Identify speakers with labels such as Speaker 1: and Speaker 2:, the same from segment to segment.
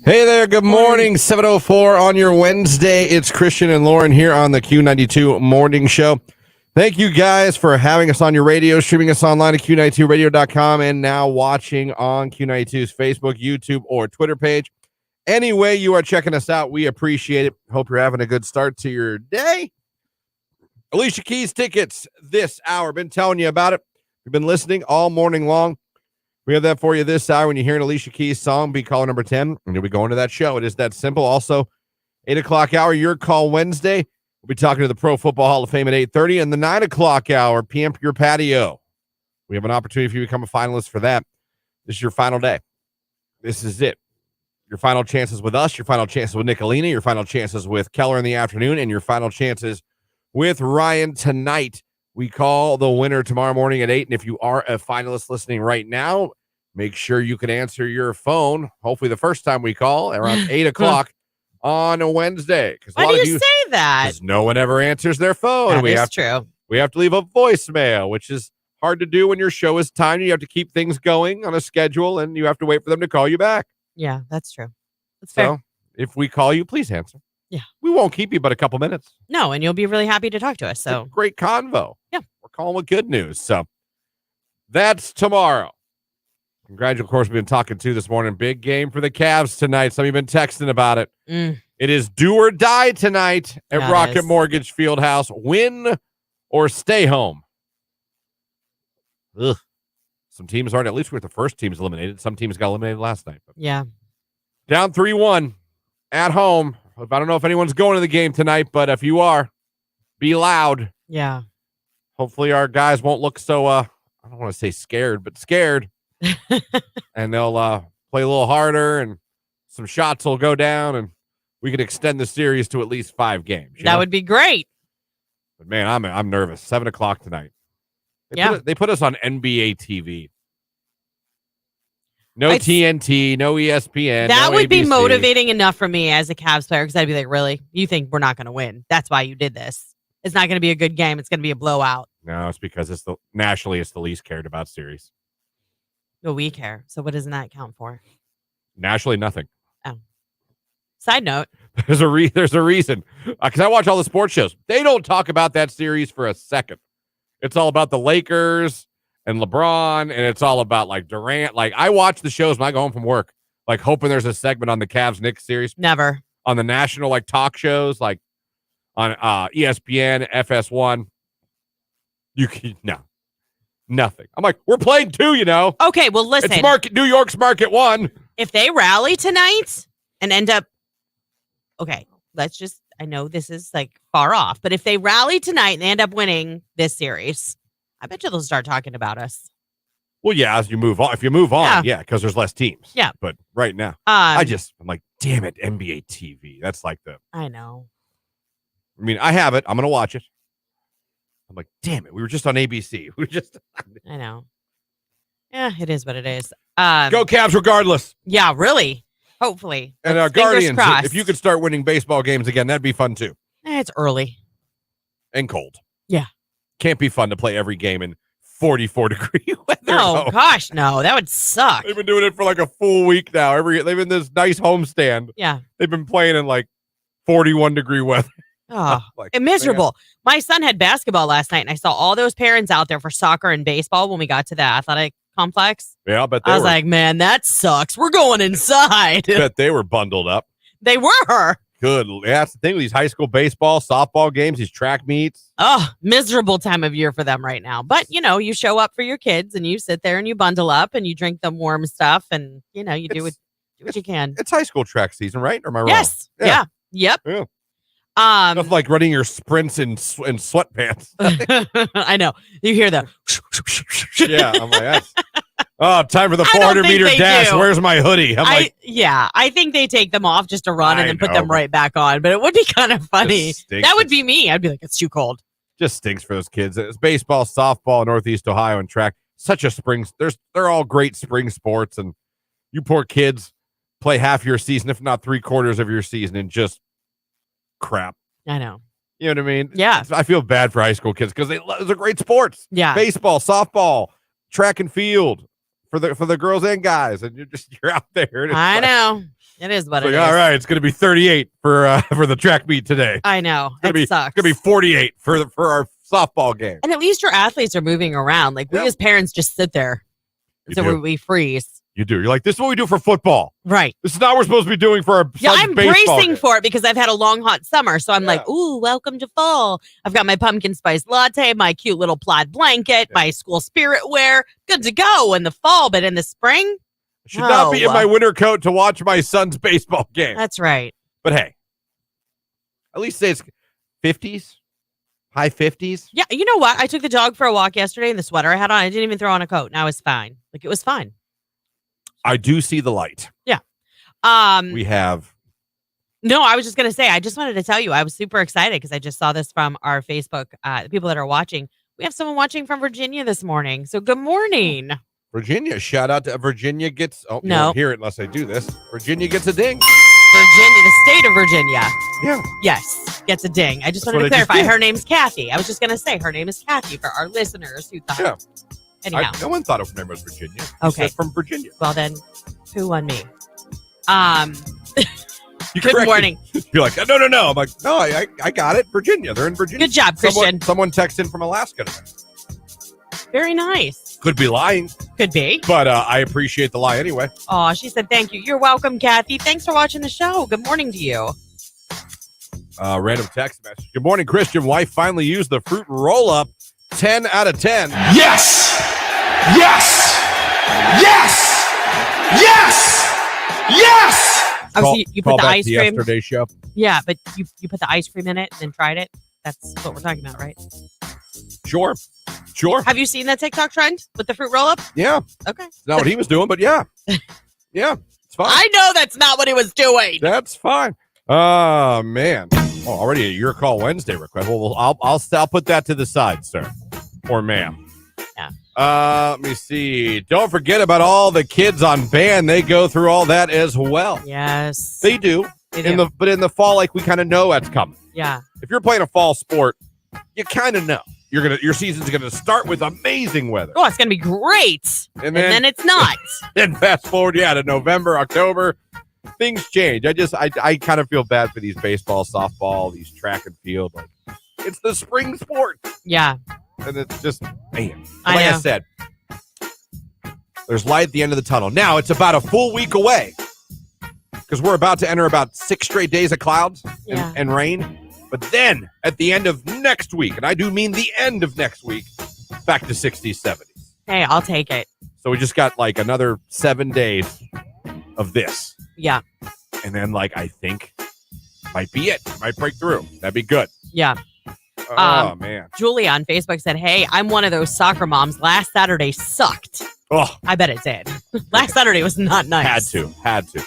Speaker 1: Hey there, good morning. 7:04 on your Wednesday. It's Christian and Lauren here on the Q92 Morning Show. Thank you guys for having us on your radio, streaming us online at Q92radio.com, and now watching on Q92's Facebook, YouTube, or Twitter page. Any way you are checking us out, we appreciate it. Hope you're having a good start to your day. Alicia Keys tickets this hour. Been telling you about it. We've been listening all morning long. We have that for you this hour. When you hear an Alicia Keys song, be caller number 10, and you'll be going to that show. It is that simple. Also, 8 o'clock hour, Your Call Wednesday. We'll be talking to the Pro Football Hall of Fame at 8:30, and the 9 o'clock hour, PM Your Patio. We have an opportunity for you to become a finalist for that. This is your final day. This is it. Your final chances with us, your final chances with Nicolina, your final chances with Keller in the afternoon, and your final chances with Ryan tonight. We call the winner tomorrow morning at 8, and if you are a finalist listening right now, make sure you can answer your phone, hopefully the first time we call, around 8 o'clock on a Wednesday.
Speaker 2: Why do you say that?
Speaker 1: Because no one ever answers their phone.
Speaker 2: That is true.
Speaker 1: We have to leave a voicemail, which is hard to do when your show is timed. You have to keep things going on a schedule, and you have to wait for them to call you back.
Speaker 2: Yeah, that's true. That's fair.
Speaker 1: So if we call you, please answer.
Speaker 2: Yeah.
Speaker 1: We won't keep you but a couple minutes.
Speaker 2: No, and you'll be really happy to talk to us. So
Speaker 1: great convo.
Speaker 2: Yeah.
Speaker 1: We're calling with good news. So that's tomorrow. Congratulations, of course, we've been talking to this morning. Big game for the Cavs tonight. Some of you have been texting about it. It is do or die tonight at Rocket Mortgage Fieldhouse. Win or stay home. Ugh. Some teams aren't. At least we're the first teams eliminated. Some teams got eliminated last night. But
Speaker 2: yeah.
Speaker 1: Down 3-1 at home. I don't know if anyone's going to the game tonight, but if you are, be loud.
Speaker 2: Yeah.
Speaker 1: Hopefully our guys won't look so, I don't want to say scared, but scared. And they'll play a little harder, and some shots will go down, and we could extend the series to at least 5 games.
Speaker 2: That would be great.
Speaker 1: But, man, I'm nervous. 7 o'clock tonight. They put us on NBA TV. No TNT, no ESPN.
Speaker 2: That
Speaker 1: no
Speaker 2: would
Speaker 1: ABC.
Speaker 2: be motivating enough for me as a Cavs player, because I'd be like, really? You think we're not going to win? That's why you did this. It's not going to be a good game. It's going to be a blowout.
Speaker 1: No, it's because nationally it's the least cared about series.
Speaker 2: Well, we care. So what doesn't that count for?
Speaker 1: Nationally, nothing.
Speaker 2: Oh. Side note.
Speaker 1: There's a reason. Because I watch all the sports shows. They don't talk about that series for a second. It's all about the Lakers and LeBron, and it's all about, like, Durant. Like, I watch the shows when I go home from work, like, hoping there's a segment on the Cavs-Knicks series.
Speaker 2: Never.
Speaker 1: On the national, like, talk shows, like, on ESPN, FS1. No. Nothing. I'm like, we're playing 2, you know.
Speaker 2: Okay, well, listen.
Speaker 1: It's New York's market 1.
Speaker 2: If they rally tonight and end up, okay, I know this is, like, far off, but if they rally tonight and they end up winning this series, I bet you they'll start talking about us.
Speaker 1: Well, yeah, as you move on. If you move on, yeah, because there's less teams.
Speaker 2: Yeah.
Speaker 1: But right now, I'm like, damn it, NBA TV. That's like
Speaker 2: I know.
Speaker 1: I mean, I have it. I'm going to watch it. I'm like, damn it. We were just on ABC.
Speaker 2: I know. Yeah, it is what it is.
Speaker 1: Go Cavs regardless.
Speaker 2: Yeah, really. Hopefully.
Speaker 1: And our Guardians, if you could start winning baseball games again, that'd be fun too.
Speaker 2: It's early.
Speaker 1: And cold.
Speaker 2: Yeah.
Speaker 1: Can't be fun to play every game in 44-degree weather.
Speaker 2: Oh, gosh, no. That would suck.
Speaker 1: They've been doing it for like a full week now. They've been this nice homestand.
Speaker 2: Yeah.
Speaker 1: They've been playing in like 41-degree weather.
Speaker 2: Oh, miserable. Man. My son had basketball last night, and I saw all those parents out there for soccer and baseball when we got to the athletic complex.
Speaker 1: Yeah, but
Speaker 2: I was like, man, that sucks. We're going inside.
Speaker 1: I bet they were bundled up.
Speaker 2: They were.
Speaker 1: Good. Yeah, that's the thing with these high school baseball, softball games, these track meets.
Speaker 2: Oh, miserable time of year for them right now. But, you show up for your kids, and you sit there and you bundle up and you drink them warm stuff, and, you do what you can.
Speaker 1: It's high school track season, right? Or am I wrong?
Speaker 2: Yes. Yeah. Yep.
Speaker 1: Yeah. Stuff like running your sprints in sweatpants.
Speaker 2: I know. You hear the.
Speaker 1: Yeah, I'm like, that's. Time for the 400-meter dash.
Speaker 2: Do.
Speaker 1: Where's my hoodie?
Speaker 2: I think they take them off just to run and then put them right back on. But it would be kind of funny. That would be me. I'd be like, it's too cold.
Speaker 1: Just stinks for those kids. It's baseball, softball, Northeast Ohio, and track. Such a spring. They're all great spring sports, and you poor kids play half your season, if not 3/4 of your season, in just crap.
Speaker 2: I know.
Speaker 1: You know what I mean?
Speaker 2: Yeah.
Speaker 1: I feel bad for high school kids because those are great sports.
Speaker 2: Yeah.
Speaker 1: Baseball, softball, track and field. for the girls and guys, and you're out there.
Speaker 2: I know. It is what it is.
Speaker 1: All right, it's going to be 38 for the track meet today.
Speaker 2: I know.
Speaker 1: It
Speaker 2: sucks.
Speaker 1: It's going to be 48 for our softball game.
Speaker 2: And at least your athletes are moving around. Like we as parents just sit there. We freeze.
Speaker 1: You do. You're like, this is what we do for football.
Speaker 2: Right.
Speaker 1: This is not what we're supposed to be doing for our
Speaker 2: I'm
Speaker 1: baseball
Speaker 2: bracing
Speaker 1: game.
Speaker 2: for it because I've had a long, hot summer. So I'm like, ooh, welcome to fall. I've got my pumpkin spice latte, my cute little plaid blanket, my school spirit wear. Good to go in the fall. But in the spring,
Speaker 1: I should not be in my winter coat to watch my son's baseball game.
Speaker 2: That's right.
Speaker 1: But hey, at least say it's 50s, high 50s.
Speaker 2: Yeah. You know what? I took the dog for a walk yesterday in the sweater I had on. I didn't even throw on a coat. And I was fine. Like it was fine.
Speaker 1: I do see the light.
Speaker 2: Yeah.
Speaker 1: We have.
Speaker 2: No, I was just going to say, I just wanted to tell you, I was super excited because I just saw this from our Facebook, the people that are watching. We have someone watching from Virginia this morning. So good morning.
Speaker 1: Virginia. Shout out to Virginia gets. Oh,
Speaker 2: no.
Speaker 1: You won't hear it unless I do this. Virginia gets a ding.
Speaker 2: Virginia, the state of Virginia.
Speaker 1: Yeah.
Speaker 2: Yes, gets a ding. I just wanted to clarify. Her name's Kathy. I was just going to say her name is Kathy for our listeners who thought.
Speaker 1: Yeah.
Speaker 2: Anyhow.
Speaker 1: No one thought her name was Virginia.
Speaker 2: Okay.
Speaker 1: From Virginia.
Speaker 2: Well, then, who on me?
Speaker 1: Good
Speaker 2: morning.
Speaker 1: You're like, no. I'm like, no, I got it. Virginia. They're in Virginia.
Speaker 2: Good job, Christian.
Speaker 1: Someone texted in from Alaska today.
Speaker 2: Very nice.
Speaker 1: Could be lying.
Speaker 2: Could be.
Speaker 1: But I appreciate the lie anyway.
Speaker 2: Oh, she said thank you. You're welcome, Kathy. Thanks for watching the show. Good morning to you.
Speaker 1: Random text message. Good morning, Christian. Wife finally used the fruit roll-up. 10 out of 10.
Speaker 3: Yes! Yes! Yes! Yes! Yes!
Speaker 2: Oh, so you put the ice cream.
Speaker 1: Yesterday's show.
Speaker 2: Yeah, but you put the ice cream in it and then tried it. That's what we're talking about, right?
Speaker 1: Sure.
Speaker 2: Have you seen that TikTok trend with the fruit roll-up?
Speaker 1: Yeah.
Speaker 2: Okay.
Speaker 1: It's not what he was doing, but yeah. Yeah. It's fine.
Speaker 2: I know that's not what he was doing.
Speaker 1: That's fine. Oh, man. Oh, already a Your Call Wednesday request. Well, I'll put that to the side, sir. Or ma'am.
Speaker 2: Yeah.
Speaker 1: Let me see. Don't forget about all the kids on band. They go through all that as well.
Speaker 2: Yes.
Speaker 1: They do. But in the fall, like we kind of know that's coming.
Speaker 2: Yeah.
Speaker 1: If you're playing a fall sport, you kind of know. Your season's gonna start with amazing weather.
Speaker 2: Oh, it's gonna be great. And then it's not.
Speaker 1: Then fast forward, to November, October, things change. I kind of feel bad for these baseball, softball, these track and field. Like it's the spring sport.
Speaker 2: Yeah.
Speaker 1: And it's just, man.
Speaker 2: Like
Speaker 1: I said, there's light at the end of the tunnel. Now it's about a full week away because we're about to enter about 6 straight days of clouds and rain. But then at the end of next week, and I do mean the end of next week, back to 60s, 70s.
Speaker 2: Hey, I'll take it.
Speaker 1: So we just got like another 7 days of this.
Speaker 2: Yeah.
Speaker 1: And then I think might be it. Might break through. That'd be good.
Speaker 2: Yeah.
Speaker 1: Oh, man.
Speaker 2: Julia on Facebook said, hey, I'm one of those soccer moms. Last Saturday sucked.
Speaker 1: Oh,
Speaker 2: I bet it did. Last Saturday was not nice.
Speaker 1: Had to.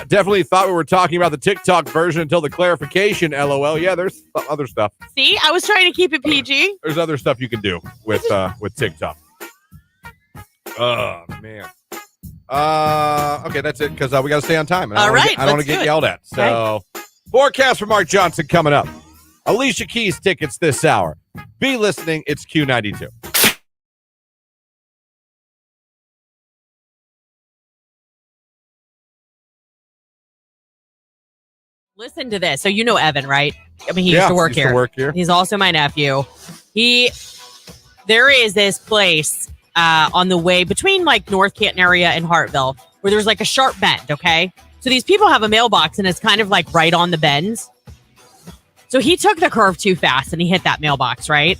Speaker 1: Definitely thought we were talking about the TikTok version until the clarification. LOL. Yeah, there's other stuff.
Speaker 2: See, I was trying to keep it PG.
Speaker 1: There's other stuff you can do with TikTok. Oh, man. Okay, that's it because we got to stay on time. And I don't want to get yelled at. So, forecast for Mark Johnson coming up. Alicia Keys tickets this hour. Be listening. It's Q92.
Speaker 2: Listen to this. So you know Evan, right? I mean, he used to work here. He's also my nephew. There is this place on the way between North Canton area and Hartville where there's a sharp bend, okay? So these people have a mailbox and it's kind of right on the bend. So he took the curve too fast and he hit that mailbox, right?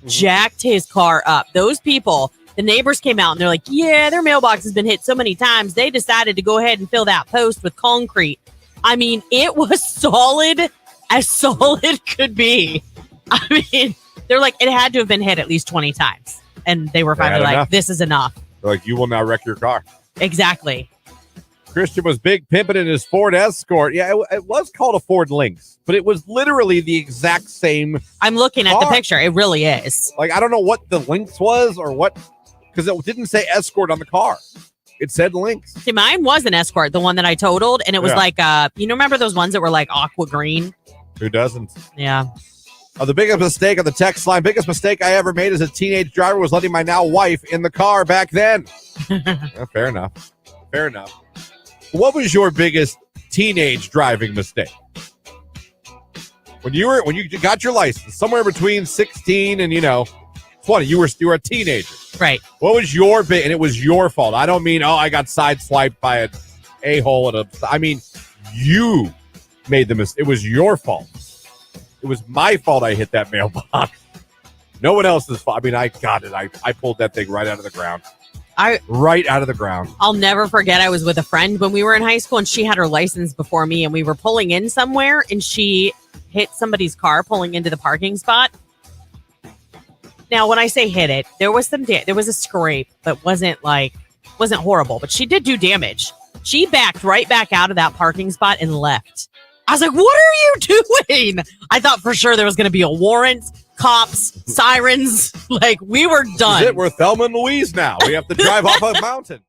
Speaker 2: Jacked his car up. Those people, the neighbors came out and they're like, yeah, their mailbox has been hit so many times. They decided to go ahead and fill that post with concrete. I mean, it was solid as solid could be. I mean, they're like, it had to have been hit at least 20 times. And they were finally like, this is enough.
Speaker 1: They're like, you will now wreck your car.
Speaker 2: Exactly.
Speaker 1: Christian was big pimping in his Ford Escort. Yeah, it was called a Ford Lynx, but it was literally the exact same.
Speaker 2: I'm looking at the picture. It really is.
Speaker 1: I don't know what the Lynx was or what, because it didn't say Escort on the car. It said Lynx.
Speaker 2: See, mine was an Escort, the one that I totaled, and it was remember those ones that were aqua green?
Speaker 1: Who doesn't?
Speaker 2: Yeah.
Speaker 1: The biggest mistake on the text line, biggest mistake I ever made as a teenage driver was letting my now wife in the car back then. Fair enough. Fair enough. What was your biggest teenage driving mistake? When you got your license, somewhere between 16 and 20, you were a teenager.
Speaker 2: Right.
Speaker 1: What was your big, and it was your fault. I don't mean, I got sideswiped by an a-hole I mean, you made the mistake. It was your fault. It was my fault I hit that mailbox. No one else's fault. I mean, I got it. I pulled that thing right out of the ground. Right out of the ground.
Speaker 2: I'll never forget. I was with a friend when we were in high school, and she had her license before me, and we were pulling in somewhere, and she hit somebody's car pulling into the parking spot. Now, when I say hit it, there was there was a scrape, but wasn't horrible. But she did do damage. She backed right back out of that parking spot and left. I was like, "What are you doing?" I thought for sure there was going to be a warrant, cops, sirens. Like, we were done.
Speaker 1: This is it. We're Thelma and Louise now. We have to drive off a mountain.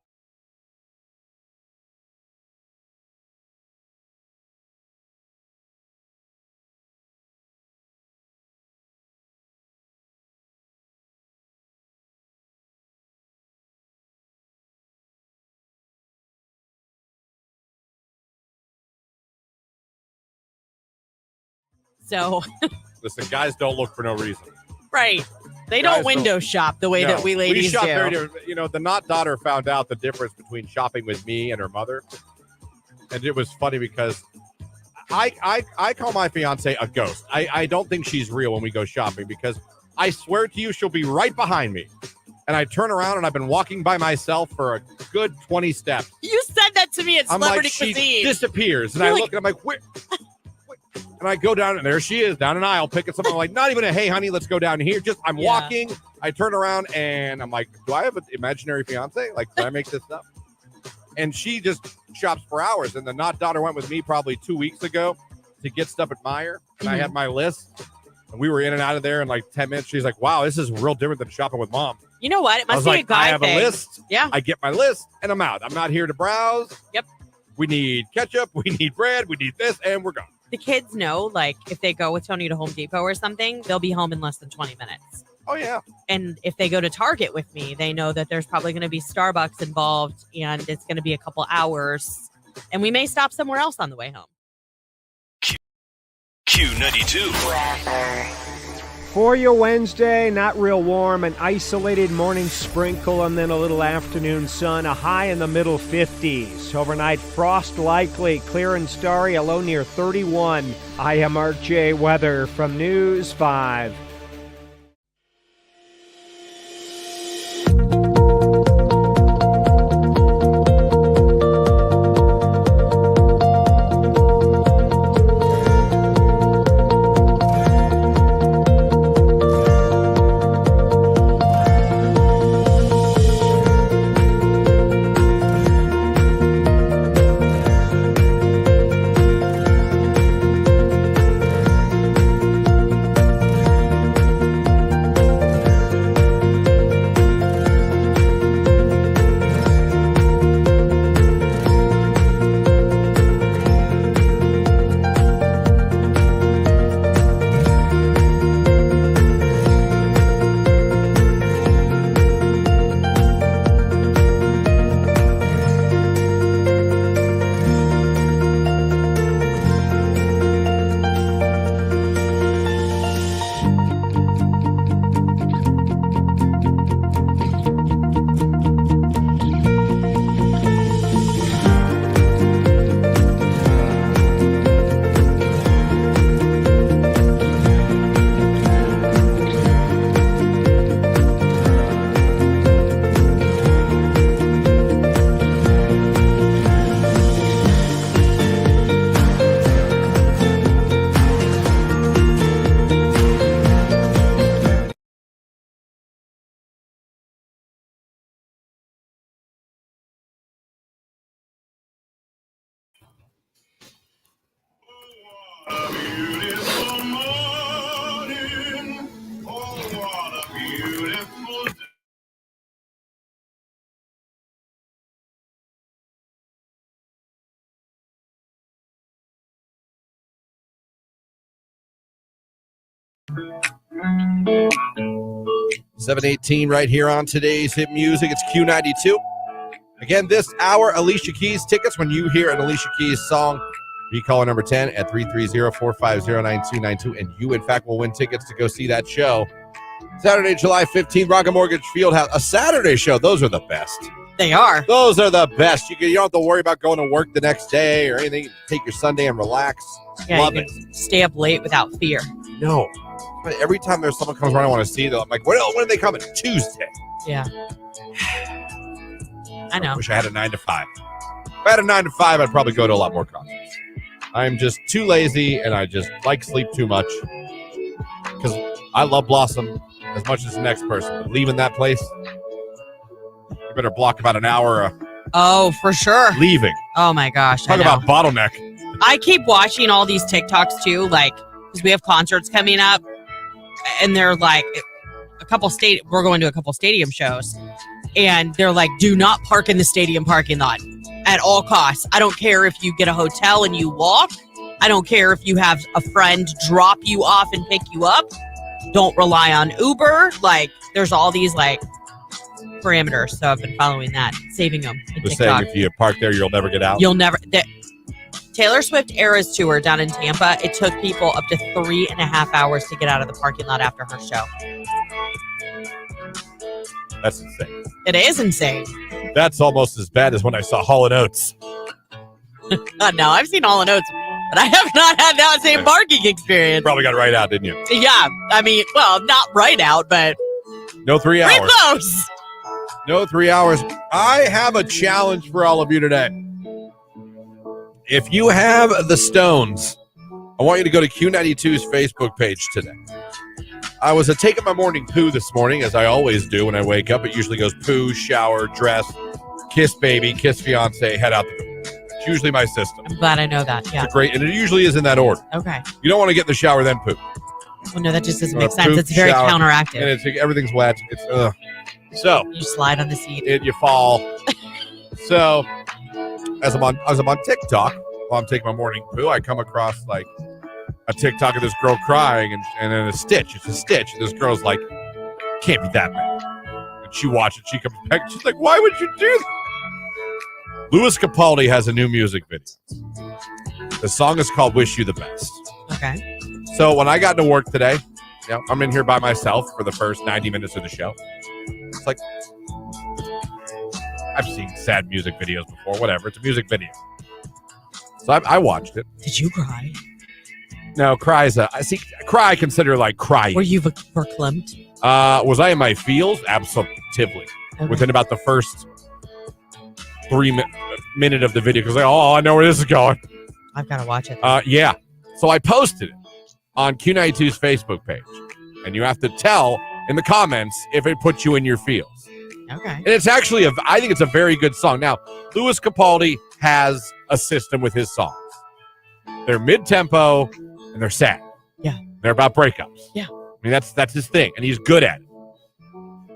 Speaker 2: So,
Speaker 1: Listen, guys don't look for no reason.
Speaker 2: right. They don't window shop the way that we ladies
Speaker 1: shop
Speaker 2: do.
Speaker 1: very different. The Knott daughter found out the difference between shopping with me and her mother. And it was funny because I call my fiance a ghost. I don't think she's real when we go shopping because I swear to you, she'll be right behind me. And I turn around and I've been walking by myself for a good 20 steps.
Speaker 2: You said that to me at Celebrity
Speaker 1: She
Speaker 2: Cuisine.
Speaker 1: disappears. And I look and I'm like, where? And I go down and there she is down an aisle picking something. I'm like, not even a, hey, honey, let's go down here. Just I'm walking. I turn around and I'm like, do I have an imaginary fiance? Like, did I make this up? And she just shops for hours. And the Knott daughter went with me probably 2 weeks ago to get stuff at Meijer. And I had my list. And we were in and out of there in like 10 minutes. She's like, wow, this is real different than shopping with mom.
Speaker 2: You know what? It must be
Speaker 1: like,
Speaker 2: a guy
Speaker 1: I have
Speaker 2: thing.
Speaker 1: a list.
Speaker 2: Yeah.
Speaker 1: I get my list and I'm out. I'm not here to browse.
Speaker 2: Yep.
Speaker 1: We need ketchup. We need bread. We need this. And we're gone.
Speaker 2: The kids know, like, if they go with Tony to Home Depot or something, they'll be home in less than 20 minutes.
Speaker 1: Oh, yeah.
Speaker 2: And if they go to Target with me, they know that there's probably going to be Starbucks involved and it's going to be a couple hours. And we may stop somewhere else on the way home.
Speaker 4: Q92.
Speaker 5: For your Wednesday, not real warm, an isolated morning sprinkle and then a little afternoon sun, a high in the middle 50s. Overnight frost likely, clear and starry, a low near 31. I am RJ Weather from News 5.
Speaker 1: $7:18 right here on today's hit music. It's Q92. Again, this hour, Alicia Keys tickets. When you hear an Alicia Keys song, you call number 10 at 330-450-9292, and you, in fact, will win tickets to go see that show. Saturday, July 15th, Rocket Mortgage Fieldhouse. A Saturday show. Those are the best.
Speaker 2: They are.
Speaker 1: Those are the best. You don't have to worry about going to work the next day or anything. You can take your Sunday and relax.
Speaker 2: Yeah,
Speaker 1: Love
Speaker 2: you
Speaker 1: it.
Speaker 2: can stay up late without fear.
Speaker 1: No. But every time there's someone comes around I want to see them, I'm like, when are they coming? Tuesday.
Speaker 2: Yeah. I know.
Speaker 1: I wish I had a 9 to 5. If I had a 9 to 5, I'd probably go to a lot more concerts. I'm just too lazy, and I just like sleep too much. Because I love Blossom as much as the next person. But leaving that place, you better block about an hour
Speaker 2: Oh, for sure.
Speaker 1: leaving.
Speaker 2: Oh, my gosh.
Speaker 1: Talk about bottleneck.
Speaker 2: I keep watching all these TikToks, too, like, because we have concerts coming up, and they're like, we're going to a couple stadium shows, and they're like, do not park in the stadium parking lot at all costs. I don't care if you get a hotel and you walk. I don't care if you have a friend drop you off and pick you up. Don't rely on Uber. Like, there's all these, like, parameters. So I've been following that, saving them in
Speaker 1: Just
Speaker 2: TikTok.
Speaker 1: saying, if you park there, you'll never get out.
Speaker 2: You'll never. Taylor Swift Eras Tour down in Tampa, it took people up to 3.5 hours to get out of the parking lot after her show.
Speaker 1: That's insane.
Speaker 2: It is insane.
Speaker 1: That's almost as bad as when I saw Hall & Oates.
Speaker 2: No, I've seen All Notes, but I have not had that same parking experience.
Speaker 1: Probably got right out, didn't you?
Speaker 2: Yeah, I mean, well, not right out, but
Speaker 1: No 3 hours.
Speaker 2: pretty close.
Speaker 1: No 3 hours. I have a challenge for all of you today. If you have the Stones, I want you to go to Q92's Facebook page today. I was taking my morning poo this morning, as I always do when I wake up. It usually goes poo, shower, dress, kiss baby, kiss fiance, head out the door. It's usually my system.
Speaker 2: I'm glad I know that. Yeah.
Speaker 1: It's great, and it usually is in that order.
Speaker 2: Okay.
Speaker 1: You don't want to get in the shower then poop.
Speaker 2: Well, no, that just doesn't
Speaker 1: Or
Speaker 2: make sense.
Speaker 1: poop,
Speaker 2: It's very
Speaker 1: shower,
Speaker 2: counteractive.
Speaker 1: And everything's wet. It's So
Speaker 2: You slide on the seat.
Speaker 1: you fall. So as I'm on TikTok while I'm taking my morning poo, I come across like a TikTok of this girl crying and then a stitch. It's a stitch. And this girl's like, can't be that bad. And she watches. She comes back. She's like, why would you do that? Louis Capaldi has a new music video. The song is called "Wish You the Best."
Speaker 2: Okay.
Speaker 1: So when I got to work today, I'm in here by myself for the first 90 minutes of the show. It's like, I've seen sad music videos before, whatever. It's a music video. So I watched it.
Speaker 2: Did you cry?
Speaker 1: No, cry I consider like crying.
Speaker 2: Were you verklempt?
Speaker 1: Was I in my feels? Absolutely.
Speaker 2: Okay.
Speaker 1: Within about the first 3 minute of the video, because I know where this is going.
Speaker 2: I've got to watch it.
Speaker 1: Yeah. So I posted it on Q92's Facebook page. And you have to tell in the comments if it puts you in your feels.
Speaker 2: Okay.
Speaker 1: And it's actually, I think it's a very good song. Now, Louis Capaldi has a system with his songs. They're mid-tempo and they're sad.
Speaker 2: Yeah.
Speaker 1: They're about breakups.
Speaker 2: Yeah.
Speaker 1: I mean, that's his thing, and he's good at it.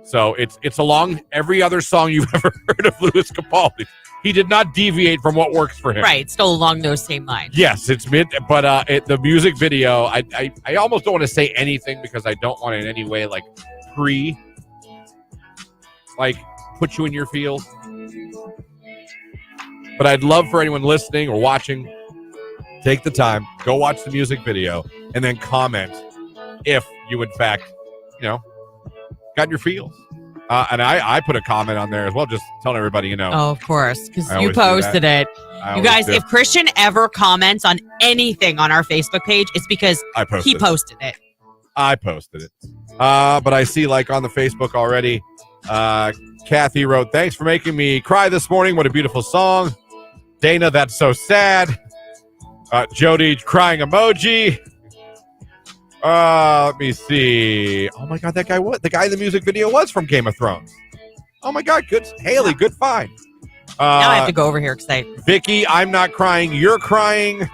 Speaker 1: So it's along every other song you've ever heard of Louis Capaldi. He did not deviate from what works for him.
Speaker 2: Right. Still along those same lines.
Speaker 1: Yes, it's mid, but the music video, I almost don't want to say anything because I don't want to in any way put you in your feels. But I'd love for anyone listening or watching, take the time, go watch the music video, and then comment if you, in fact, got your feels. And I put a comment on there as well, just telling everybody,
Speaker 2: Oh, of course, because
Speaker 1: I
Speaker 2: you
Speaker 1: always do
Speaker 2: posted
Speaker 1: that.
Speaker 2: it. You guys, if Christian ever comments on anything on our Facebook page, it's because he posted it.
Speaker 1: I posted it. But I see on the Facebook already, Kathy wrote, thanks for making me cry this morning. What a beautiful song. Dana, that's so sad. Jody, crying emoji. Let me see. Oh my God, that guy, the guy in the music video was from Game of Thrones. Oh my God, good. Haley, good find.
Speaker 2: Now I have to go over here because
Speaker 1: Vicky, I'm not crying, you're crying.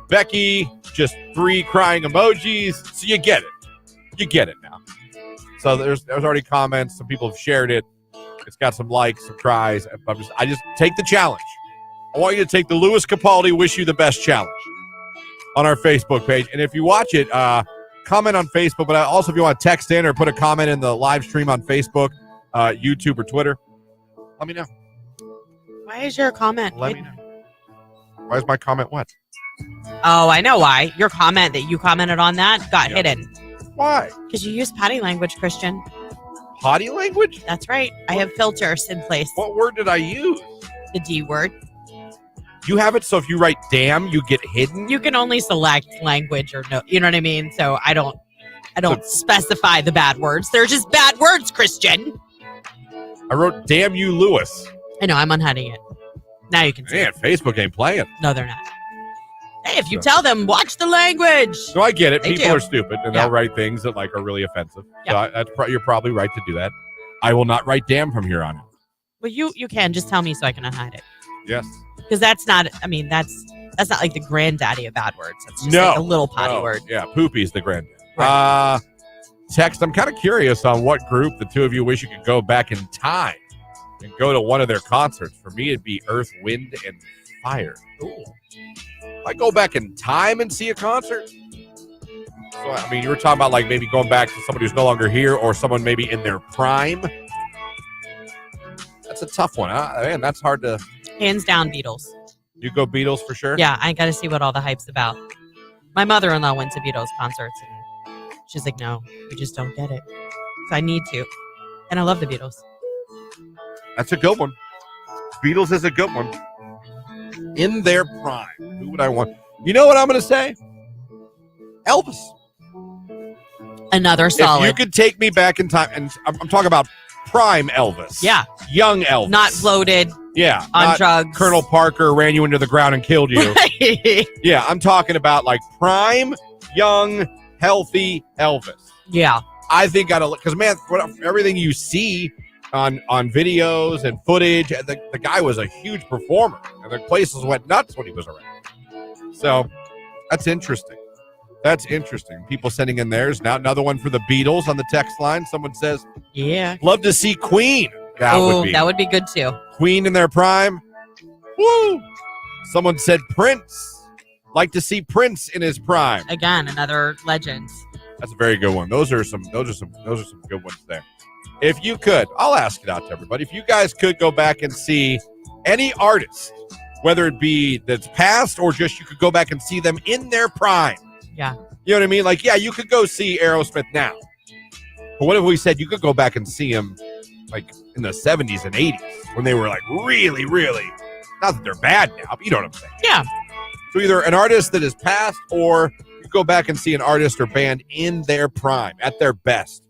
Speaker 1: Becky, just 3 crying emojis. So you get it. You get it now. So there's already comments. Some people have shared it. It's got some likes, some cries. I just take the challenge. I want you to take the Louis Capaldi Wish You the Best challenge on our Facebook page. And if you watch it, comment on Facebook. But also if you want to text in or put a comment in the live stream on Facebook, YouTube, or Twitter, let me know.
Speaker 2: Why is your comment?
Speaker 1: Let me know. Why is my comment what?
Speaker 2: Oh, I know why. Your comment that you commented on that got hidden.
Speaker 1: Why?
Speaker 2: Because you use potty language, Christian.
Speaker 1: Potty language?
Speaker 2: That's right. I have filters in place.
Speaker 1: What word did I use?
Speaker 2: The D word.
Speaker 1: You have it so if you write damn, you get hidden?
Speaker 2: You can only select language or no. You know what I mean? So I don't specify the bad words. They're just bad words, Christian.
Speaker 1: I wrote damn you, Lewis.
Speaker 2: I know. I'm unhiding it. Now you can see.
Speaker 1: Man, Facebook ain't playing.
Speaker 2: No, they're not. Hey, if you tell them, watch the language.
Speaker 1: No, I get it.
Speaker 2: They
Speaker 1: People
Speaker 2: do.
Speaker 1: are stupid, and they'll write things that are really offensive. So you're probably right to do that. I will not write damn from here on out.
Speaker 2: Well, you can just tell me so I can unhide it.
Speaker 1: Yes.
Speaker 2: Because that's not. I mean, that's not like the granddaddy of bad words. That's just like a little potty word.
Speaker 1: Yeah, poopy's the granddad.
Speaker 2: Right.
Speaker 1: Text. I'm kind of curious on what group the two of you wish you could go back in time and go to one of their concerts. For me, it'd be Earth, Wind, and Fire. Ooh. I go back in time and see a concert. So, I mean, you were talking about maybe going back to somebody who's no longer here or someone maybe in their prime. That's a tough one. Man, that's hard to.
Speaker 2: Hands down, Beatles.
Speaker 1: You go Beatles for sure?
Speaker 2: Yeah, I got to see what all the hype's about. My mother-in-law went to Beatles concerts, and she's like, no, we just don't get it. So I need to. And I love the Beatles.
Speaker 1: That's a good one. Beatles is a good one. In their prime. Who would I want? You know what I'm going to say? Elvis.
Speaker 2: Another solid.
Speaker 1: If you could take me back in time, and I'm talking about prime Elvis.
Speaker 2: Yeah.
Speaker 1: Young Elvis.
Speaker 2: Not bloated.
Speaker 1: Yeah.
Speaker 2: On drugs.
Speaker 1: Colonel Parker ran you into the ground and killed you.
Speaker 2: Right.
Speaker 1: Yeah, I'm talking about prime, young, healthy Elvis.
Speaker 2: Yeah.
Speaker 1: I think because man, everything you see on videos and footage, the guy was a huge performer, and the places went nuts when he was around. So that's interesting. That's interesting. People sending in theirs. Now another one for the Beatles on the text line. Someone says,
Speaker 2: yeah,
Speaker 1: love to see Queen. That would be
Speaker 2: good too.
Speaker 1: Queen in their prime. Woo! Someone said Prince. Like to see Prince in his prime.
Speaker 2: Again, another legend.
Speaker 1: That's a very good one. Those are some good ones there. If you could, I'll ask it out to everybody. If you guys could go back and see any artist, whether it be that's past or just you could go back and see them in their prime.
Speaker 2: Yeah.
Speaker 1: You know what I mean? You could go see Aerosmith now. But what if we said you could go back and see him in the 70s and 80s when they were really, really, not that they're bad now, but you know what I'm saying.
Speaker 2: Yeah.
Speaker 1: So either an artist that is past or you go back and see an artist or band in their prime, at their best.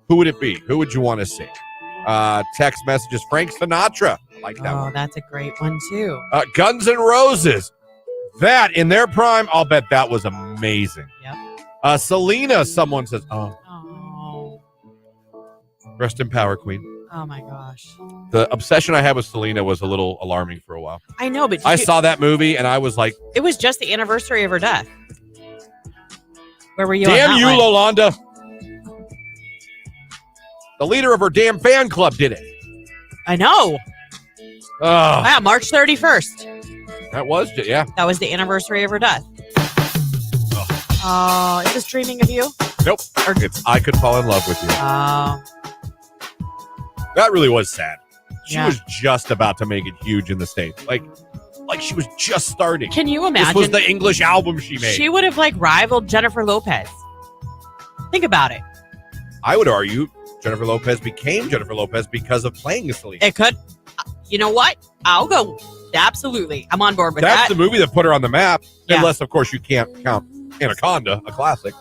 Speaker 1: Who would it be? Who would you want to see? Text messages. Frank Sinatra. I like that one.
Speaker 2: Oh, that's a great one too.
Speaker 1: Guns N' Roses. That in their prime, I'll bet that was amazing.
Speaker 2: Yep.
Speaker 1: Selena, someone says,
Speaker 2: Oh.
Speaker 1: Rest in power, Queen.
Speaker 2: Oh my gosh.
Speaker 1: The obsession I had with Selena was a little alarming for a while.
Speaker 2: I know, but
Speaker 1: I saw that movie and I was like,
Speaker 2: it was just the anniversary of her death. Where were you?
Speaker 1: Damn
Speaker 2: on
Speaker 1: you,
Speaker 2: that one?
Speaker 1: Yolanda. The leader of her damn fan club did it.
Speaker 2: I know.
Speaker 1: Oh,
Speaker 2: Wow, March 31st.
Speaker 1: that was, yeah.
Speaker 2: That was the anniversary of her death. Oh, is this Dreaming of You?
Speaker 1: Nope. It's I Could Fall in Love with You.
Speaker 2: Oh.
Speaker 1: That really was sad. She
Speaker 2: Yeah.
Speaker 1: was just about to make it huge in the States. Like she was just starting.
Speaker 2: Can you imagine?
Speaker 1: This was the English album she made.
Speaker 2: She would have rivaled Jennifer Lopez. Think about it.
Speaker 1: I would argue Jennifer Lopez became Jennifer Lopez because of playing Selena.
Speaker 2: It could. You know what? I'll go. Absolutely. I'm on board with
Speaker 1: That's
Speaker 2: that.
Speaker 1: the movie that put her on the map.
Speaker 2: Yeah.
Speaker 1: Unless, of course, you can't count Anaconda, a classic.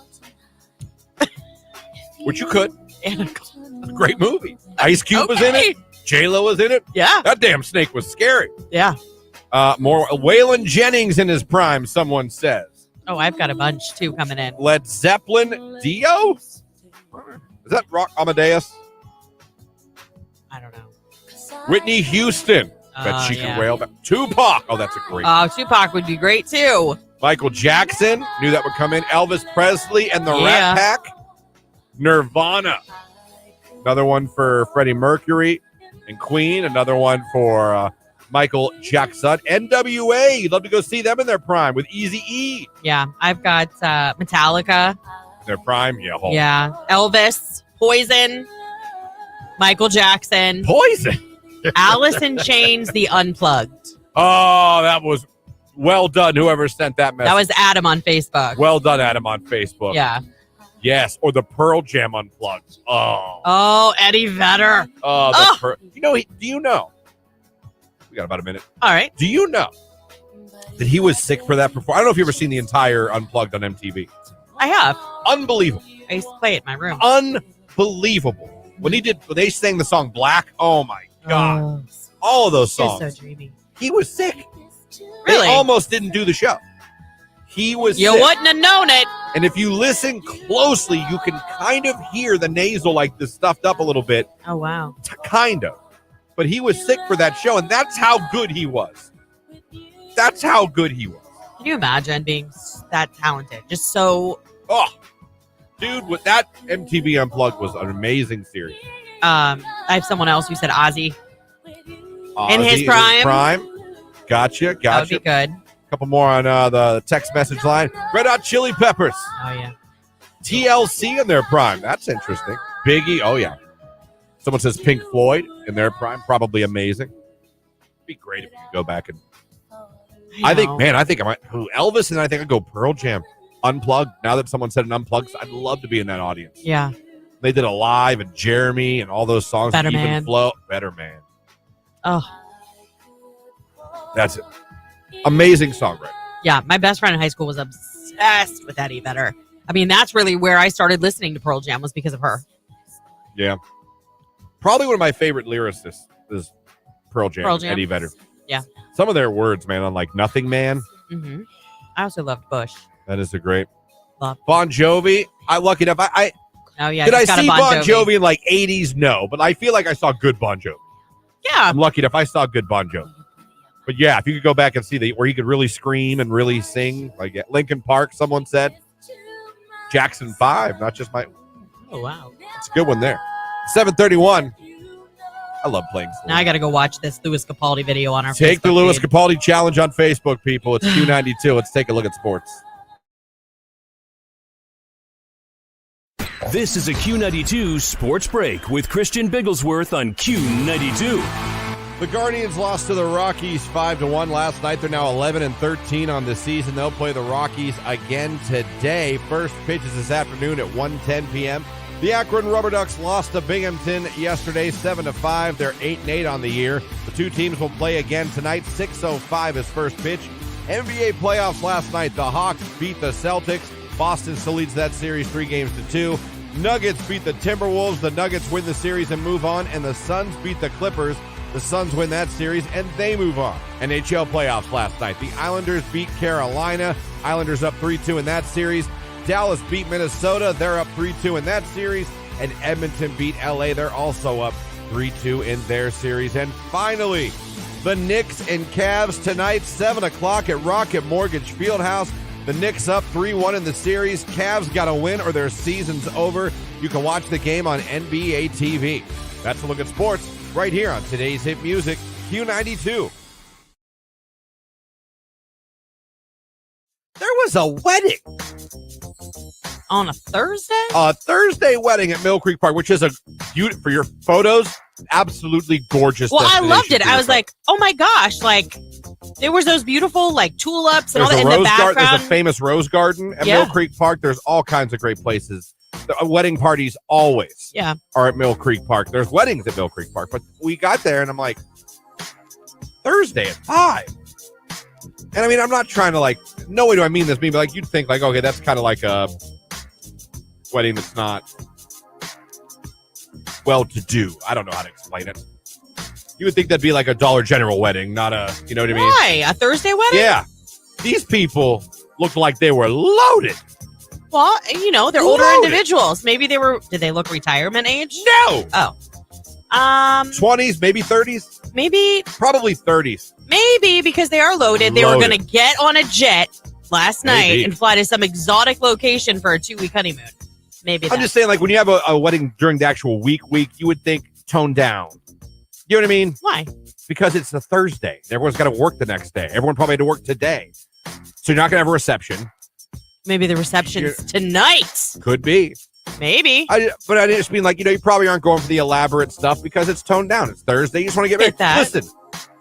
Speaker 1: Which you could. A great movie. Ice Cube was in it. J-Lo was in it.
Speaker 2: Yeah.
Speaker 1: That damn snake was scary.
Speaker 2: Yeah.
Speaker 1: More Waylon Jennings in his prime, someone says.
Speaker 2: Oh, I've got a bunch too coming in.
Speaker 1: Led Zeppelin. Dio? Is that Rock Amadeus?
Speaker 2: I don't know.
Speaker 1: Whitney Houston. Bet she
Speaker 2: yeah.
Speaker 1: can wail back. Tupac. Oh, that's a great
Speaker 2: Oh, Tupac would be great too.
Speaker 1: Michael Jackson. Knew that would come in. Elvis Presley and the
Speaker 2: Yeah.
Speaker 1: Rat Pack. Nirvana. Another one for Freddie Mercury and Queen. Another one for Michael Jackson. NWA. You'd love to go see them in their prime with Eazy-E.
Speaker 2: Yeah, I've got Metallica.
Speaker 1: Their prime? Yeah.
Speaker 2: Yeah, Elvis, Poison, Michael Jackson.
Speaker 1: Poison.
Speaker 2: Alice in Chains, The Unplugged.
Speaker 1: Oh, that was well done. Whoever sent that message.
Speaker 2: That was Adam on Facebook.
Speaker 1: Well done, Adam, on Facebook.
Speaker 2: Yeah.
Speaker 1: Yes, or the Pearl Jam Unplugged. Oh.
Speaker 2: Oh, Eddie Vedder.
Speaker 1: Do you know? We got about a minute.
Speaker 2: All right.
Speaker 1: Do you know that he was sick for that performance? I don't know if you've ever seen the entire Unplugged on MTV.
Speaker 2: I have.
Speaker 1: Unbelievable.
Speaker 2: I used to play it in my room.
Speaker 1: Unbelievable. When they sang the song Black, oh my God. All of those songs.
Speaker 2: You're so dreamy.
Speaker 1: He was sick.
Speaker 2: Really?
Speaker 1: They almost didn't do the show. He was
Speaker 2: You
Speaker 1: sick.
Speaker 2: wouldn't have known it.
Speaker 1: And if you listen closely, you can kind of hear the nasal, like the stuffed up a little bit.
Speaker 2: Oh, wow.
Speaker 1: Kind of. But he was sick for that show, and that's how good he was. That's how good he was.
Speaker 2: Can you imagine being that talented? Just so...
Speaker 1: Oh, dude, with that MTV Unplugged was an amazing series.
Speaker 2: I have someone else who said Ozzy. In his
Speaker 1: Ozzy
Speaker 2: prime.
Speaker 1: Gotcha.
Speaker 2: That would be good.
Speaker 1: A couple more on the text message line. Red Hot Chili Peppers.
Speaker 2: Oh, yeah.
Speaker 1: TLC in their prime. That's interesting. Biggie. Oh, yeah. Someone says Pink Floyd in their prime. Probably amazing. It'd be great if you could go back and... I think I might... Elvis, and I think I'd go Pearl Jam. Unplugged. Now that someone said an Unplugged, I'd love to be in that audience.
Speaker 2: Yeah.
Speaker 1: They did a live, and Jeremy and all those songs.
Speaker 2: Better
Speaker 1: Even
Speaker 2: Man.
Speaker 1: Flow. Better Man.
Speaker 2: Oh.
Speaker 1: That's it. Amazing songwriter.
Speaker 2: Yeah, my best friend in high school was obsessed with Eddie Vedder. I mean, that's really where I started listening to Pearl Jam was because of her.
Speaker 1: Yeah. Probably one of my favorite lyricists is Pearl Jam. Eddie Vedder.
Speaker 2: Yeah.
Speaker 1: Some of their words, man, on like Nothing Man.
Speaker 2: Mm-hmm. I also loved Bush.
Speaker 1: That is a great.
Speaker 2: Love.
Speaker 1: Bon Jovi. I lucky enough.
Speaker 2: Oh, yeah.
Speaker 1: Did I
Speaker 2: got a
Speaker 1: see Bon Jovi in like 80s? No, but I feel like I saw good Bon Jovi.
Speaker 2: Yeah.
Speaker 1: I'm lucky enough I saw good Bon Jovi. But yeah, if you could go back and see where he could really scream and really sing, like at Linkin Park, someone said. Jackson 5, not just my.
Speaker 2: Oh, wow.
Speaker 1: It's a good one there. 7:31. I love playing.
Speaker 2: Now I got to go watch this Louis Capaldi video on our
Speaker 1: Take
Speaker 2: Facebook
Speaker 1: the Louis
Speaker 2: feed.
Speaker 1: Capaldi challenge on Facebook, people. It's Q92. Let's take a look at sports.
Speaker 4: This is a Q92 Sports Break with Christian Bigglesworth on Q92.
Speaker 1: The Guardians lost to the Rockies 5-1 last night. They're now 11-13 on the season. They'll play the Rockies again today. First pitch is this afternoon at 1:10 p.m. The Akron Rubber Ducks lost to Binghamton yesterday 7-5. They're 8-8 on the year. The two teams will play again tonight. 6:05 is first pitch. NBA playoffs last night. The Hawks beat the Celtics. Boston still leads that series 3-2. Nuggets beat the Timberwolves. The Nuggets win the series and move on. And the Suns beat the Clippers. The Suns win that series, and they move on. NHL playoffs last night. The Islanders beat Carolina. Islanders up 3-2 in that series. Dallas beat Minnesota. They're up 3-2 in that series. And Edmonton beat LA. They're also up 3-2 in their series. And finally, the Knicks and Cavs tonight, 7 o'clock at Rocket Mortgage Fieldhouse. The Knicks up 3-1 in the series. Cavs got to win or their season's over. You can watch the game on NBA TV. That's a look at sports right here on today's hit music, Q92. There was a wedding.
Speaker 2: On a Thursday?
Speaker 1: A Thursday wedding at Mill Creek Park, which is a beautiful for your photos, absolutely gorgeous.
Speaker 2: Well, I loved it.
Speaker 1: destination
Speaker 2: I was like, oh my gosh, like there was those beautiful like tulips and
Speaker 1: There's
Speaker 2: all that
Speaker 1: a
Speaker 2: in the
Speaker 1: rose garden.
Speaker 2: background.
Speaker 1: There's a famous rose garden at
Speaker 2: Yeah.
Speaker 1: Mill Creek Park. There's all kinds of great places. The wedding parties always are at Mill Creek Park. There's weddings at Mill Creek Park, but we got there and I'm like, Thursday at 5. And I mean, I'm not trying to like, no way do I mean this, but like you'd think like, okay, that's kind of like a wedding that's not well-to-do. I don't know how to explain it. You would think that'd be like a Dollar General wedding, not a, you know what I mean?
Speaker 2: Why? A Thursday wedding?
Speaker 1: Yeah. These people looked like they were loaded.
Speaker 2: Well, you know, they're older
Speaker 1: Loaded.
Speaker 2: individuals. Maybe they were, did they look retirement age?
Speaker 1: No.
Speaker 2: Oh.
Speaker 1: 20s, maybe 30s?
Speaker 2: Maybe.
Speaker 1: Probably 30s.
Speaker 2: Maybe because they are loaded. They were
Speaker 1: Loaded.
Speaker 2: going to get on a jet last
Speaker 1: Maybe.
Speaker 2: night and fly to some exotic location for a 2-week honeymoon. Maybe
Speaker 1: I'm just saying, like, when you have a wedding during the actual week, you would think tone down. You know what I mean?
Speaker 2: Why?
Speaker 1: Because it's a Thursday. Everyone's got to work the next day. Everyone probably had to work today. So you're not going to have a reception.
Speaker 2: Maybe the reception's tonight.
Speaker 1: Could be.
Speaker 2: Maybe.
Speaker 1: But I just mean, like, you probably aren't going for the elaborate stuff because it's toned down. It's Thursday. You just want to get married. Listen,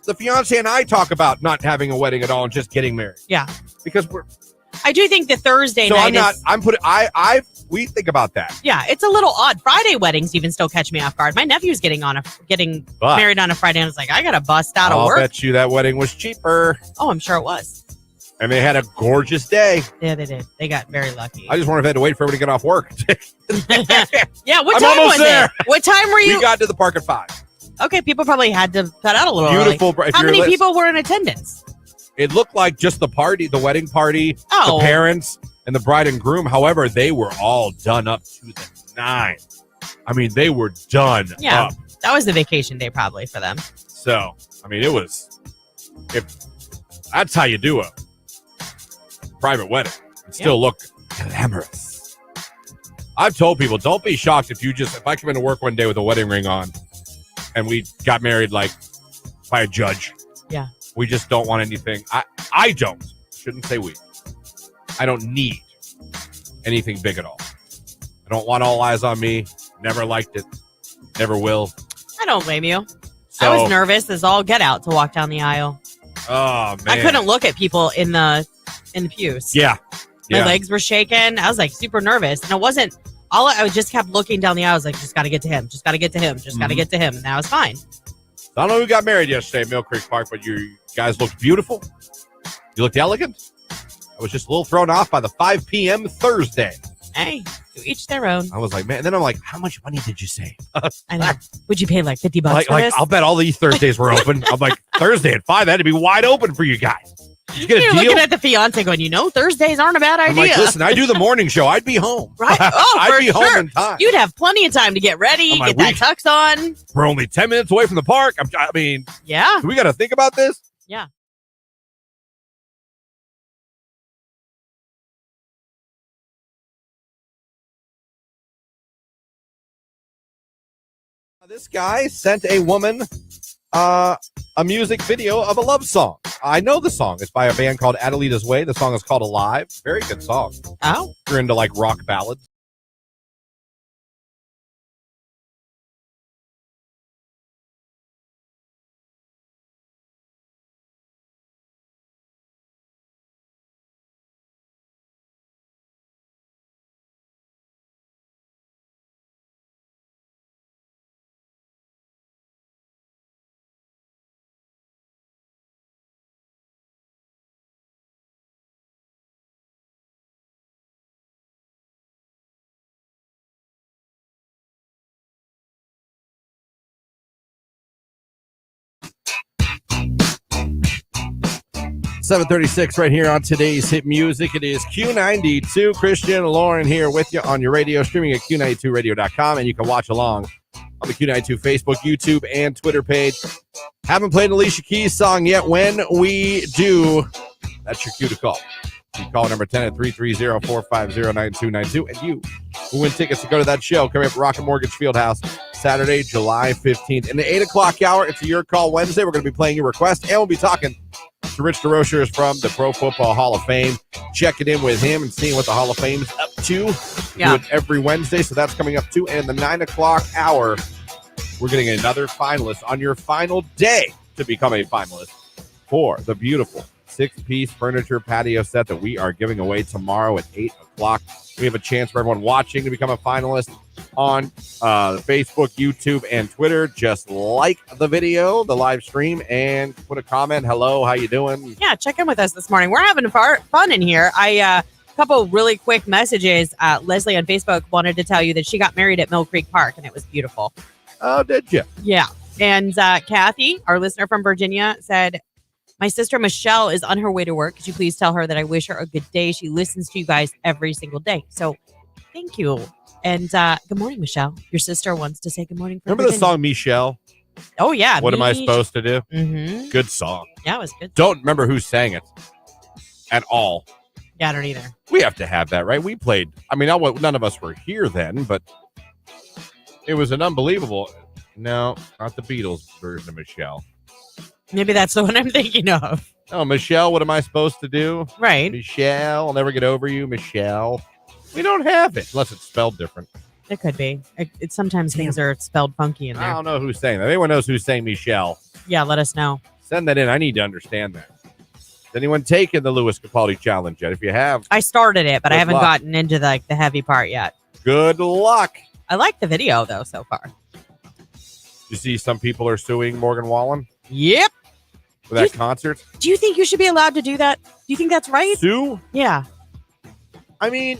Speaker 1: the fiance and I talk about not having a wedding at all and just getting married.
Speaker 2: Yeah.
Speaker 1: Because
Speaker 2: I do think the Thursday night
Speaker 1: we think about that.
Speaker 2: Yeah, it's a little odd. Friday weddings even still catch me off guard. My nephew's getting married on a Friday, and I was like, I got to bust out of work.
Speaker 1: I'll bet you that wedding was cheaper.
Speaker 2: Oh, I'm sure it was.
Speaker 1: And they had a gorgeous day.
Speaker 2: Yeah, they did. They got very lucky.
Speaker 1: I just wonder if they had to wait for everybody to get off work.
Speaker 2: Yeah, what
Speaker 1: I'm
Speaker 2: time
Speaker 1: almost
Speaker 2: was
Speaker 1: there.
Speaker 2: it? What time were you?
Speaker 1: We got to the park at 5.
Speaker 2: Okay, people probably had to cut out a little
Speaker 1: Beautiful.
Speaker 2: early. How many people were in attendance?
Speaker 1: It looked like just the wedding party, the parents, and the bride and groom. However, they were all done up to the 9. I mean, they were done up.
Speaker 2: That was the vacation day probably for them.
Speaker 1: So, I mean, that's how you do a private wedding and still look glamorous. I've told people, don't be shocked if I come into work one day with a wedding ring on and we got married like by a judge.
Speaker 2: Yeah.
Speaker 1: We just don't want anything. I shouldn't say we. I don't need anything big at all. I don't want all eyes on me. Never liked it. Never will.
Speaker 2: I don't blame you.
Speaker 1: So,
Speaker 2: I was nervous as all get out to walk down the aisle.
Speaker 1: Oh, man.
Speaker 2: I couldn't look at people in the pews.
Speaker 1: Yeah.
Speaker 2: My legs were shaking. I was like super nervous. And it wasn't I just kept looking down the aisle. I was like, just got to get to him. Just got to get to him. Just got to get to him. And that was fine.
Speaker 1: I don't know who got married yesterday at Mill Creek Park, but you guys looked beautiful. You looked elegant. I was just a little thrown off by the 5 p.m. Thursday.
Speaker 2: Hey, to each their own.
Speaker 1: I was like, man. And then I'm like, how much money did you save?
Speaker 2: I know. Would you pay like $50 for this?
Speaker 1: I'll bet all these Thursdays were open. I'm like, Thursday at 5, that had to be wide open for you guys. Did you get a
Speaker 2: You're
Speaker 1: deal?
Speaker 2: looking at the fiance going, Thursdays aren't a bad idea.
Speaker 1: I'm like, listen, I do the morning show. I'd be home.
Speaker 2: Right? Oh,
Speaker 1: I'd
Speaker 2: for
Speaker 1: be
Speaker 2: sure.
Speaker 1: home in time.
Speaker 2: You'd have plenty of time to get ready,
Speaker 1: I'm like,
Speaker 2: get that tux on.
Speaker 1: We're only 10 minutes away from the park. I mean,
Speaker 2: yeah.
Speaker 1: Do we got to think about this?
Speaker 2: Yeah.
Speaker 1: This guy sent a woman a music video of a love song. I know the song. It's by a band called Adelita's Way. The song is called Alive. Very good song.
Speaker 2: Oh.
Speaker 1: If you're into like rock ballads. $7:36 right here on today's hit music. It is Q92. Christian and Lauren here with you on your radio, streaming at Q92radio.com, and you can watch along on the Q92 Facebook, YouTube, and Twitter page. Haven't played an Alicia Keys song yet. When we do, that's your cue to call. You call number 10 at 330-450-9292, and you will win tickets to go to that show coming up at Rocket Mortgage Fieldhouse Saturday, July 15th. In the 8 o'clock hour, it's a Your Call Wednesday. We're going to be playing your request, and we'll be talking to Rich DeRochers from the Pro Football Hall of Fame, checking in with him and seeing what the Hall of Fame's up to.
Speaker 2: Yeah.
Speaker 1: Do it every Wednesday, so that's coming up too. And in the 9 o'clock hour, we're getting another finalist on your final day to become a finalist for the beautiful 6-piece furniture patio set that we are giving away tomorrow at 8 o'clock. We have a chance for everyone watching to become a finalist on Facebook, YouTube, and Twitter. Just like the video, the live stream, and put a comment. Hello, how you doing?
Speaker 2: Yeah, check in with us this morning. We're having fun in here. A couple really quick messages. Leslie on Facebook wanted to tell you that she got married at Mill Creek Park, and it was beautiful.
Speaker 1: Oh, did you?
Speaker 2: Yeah. And Kathy, our listener from Virginia, said, my sister Michelle is on her way to work. Could you please tell her that I wish her a good day? She listens to you guys every single day. So thank you. And good morning, Michelle. Your sister wants to say good morning.
Speaker 1: Remember the song Michelle?
Speaker 2: Oh, yeah.
Speaker 1: What am I supposed to do?
Speaker 2: Mm-hmm.
Speaker 1: Good song.
Speaker 2: Yeah, it was good.
Speaker 1: Don't remember who sang it at all.
Speaker 2: Yeah, I don't either.
Speaker 1: We have to have that, right? We played. I mean, none of us were here then, but it was an unbelievable. No, not the Beatles version of Michelle.
Speaker 2: Maybe that's the one I'm thinking of.
Speaker 1: Oh, Michelle, what am I supposed to do?
Speaker 2: Right.
Speaker 1: Michelle, I'll never get over you, Michelle. We don't have it unless it's spelled different.
Speaker 2: It could be. It sometimes things are spelled funky in
Speaker 1: I
Speaker 2: there.
Speaker 1: don't know who's saying that. If anyone knows who's saying Michelle,
Speaker 2: Yeah, let us know.
Speaker 1: send that in. I need to understand that. Has anyone taken the Lewis Capaldi challenge yet? If you have,
Speaker 2: I started it, but I
Speaker 1: Good
Speaker 2: haven't
Speaker 1: luck.
Speaker 2: gotten into the heavy part yet.
Speaker 1: good luck.
Speaker 2: I like the video though so far.
Speaker 1: You see some people are suing Morgan Wallen
Speaker 2: Yep.
Speaker 1: for that concert.
Speaker 2: Do you think you should be allowed to do that? Do you think that's right?
Speaker 1: Sue?
Speaker 2: Yeah.
Speaker 1: I mean,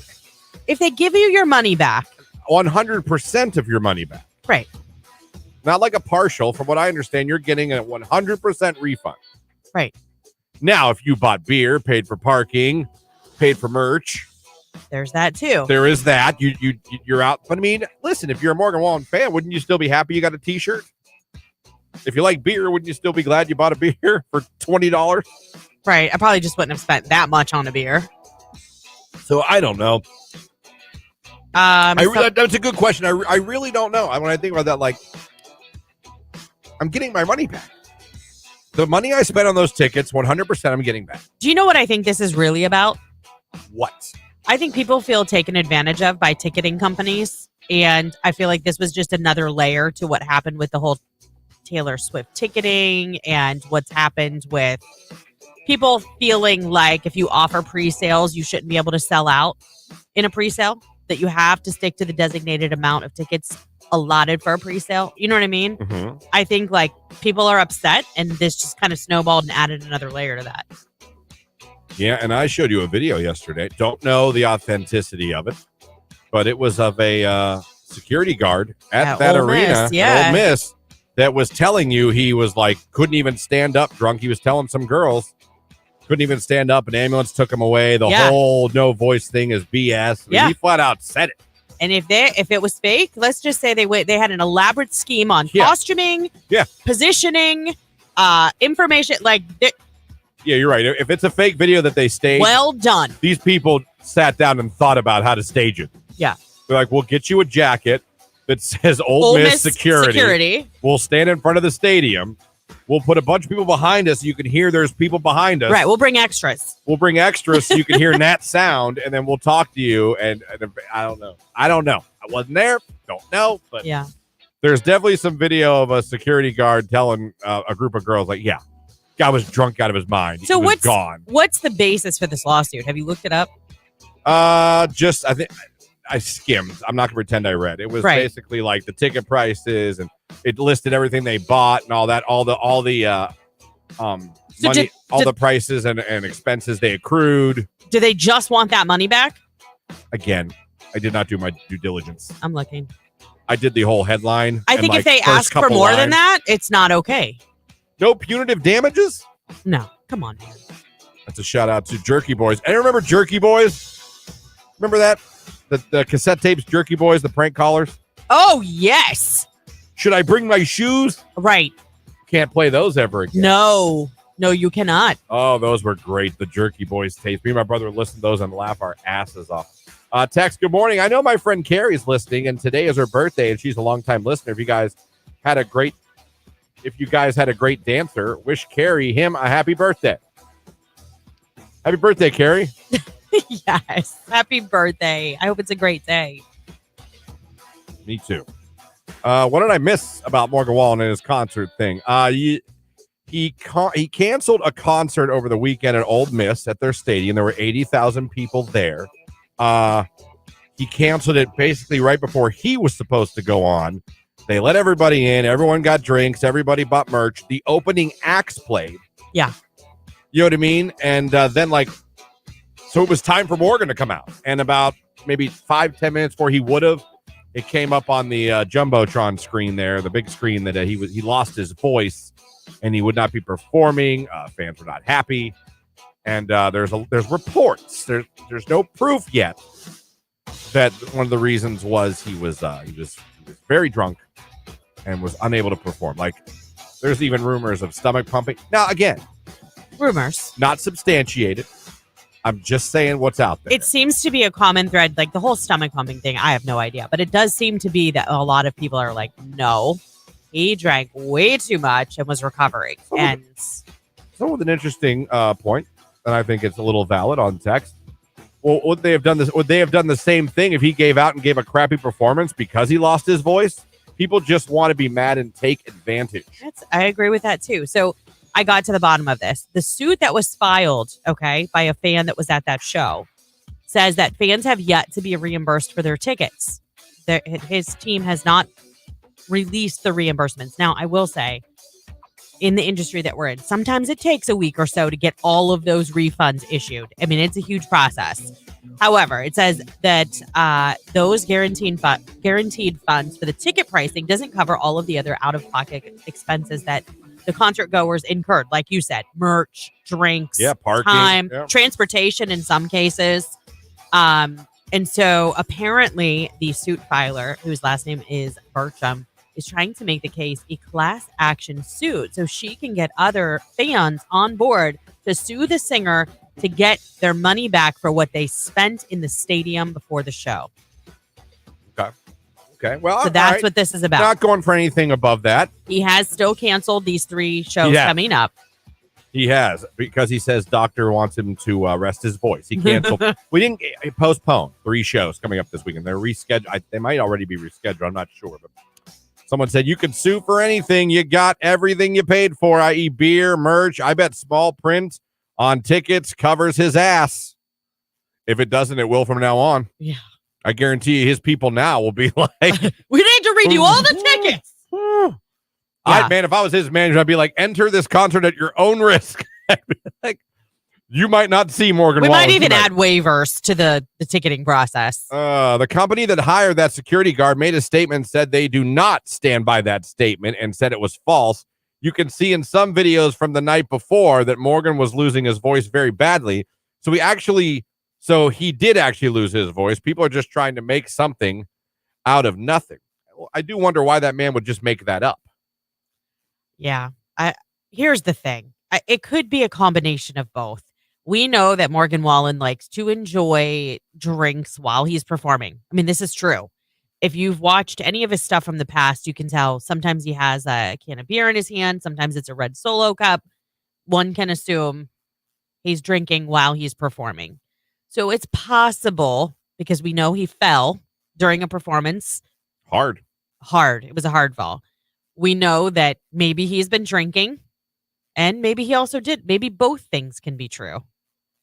Speaker 2: If they give you your money back.
Speaker 1: 100% of your money back.
Speaker 2: Right.
Speaker 1: Not like a partial. From what I understand, you're getting a 100% refund.
Speaker 2: Right.
Speaker 1: Now, if you bought beer, paid for parking, paid for merch,
Speaker 2: There's that too.
Speaker 1: there is that. You're out. But I mean, listen, if you're a Morgan Wallen fan, wouldn't you still be happy you got a t-shirt? If you like beer, wouldn't you still be glad you bought a beer for $20?
Speaker 2: Right. I probably just wouldn't have spent that much on a beer.
Speaker 1: So I don't know. That's a good question. I really don't know. When I think about that, like, I'm getting my money back. The money I spent on those tickets, 100% I'm getting back.
Speaker 2: Do you know what I think this is really about?
Speaker 1: What?
Speaker 2: I think people feel taken advantage of by ticketing companies. And I feel like this was just another layer to what happened with the whole Taylor Swift ticketing and what's happened with people feeling like if you offer pre-sales, you shouldn't be able to sell out in a pre-sale, that you have to stick to the designated amount of tickets allotted for a pre-sale. You know what I mean?
Speaker 1: Mm-hmm.
Speaker 2: I think like people are upset and this just kind of snowballed and added another layer to that.
Speaker 1: Yeah, and I showed you a video yesterday. Don't know the authenticity of it, but it was of a security guard at that
Speaker 2: Ole
Speaker 1: arena,
Speaker 2: Miss, yeah.
Speaker 1: at Ole Miss, that was telling you he was like, couldn't even stand up drunk. He was telling some girls, couldn't even stand up. An ambulance took him away. The whole no voice thing is BS. I mean, he flat out said it.
Speaker 2: And if it was fake, let's just say they had an elaborate scheme on costuming, positioning, information. Like,
Speaker 1: yeah, you're right. If it's a fake video that they staged,
Speaker 2: well done.
Speaker 1: These people sat down and thought about how to stage it.
Speaker 2: Yeah,
Speaker 1: they're like, we'll get you a jacket that says Ole Miss Security. We'll stand in front of the stadium. We'll put a bunch of people behind us so you can hear there's people behind us.
Speaker 2: Right. We'll bring extras.
Speaker 1: So you can hear Nat sound, and then we'll talk to you. And I don't know. I wasn't there. Don't know. But
Speaker 2: yeah,
Speaker 1: there's definitely some video of a security guard telling a group of girls, like, yeah, guy was drunk out of his mind.
Speaker 2: So
Speaker 1: he was gone.
Speaker 2: What's the basis for this lawsuit? Have you looked it up?
Speaker 1: I think I skimmed. I'm not gonna pretend I read. It was basically like the ticket prices, and it listed everything they bought and all that, all the money, the prices and expenses they accrued.
Speaker 2: Do they just want that money back?
Speaker 1: Again, I did not do my due diligence.
Speaker 2: I'm looking.
Speaker 1: I did the whole headline.
Speaker 2: I think if they ask for more than that, it's not okay.
Speaker 1: No punitive damages?
Speaker 2: No. Come on, man.
Speaker 1: That's a shout out to Jerky Boys. I remember Jerky Boys. Remember that? The cassette tapes, Jerky Boys, the prank callers?
Speaker 2: Oh, yes.
Speaker 1: Should I bring my shoes?
Speaker 2: Right.
Speaker 1: Can't play those ever again.
Speaker 2: No, you cannot.
Speaker 1: Oh, those were great. The Jerky Boys tapes. Me and my brother would listen to those and laugh our asses off. Text, good morning. I know my friend Carrie's listening, and today is her birthday, and she's a longtime listener. If you guys had a great dancer, wish Carrie him a happy birthday. Happy birthday, Carrie.
Speaker 2: Yes. Happy birthday. I hope it's a great day.
Speaker 1: Me too. What did I miss about Morgan Wallen and his concert thing? He canceled a concert over the weekend at Ole Miss at their stadium. There were 80,000 people there. He canceled it basically right before he was supposed to go on. They let everybody in. Everyone got drinks. Everybody bought merch. The opening acts played.
Speaker 2: Yeah.
Speaker 1: You know what I mean? And then, so it was time for Morgan to come out. And about maybe 5-10 minutes before he would have, it came up on the Jumbotron screen there, the big screen, that he lost his voice and he would not be performing. Fans were not happy. And there's reports. There's no proof yet that one of the reasons was he was very drunk and was unable to perform. Like, there's even rumors of stomach pumping. Now, again,
Speaker 2: rumors,
Speaker 1: not substantiated. I'm just saying what's out there.
Speaker 2: It seems to be a common thread, like the whole stomach pumping thing. I have no idea, but it does seem to be that a lot of people are like, no, he drank way too much and was recovering.
Speaker 1: So with an interesting point, and I think it's a little valid on text. Well, would they have done this? Would they have done the same thing if he gave out and gave a crappy performance because he lost his voice? People just want to be mad and take advantage.
Speaker 2: I agree with that too. So I got to the bottom of this. The suit that was filed, by a fan that was at that show says that fans have yet to be reimbursed for their tickets. His team has not released the reimbursements. Now, I will say, in the industry that we're in, sometimes it takes a week or so to get all of those refunds issued. I mean, it's a huge process. However, it says that those guaranteed funds for the ticket pricing doesn't cover all of the other out-of-pocket expenses that the concert goers incurred. Like you said, merch, drinks,
Speaker 1: parking,
Speaker 2: time, transportation in some cases. And so apparently the suit filer, whose last name is Burcham, is trying to make the case a class action suit so she can get other fans on board to sue the singer to get their money back for what they spent in the stadium before the show.
Speaker 1: Okay. Well,
Speaker 2: so that's what this is about.
Speaker 1: Not going for anything above that.
Speaker 2: He has still canceled these 3 shows coming up.
Speaker 1: He has, because he says doctor wants him to rest his voice. He canceled. We didn't postpone 3 shows coming up this weekend. They're rescheduled. They might already be rescheduled. I'm not sure, but someone said you can sue for anything. You got everything you paid for, i.e. beer, merch. I bet small print on tickets covers his ass. If it doesn't, it will from now on.
Speaker 2: Yeah.
Speaker 1: I guarantee you his people now will be like,
Speaker 2: we need to redo all the tickets.
Speaker 1: Man, if I was his manager, I'd be like, enter this concert at your own risk. Like, you might not see Morgan Wallen.
Speaker 2: We might even add waivers to the ticketing process.
Speaker 1: The company that hired that security guard made a statement, said they do not stand by that statement and said it was false. You can see in some videos from the night before that Morgan was losing his voice very badly. So he did actually lose his voice. People are just trying to make something out of nothing. I do wonder why that man would just make that up.
Speaker 2: Yeah. Here's the thing. It could be a combination of both. We know that Morgan Wallen likes to enjoy drinks while he's performing. I mean, this is true. If you've watched any of his stuff from the past, you can tell sometimes he has a can of beer in his hand. Sometimes it's a red Solo cup. One can assume he's drinking while he's performing. So it's possible, because we know he fell during a performance.
Speaker 1: Hard.
Speaker 2: It was a hard fall. We know that maybe he's been drinking, and maybe he also did. Maybe both things can be true.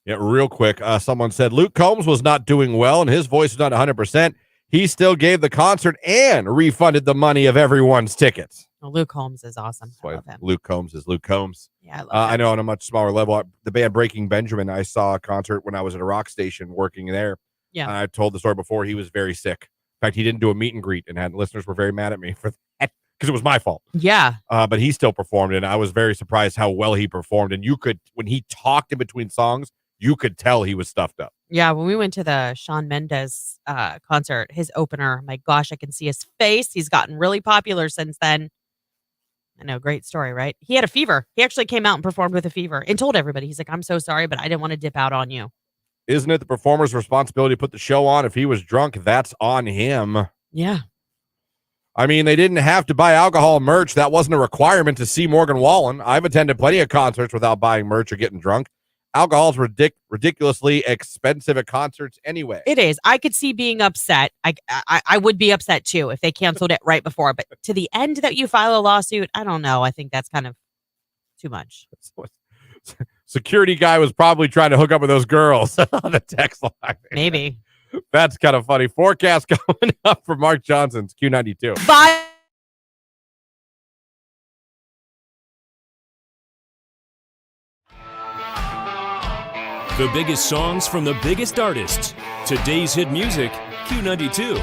Speaker 1: Yeah, real quick. Someone said Luke Combs was not doing well, and his voice was not 100%. He still gave the concert and refunded the money of everyone's tickets.
Speaker 2: Well, Luke Combs is awesome. I love him.
Speaker 1: Luke Combs is Luke Combs.
Speaker 2: Yeah, I love him.
Speaker 1: I know on a much smaller level. The band Breaking Benjamin, I saw a concert when I was at a rock station working there.
Speaker 2: Yeah.
Speaker 1: I told the story before. He was very sick. In fact, he didn't do a meet and greet, and listeners were very mad at me for that because it was my fault.
Speaker 2: Yeah.
Speaker 1: But he still performed, and I was very surprised how well he performed. And you could, when he talked in between songs, you could tell he was stuffed up.
Speaker 2: Yeah, when we went to the Shawn Mendes concert, his opener, my gosh, I can see his face. He's gotten really popular since then. I know, great story, right? He had a fever. He actually came out and performed with a fever and told everybody, he's like, I'm so sorry, but I didn't want to dip out on you.
Speaker 1: Isn't it the performer's responsibility to put the show on? If he was drunk, that's on him.
Speaker 2: Yeah.
Speaker 1: I mean, they didn't have to buy alcohol merch. That wasn't a requirement to see Morgan Wallen. I've attended plenty of concerts without buying merch or getting drunk. Alcohol's ridiculously expensive at concerts anyway.
Speaker 2: It is. I could see being upset. I would be upset too if they canceled it right before. But to the end that you file a lawsuit, I don't know. I think that's kind of too much.
Speaker 1: Security guy was probably trying to hook up with those girls on the text line.
Speaker 2: Maybe.
Speaker 1: That's kind of funny. Forecast coming up for Mark Johnson's Q92.
Speaker 2: Bye.
Speaker 4: The biggest songs from the biggest artists. Today's hit music, Q92.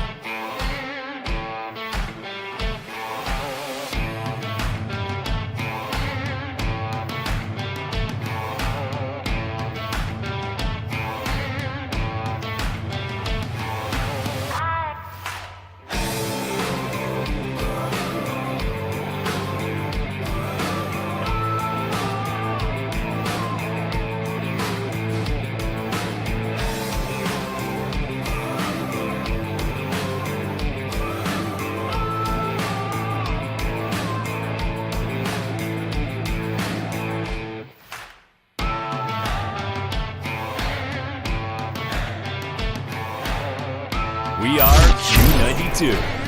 Speaker 4: We are Q92.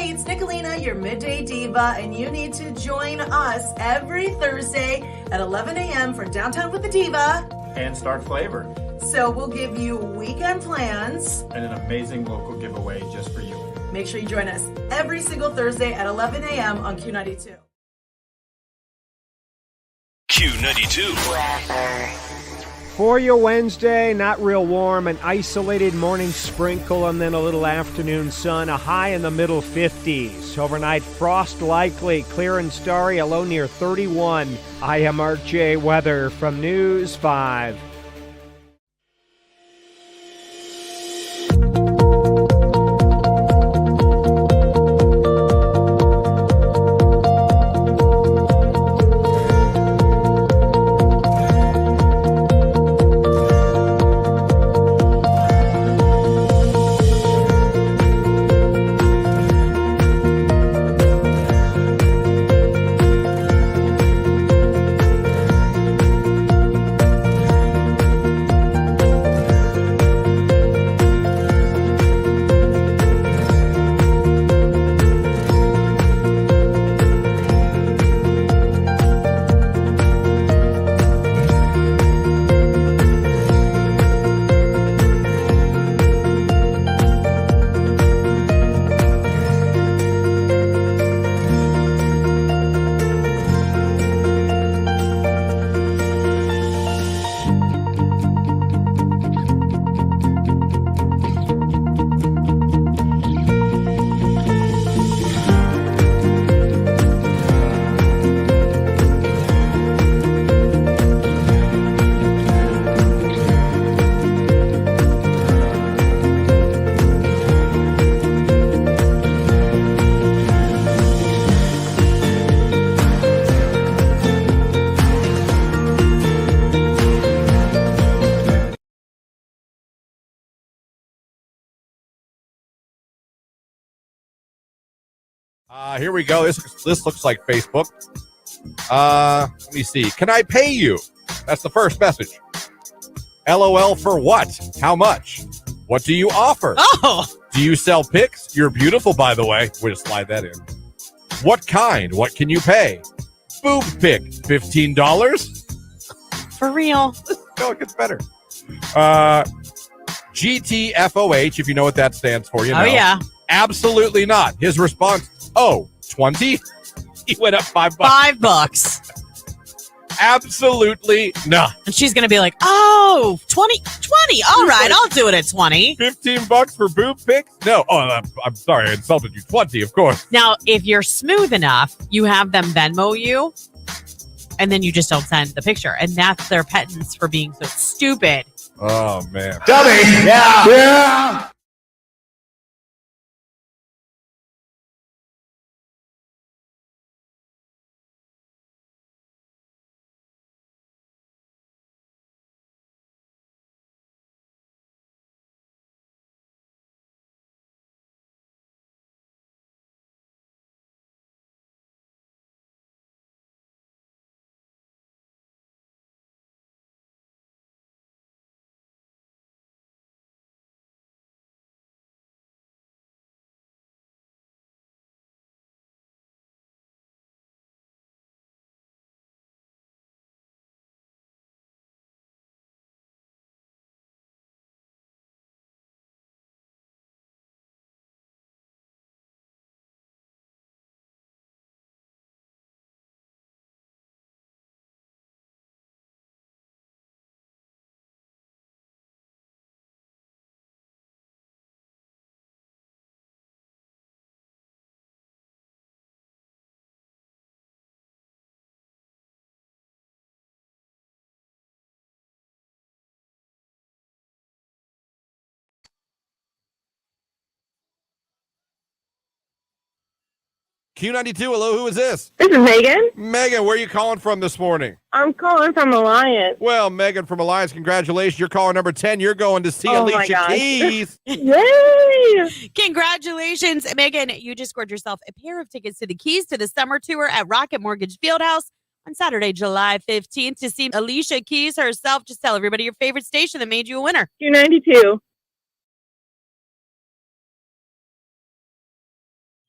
Speaker 6: Hey, it's Nicolina, your midday diva, and you need to join us every Thursday at 11 a.m. for Downtown with the Diva.
Speaker 7: And Start Flavor.
Speaker 6: So we'll give you weekend plans
Speaker 7: And an amazing local giveaway just for you.
Speaker 6: Make sure you join us every single Thursday at 11 a.m. on Q92.
Speaker 4: Q92.
Speaker 5: For your Wednesday, not real warm, an isolated morning sprinkle and then a little afternoon sun, a high in the middle 50s. Overnight frost likely, clear and starry, a low near 31. I am RJ Weather from News 5.
Speaker 1: Here we go. This looks like Facebook. Let me see. Can I pay you? That's the first message. LOL for what? How much? What do you offer?
Speaker 2: Oh,
Speaker 1: Do you sell pics? You're beautiful, by the way. We'll just slide that in. What kind? What can you pay? Boob pic, $15?
Speaker 2: for real.
Speaker 1: No, it gets better. GTFOH, if you know what that stands for, you know.
Speaker 2: Oh, yeah.
Speaker 1: Absolutely not. His response, 20? He went up $5.
Speaker 2: $5.
Speaker 1: Absolutely not.
Speaker 2: And she's going to be like, 20. All right, I'll do it at 20.
Speaker 1: $15 for boob pics? No. Oh, I'm sorry. I insulted you. 20, of course.
Speaker 2: Now, if you're smooth enough, you have them Venmo you, and then you just don't send the picture. And that's their penance for being so stupid.
Speaker 1: Oh, man.
Speaker 3: Dummy. Yeah. Yeah.
Speaker 1: Q92, hello, who is this?
Speaker 8: This is Megan.
Speaker 1: Megan, where are you calling from this morning?
Speaker 8: I'm calling from Alliance.
Speaker 1: Well, Megan from Alliance, congratulations. You're caller number 10. You're going to see
Speaker 8: Oh, my
Speaker 1: Alicia
Speaker 8: gosh.
Speaker 1: Keys.
Speaker 8: Yay!
Speaker 2: Congratulations, Megan. You just scored yourself a pair of tickets to the Keys to the summer tour at Rocket Mortgage Fieldhouse on Saturday, July 15th to see Alicia Keys herself. Just tell everybody your favorite station that made you a winner.
Speaker 8: Q92.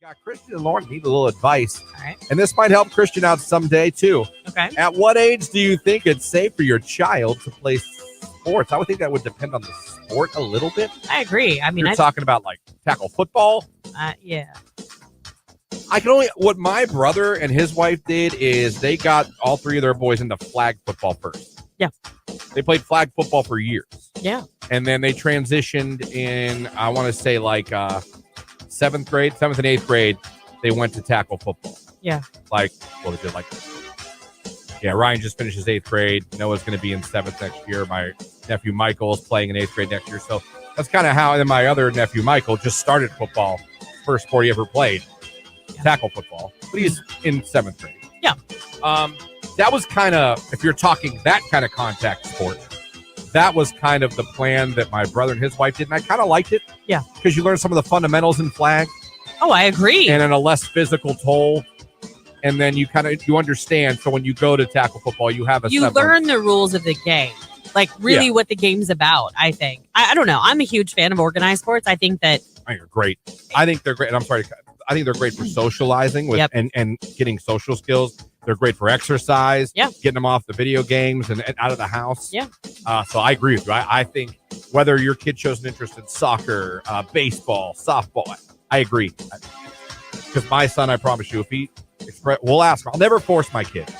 Speaker 1: Got Christian and Lauren need a little advice.
Speaker 2: All right.
Speaker 1: And this might help Christian out someday, too.
Speaker 2: Okay.
Speaker 1: At what age do you think it's safe for your child to play sports? I would think that would depend on the sport a little bit.
Speaker 2: I agree. I mean,
Speaker 1: You're talking about like tackle football.
Speaker 2: yeah.
Speaker 1: I can only, what my brother and his wife did is they got all three of their boys into flag football first.
Speaker 2: Yeah.
Speaker 1: They played flag football for years.
Speaker 2: Yeah.
Speaker 1: And then they transitioned in, I want to say like 7th and 8th grade, they went to tackle football.
Speaker 2: Yeah.
Speaker 1: Like, well, they did like, yeah, Ryan just finished his 8th grade. Noah's going to be in 7th next year. My nephew Michael is playing in 8th grade next year. So that's kind of how, and then my other nephew Michael just started football. First sport he ever played, tackle football. But he's in 7th grade.
Speaker 2: Yeah.
Speaker 1: That was kind of, if you're talking that kind of contact sport, that was kind of the plan that my brother and his wife did. And I kind of liked it.
Speaker 2: Yeah.
Speaker 1: Because you learn some of the fundamentals in flag.
Speaker 2: Oh, I agree.
Speaker 1: And in a less physical toll. And then you you understand. So when you go to tackle football, you have
Speaker 2: you learn the rules of the game. Like really what the game's about, I think. I don't know. I'm a huge fan of organized sports. I think that.
Speaker 1: I think they're great. I think they're great. And I'm sorry. I think they're great for socializing with and getting social skills. They're great for exercise.
Speaker 2: Yeah.
Speaker 1: Getting them off the video games and out of the house.
Speaker 2: Yeah.
Speaker 1: So I agree with you. I think whether your kid shows an interest in soccer, baseball, softball, I agree. Because my son, I promise you, if he we'll ask him. I'll never force my kid.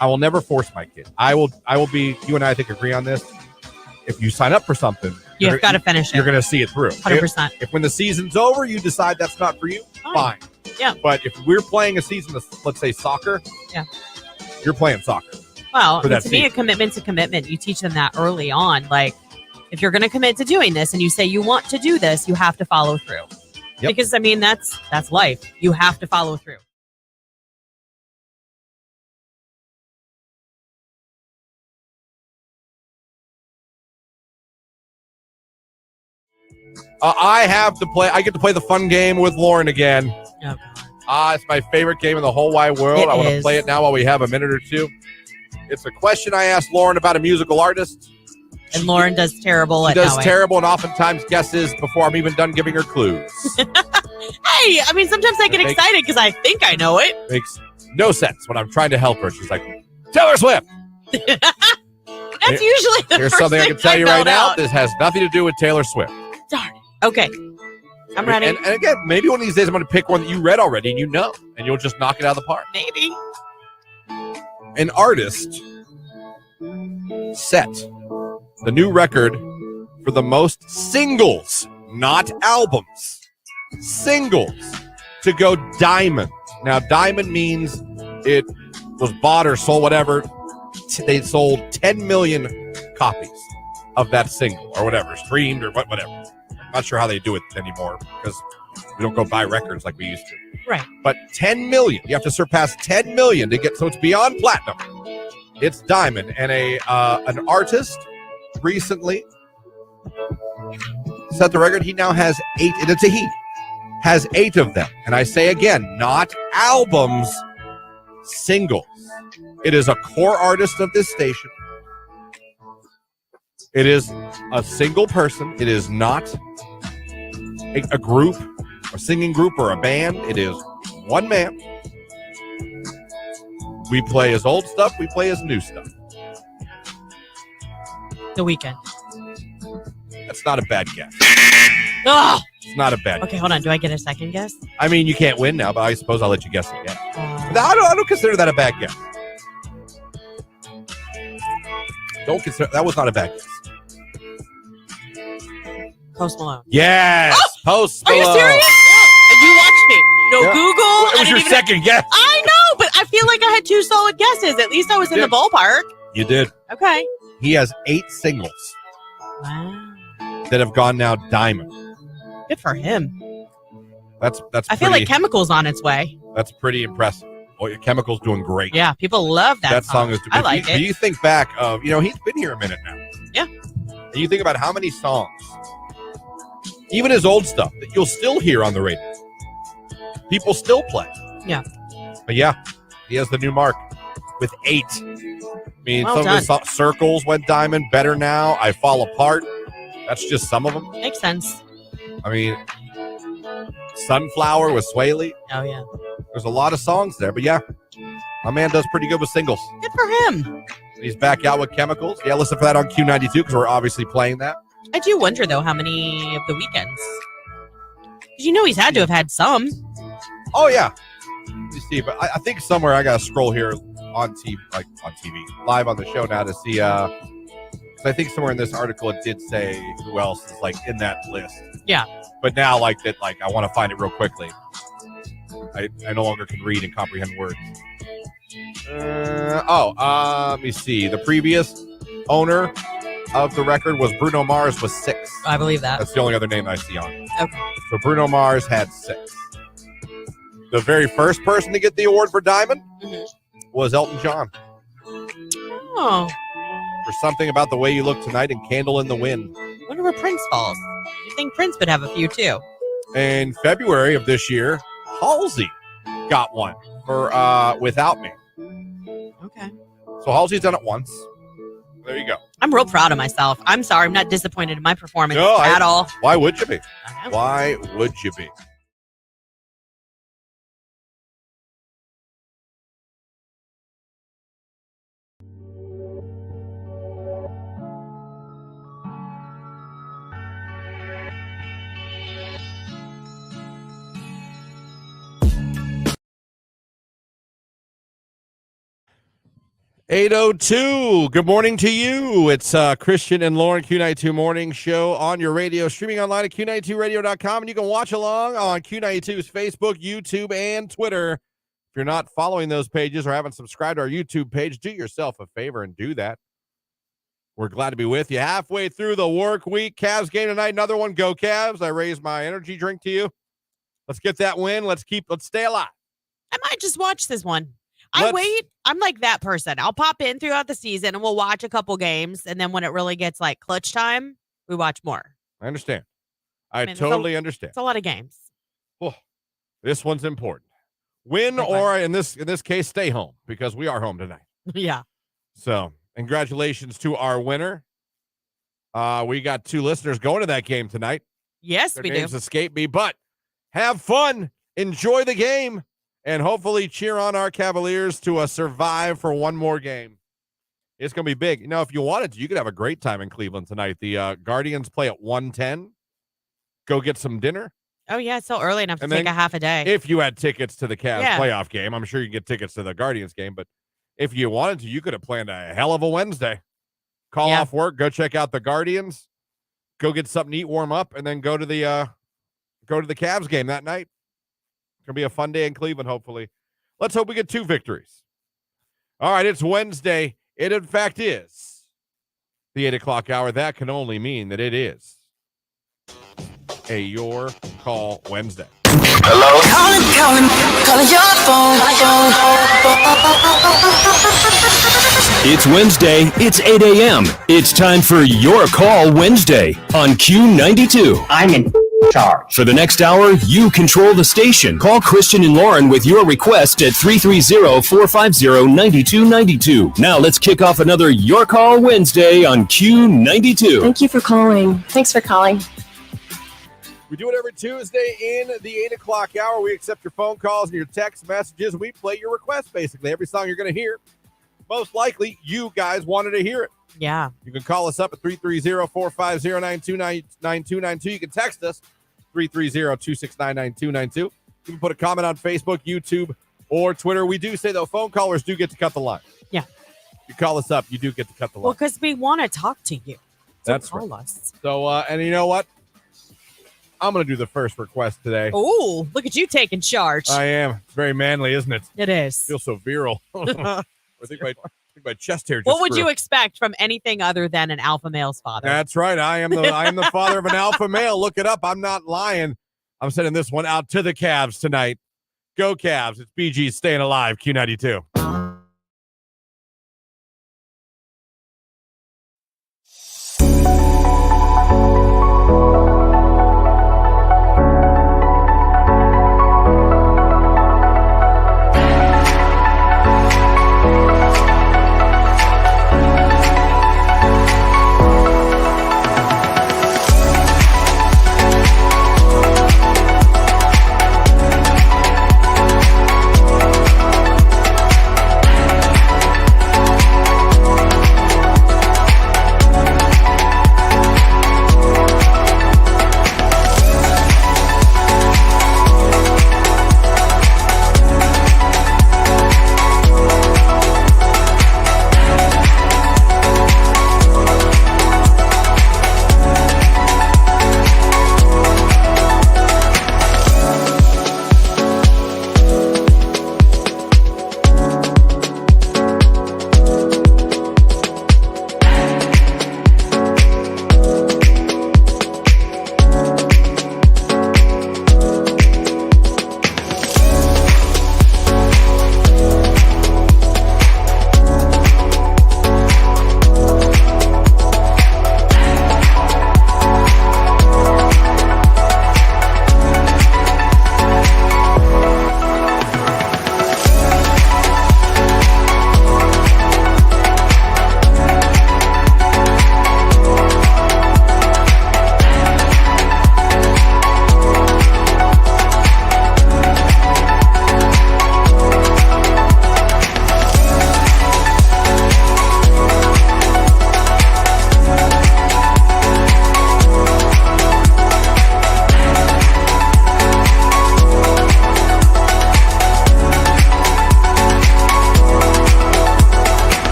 Speaker 1: I will never force my kid. I will be, you and I think agree on this. If you sign up for something,
Speaker 2: you've got to finish it.
Speaker 1: You're going to see it through.
Speaker 2: 100%.
Speaker 1: If when the season's over, you decide that's not for you, fine.
Speaker 2: Yeah.
Speaker 1: But if we're playing a season of, let's say, soccer, you're playing soccer.
Speaker 2: Well, to me, a commitment's a commitment. You teach them that early on. Like, if you're going to commit to doing this and you say you want to do this, you have to follow through. Yep. Because, I mean, that's life. You have to follow through.
Speaker 1: I get to play the fun game with Lauren again.
Speaker 2: Oh,
Speaker 1: it's my favorite game in the whole wide world. I want to play it now while we have a minute or two. It's a question I asked Lauren about a musical artist.
Speaker 2: And Lauren does terrible
Speaker 1: She
Speaker 2: at
Speaker 1: does
Speaker 2: knowing.
Speaker 1: terrible and oftentimes guesses before I'm even done giving her clues.
Speaker 2: Hey, I mean, sometimes I get excited because I think I know it.
Speaker 1: Makes no sense when I'm trying to help her. She's like, Taylor Swift.
Speaker 2: That's usually the
Speaker 1: Here's
Speaker 2: first
Speaker 1: something I
Speaker 2: thing
Speaker 1: can tell you right
Speaker 2: belt
Speaker 1: now.
Speaker 2: out.
Speaker 1: This has nothing to do with Taylor Swift.
Speaker 2: Darn it. Okay. I'm ready.
Speaker 1: And again, maybe one of these days I'm going to pick one that you read already and you know, and you'll just knock it out of the park.
Speaker 2: Maybe.
Speaker 1: An artist set the new record for the most singles, not albums, singles, to go diamond. Now, diamond means it was bought or sold, whatever. They sold 10 million copies of that single or whatever, streamed or whatever. I'm not sure how they do it anymore because we don't go buy records like we used to.
Speaker 2: Right.
Speaker 1: But 10 million, you have to surpass 10 million to get, so it's beyond platinum. It's diamond. And an artist recently set the record. He now has 8, and it's a he, has 8 of them. And I say again, not albums, singles. It is a core artist of this station. It is a single person. It is not a group, a singing group, or a band. It is one man. We play his old stuff. We play his new stuff.
Speaker 2: The Weeknd.
Speaker 1: That's not a bad guess.
Speaker 2: Oh.
Speaker 1: It's not a bad
Speaker 2: Okay,
Speaker 1: guess.
Speaker 2: hold on. Do I get a second guess?
Speaker 1: I mean, you can't win now, but I suppose I'll let you guess again.
Speaker 2: Uh,
Speaker 1: I don't consider that a bad guess. Don't consider that was not a bad guess.
Speaker 2: Post Malone.
Speaker 1: Yes, Post
Speaker 2: Are you
Speaker 1: Malone.
Speaker 2: serious? And you watched me. No
Speaker 1: Yeah.
Speaker 2: Google.
Speaker 1: Well, it
Speaker 2: I
Speaker 1: was
Speaker 2: didn't
Speaker 1: your
Speaker 2: even-
Speaker 1: second guess.
Speaker 2: I know, but I feel like I had 2 solid guesses. At least I was in
Speaker 1: Yeah.
Speaker 2: the ballpark.
Speaker 1: You did.
Speaker 2: Okay.
Speaker 1: He has 8 singles
Speaker 2: Wow.
Speaker 1: that have gone now diamond.
Speaker 2: Good for him.
Speaker 1: That's
Speaker 2: I feel like Chemical's on its way.
Speaker 1: that's pretty impressive. Well, your Chemical's doing great.
Speaker 2: Yeah, people love that
Speaker 1: song is.
Speaker 2: I like
Speaker 1: Do
Speaker 2: it.
Speaker 1: you think back of he's been here a minute now.
Speaker 2: Yeah.
Speaker 1: And you think about how many songs, even his old stuff, that you'll still hear on the radio. People still play.
Speaker 2: Yeah.
Speaker 1: But yeah, he has the new mark with 8. I mean,
Speaker 2: Well
Speaker 1: some of his
Speaker 2: done.
Speaker 1: Circles went diamond. Better Now, I Fall Apart. That's just some of them.
Speaker 2: Makes sense.
Speaker 1: I mean, Sunflower with Sway Lee.
Speaker 2: Oh, yeah.
Speaker 1: There's a lot of songs there, but yeah, my man does pretty good with singles.
Speaker 2: Good for him.
Speaker 1: He's back out with Chemicals. Yeah, listen for that on Q92 because we're obviously playing that.
Speaker 2: I do wonder, though, how many of the weekends. Because you know he's had to have had some.
Speaker 1: Oh yeah, you see, but I think somewhere I gotta scroll here on TV, live on the show now to see. 'Cause I think somewhere in this article it did say who else is like in that list.
Speaker 2: Yeah.
Speaker 1: But now, I want to find it real quickly. I no longer can read and comprehend words. Let me see. The previous owner of the record was Bruno Mars with 6.
Speaker 2: I believe that.
Speaker 1: That's the only other name I see on it.
Speaker 2: Okay.
Speaker 1: So Bruno Mars had 6. The very first person to get the award for Diamond was Elton John
Speaker 2: Oh.
Speaker 1: for Something About the Way You Look Tonight and Candle in the Wind.
Speaker 2: I wonder where Prince falls. You think Prince would have a few, too?
Speaker 1: In February of this year, Halsey got one for Without Me.
Speaker 2: Okay.
Speaker 1: So Halsey's done it once. There you go.
Speaker 2: I'm real proud of myself. I'm sorry. I'm not disappointed in my performance
Speaker 1: No,
Speaker 2: at all.
Speaker 1: Why would you be?
Speaker 2: I know.
Speaker 1: Why would you be? $8:02. Good morning to you. It's Christian and Lauren, Q92 Morning Show on your radio, streaming online at Q92radio.com, and you can watch along on Q92's Facebook, YouTube, and Twitter. If you're not following those pages or haven't subscribed to our YouTube page, do yourself a favor and do that. We're glad to be with you halfway through the work week. Cavs game tonight. Another one. Go Cavs. I raise my energy drink to you. Let's get that win. Let's stay alive.
Speaker 2: I might just watch this one.
Speaker 1: Let's-
Speaker 2: wait. I'm like that person. I'll pop in throughout the season and we'll watch a couple games. And then when it really gets like clutch time, we watch more.
Speaker 1: I understand. I
Speaker 2: mean,
Speaker 1: totally understand.
Speaker 2: It's a lot of games.
Speaker 1: Oh, this one's important. Win or in this case, stay home because we are home tonight.
Speaker 2: Yeah.
Speaker 1: So congratulations to our winner. We got 2 listeners going to that game tonight.
Speaker 2: Yes,
Speaker 1: Their
Speaker 2: we
Speaker 1: names
Speaker 2: do.
Speaker 1: escape me, but have fun, enjoy the game, and hopefully cheer on our Cavaliers to survive for one more game. It's going to be big. If you wanted to, you could have a great time in Cleveland tonight. The Guardians play at 1:10. Go get some dinner.
Speaker 2: Oh, yeah, it's still early enough to
Speaker 1: And
Speaker 2: take
Speaker 1: then
Speaker 2: a half a day.
Speaker 1: If you had tickets to the Cavs
Speaker 2: Yeah.
Speaker 1: playoff game, I'm sure you can get tickets to the Guardians game, but if you wanted to, you could have planned a hell of a Wednesday. Call off work, go check out the Guardians, go get something to eat, warm up, and then go to the Cavs game that night. It's going to be a fun day in Cleveland, hopefully. Let's hope we get 2 victories. All right, it's Wednesday. It, in fact, is the 8 o'clock hour. That can only mean that it is a Your Call Wednesday.
Speaker 3: Hello?
Speaker 9: Calling your phone.
Speaker 4: It's Wednesday. It's 8 a.m. It's time for Your Call Wednesday on Q92.
Speaker 3: I'm in charge.
Speaker 4: For the next hour, you control the station. Call Christian and Lauren with your request at 330-450-9292. Now let's kick off another Your Call Wednesday on Q92.
Speaker 9: Thank you for calling. Thanks for calling.
Speaker 1: We do it every Tuesday in the 8 o'clock hour. We accept your phone calls and your text messages. We play your request, basically. Every song you're going to hear, most likely you guys wanted to hear it.
Speaker 2: Yeah.
Speaker 1: You can call us up at 330-450-9292. You can text us, 330-269-9292. You can put a comment on Facebook, YouTube, or Twitter. We do say, though, phone callers do get to cut the line.
Speaker 2: Yeah.
Speaker 1: If you call us up, you do get to cut the line.
Speaker 2: Well, because we want to talk to you. So
Speaker 1: That's
Speaker 2: call
Speaker 1: right.
Speaker 2: us.
Speaker 1: So, and you know what? I'm going to do the first request today.
Speaker 2: Oh, look at you taking charge.
Speaker 1: I am. It's very manly, isn't it?
Speaker 2: It is.
Speaker 1: Feels so virile. I think my chest hair just
Speaker 2: What would
Speaker 1: grew.
Speaker 2: you expect from anything other than an alpha male's father?
Speaker 1: That's right. I am the father of an alpha male. Look it up. I'm not lying. I'm sending this one out to the Cavs tonight. Go Cavs. It's BG staying alive, Q92.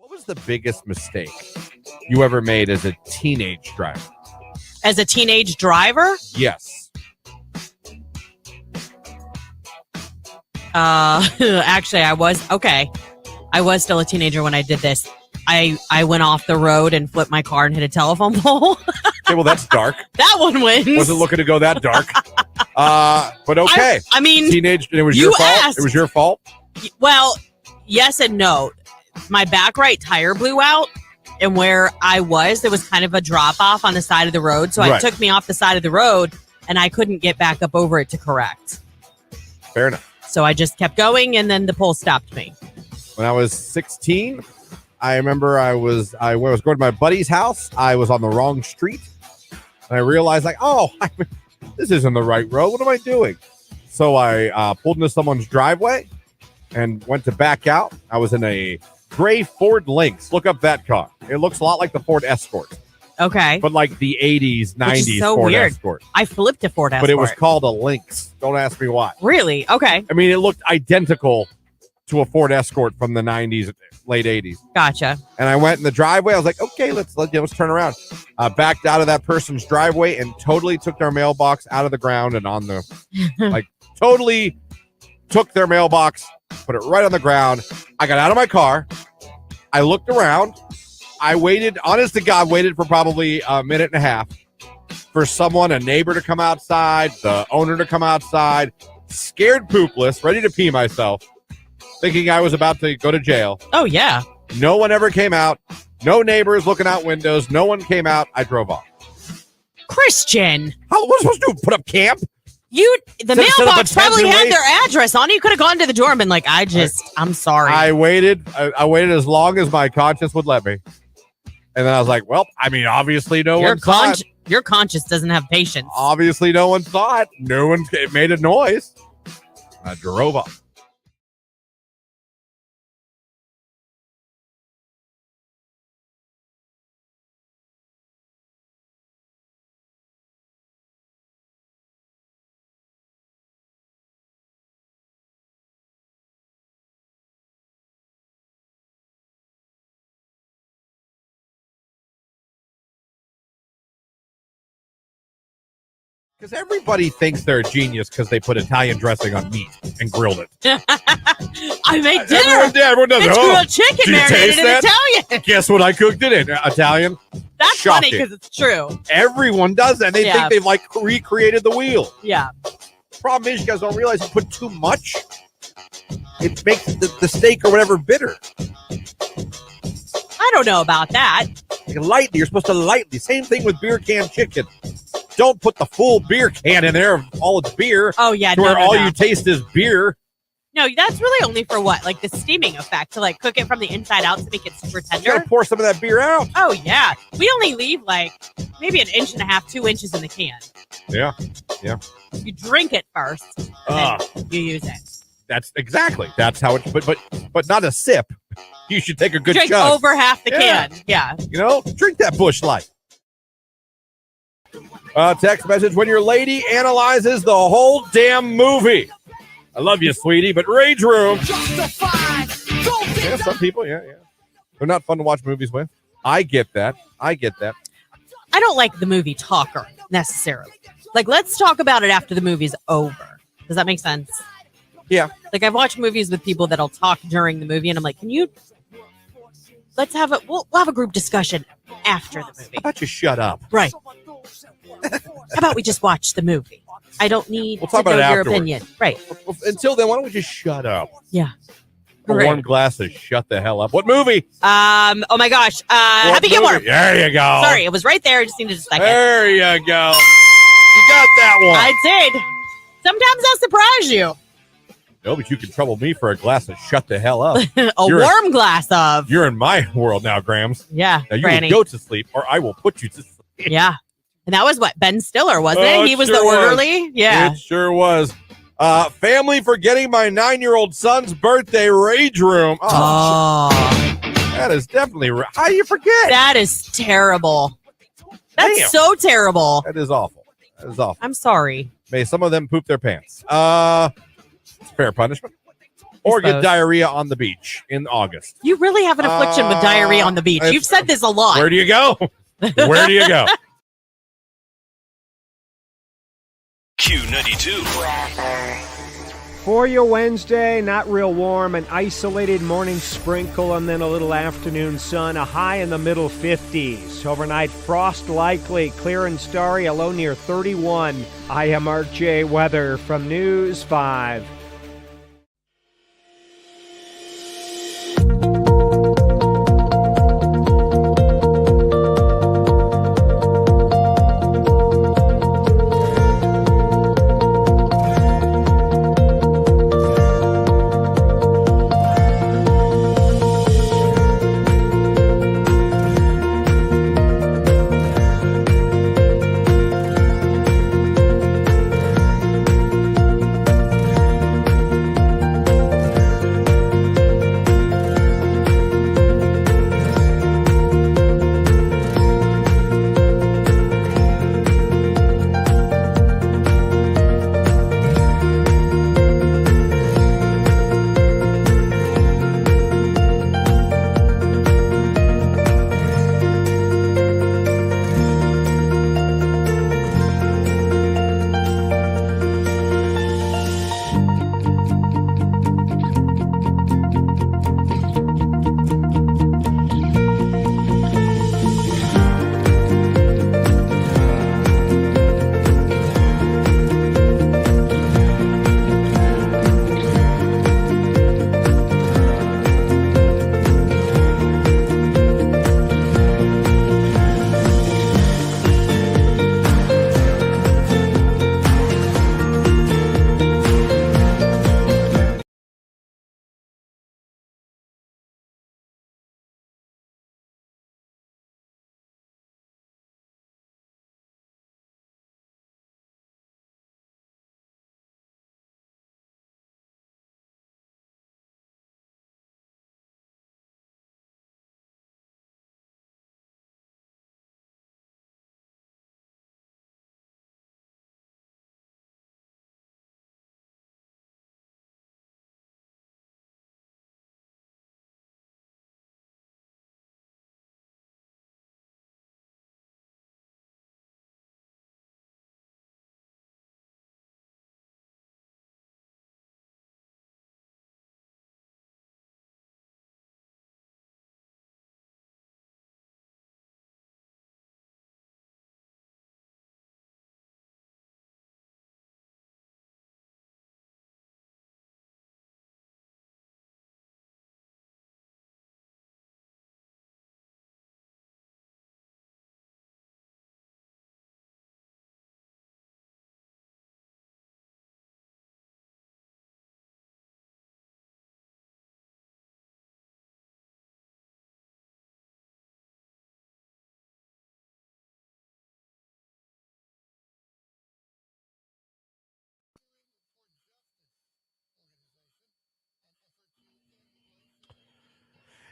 Speaker 1: What was the biggest mistake you ever made as a teenage driver?
Speaker 2: As a teenage driver?
Speaker 1: Yes.
Speaker 2: Actually, I was still a teenager when I did this. I went off the road and flipped my car and hit a telephone pole.
Speaker 1: Okay, well, that's dark.
Speaker 2: That one wins.
Speaker 1: Wasn't looking to go that dark. But okay.
Speaker 2: I mean,
Speaker 1: teenage, it was
Speaker 2: you
Speaker 1: your fault.
Speaker 2: asked.
Speaker 1: It was your fault.
Speaker 2: Well, yes and no. My back right tire blew out, and where I was, there was kind of a drop off on the side of the road. So
Speaker 1: Right.
Speaker 2: it took me off the side of the road, and I couldn't get back up over it to correct.
Speaker 1: Fair enough.
Speaker 2: So I just kept going, and then the pole stopped me.
Speaker 1: When I was 16, I remember when I was going to my buddy's house. I was on the wrong street, and I realized this isn't the right road. What am I doing? So I pulled into someone's driveway and went to back out. I was in a gray Ford Lynx. Look up that car. It looks a lot like the Ford Escort,
Speaker 2: Okay.
Speaker 1: but like the 80s, 90s
Speaker 2: Which is so
Speaker 1: Ford
Speaker 2: weird.
Speaker 1: Escort.
Speaker 2: I flipped a Ford Escort.
Speaker 1: But it was called a Lynx. Don't ask me why.
Speaker 2: Really? Okay.
Speaker 1: I mean, it looked identical to a Ford Escort from the 90s, late 80s.
Speaker 2: Gotcha.
Speaker 1: And I went in the driveway. I was like, okay, let's turn around. Backed out of that person's driveway and totally took their mailbox out of the ground and on the totally took their mailbox, put it right on the ground. I got out of my car. I looked around. I waited, honest to God, waited for probably a minute and a half for a neighbor to come outside, the owner to come outside, scared poopless, ready to pee myself, thinking I was about to go to jail.
Speaker 2: Oh, yeah.
Speaker 1: No one ever came out. No neighbors looking out windows. No one came out. I drove off.
Speaker 2: Christian.
Speaker 1: What was I supposed to do? Put up camp?
Speaker 2: The
Speaker 1: Set up a
Speaker 2: mailbox
Speaker 1: tent
Speaker 2: probably
Speaker 1: and
Speaker 2: had
Speaker 1: wait?
Speaker 2: their address on it. You could have gone to the door and been like, I'm sorry.
Speaker 1: I waited. I waited as long as my conscience would let me. And then I was like, well, I mean, obviously no one saw it.
Speaker 2: Your conscience doesn't have patience.
Speaker 1: Obviously no one saw it. No one made a noise. I drove off. Because everybody thinks they're a genius because they put Italian dressing on meat and grilled it.
Speaker 2: I made dinner.
Speaker 1: Everyone does.
Speaker 2: It's
Speaker 1: Oh,
Speaker 2: grilled chicken
Speaker 1: did you
Speaker 2: marinated
Speaker 1: taste
Speaker 2: in
Speaker 1: that?
Speaker 2: Italian.
Speaker 1: Guess what I cooked it in? Italian.
Speaker 2: That's
Speaker 1: Shocking.
Speaker 2: funny because it's true.
Speaker 1: Everyone does that. They
Speaker 2: Yeah.
Speaker 1: think they've recreated the wheel.
Speaker 2: Yeah.
Speaker 1: Problem is, you guys don't realize you put too much. It makes the steak or whatever bitter.
Speaker 2: I don't know about that.
Speaker 1: Lightly, you're supposed to lightly. Same thing with beer can chicken. Don't put the full beer can in there of all its beer.
Speaker 2: Oh, yeah.
Speaker 1: To where all you taste is beer.
Speaker 2: No, that's really only for what? Like the steaming effect to cook it from the inside out to make it super
Speaker 1: You
Speaker 2: tender.
Speaker 1: gotta pour some of that beer out.
Speaker 2: Oh, yeah. We only leave maybe an inch and a half, 2 inches in the can.
Speaker 1: Yeah.
Speaker 2: You drink it first, and then you use it.
Speaker 1: That's how it. But not a sip. You should take a good
Speaker 2: Drink
Speaker 1: chug.
Speaker 2: over half the can. Yeah.
Speaker 1: Drink that Busch Light. Text message: when your lady analyzes the whole damn movie. I love you, sweetie, but Rage Room. Yeah, some people, yeah. They're not fun to watch movies with. I get that.
Speaker 2: I don't like the movie talker necessarily. Let's talk about it after the movie's over. Does that make sense?
Speaker 1: Yeah.
Speaker 2: I've watched movies with people that'll talk during the movie, and I'm like, we'll have a group discussion after the movie.
Speaker 1: How about you shut up?
Speaker 2: Right. How about we just watch the movie? I don't need
Speaker 1: We'll talk
Speaker 2: to
Speaker 1: about
Speaker 2: know
Speaker 1: it
Speaker 2: your
Speaker 1: afterwards.
Speaker 2: opinion. Right.
Speaker 1: Until then, why don't we just shut up?
Speaker 2: Yeah.
Speaker 1: A
Speaker 2: Great.
Speaker 1: warm glass of shut the hell up. What movie?
Speaker 2: Oh my gosh. Happy Gilmore.
Speaker 1: There you go.
Speaker 2: Sorry, it was right there. I just needed a second.
Speaker 1: There you go. You got that one.
Speaker 2: I did. Sometimes I'll surprise you.
Speaker 1: No, but you can trouble me for a glass of shut the hell up.
Speaker 2: Warm glass of.
Speaker 1: You're in my world now, Grams.
Speaker 2: Yeah.
Speaker 1: Now you
Speaker 2: Granny.
Speaker 1: will go to sleep, or I will put you to sleep.
Speaker 2: Yeah. And that was what? Ben Stiller, wasn't
Speaker 1: Oh,
Speaker 2: it?
Speaker 1: it
Speaker 2: He was
Speaker 1: sure
Speaker 2: the
Speaker 1: was.
Speaker 2: orderly? Yeah.
Speaker 1: It sure was. Family forgetting my 9-year-old son's birthday. Rage Room.
Speaker 2: Oh.
Speaker 1: That is definitely how do you forget?
Speaker 2: That is terrible. That's
Speaker 1: Damn.
Speaker 2: so terrible.
Speaker 1: That is awful. That is awful.
Speaker 2: I'm sorry.
Speaker 1: May some of them poop their pants. It's fair punishment. or get
Speaker 2: suppose.
Speaker 1: diarrhea on the beach in August.
Speaker 2: You really have an affliction with diarrhea on the beach. You've said this a lot.
Speaker 1: Where do you go? Where do you go?
Speaker 4: Q92.
Speaker 5: For your Wednesday, not real warm, an isolated morning sprinkle and then a little afternoon sun, a high in the middle 50s. Overnight frost likely, clear and starry, a low near 31. I am RJ Weather from News 5.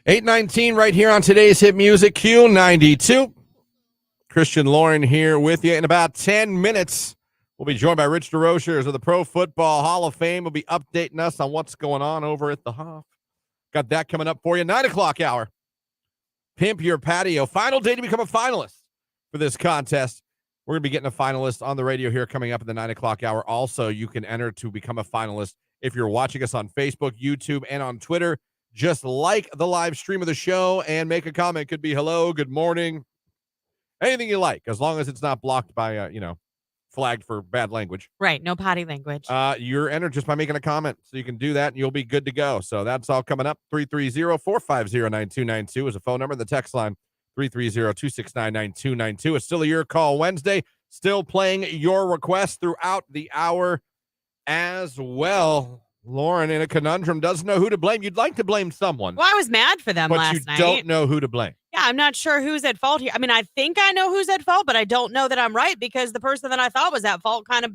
Speaker 1: $8:19 right here on today's hit music, Q92. Christian Lauren here with you. In about 10 minutes, we'll be joined by Rich DeRochers of the Pro Football Hall of Fame. We'll be updating us on what's going on over at the Hoff. Got that coming up for you. 9 o'clock hour. Pimp Your Patio. Final day to become a finalist for this contest. We're going to be getting a finalist on the radio here coming up in the 9 o'clock hour. Also, you can enter to become a finalist if you're watching us on Facebook, YouTube, and on Twitter. Just like the live stream of the show and make a comment. Could be hello, good morning, anything you like, as long as it's not blocked by, flagged for bad language.
Speaker 2: Right. No potty language.
Speaker 1: You're entered just by making a comment. So you can do that and you'll be good to go. So that's all coming up. 330-450-9292 is a phone number. The text line, 330-269-9292. It's still a Your Call Wednesday. Still playing your requests throughout the hour as well. Lauren, in a conundrum, doesn't know who to blame. You'd like to blame someone.
Speaker 2: Well, I was mad for them last night.
Speaker 1: But you don't know who to blame.
Speaker 2: Yeah, I'm not sure who's at fault here. I mean, I think I know who's at fault, but I don't know that I'm right because the person that I thought was at fault kind of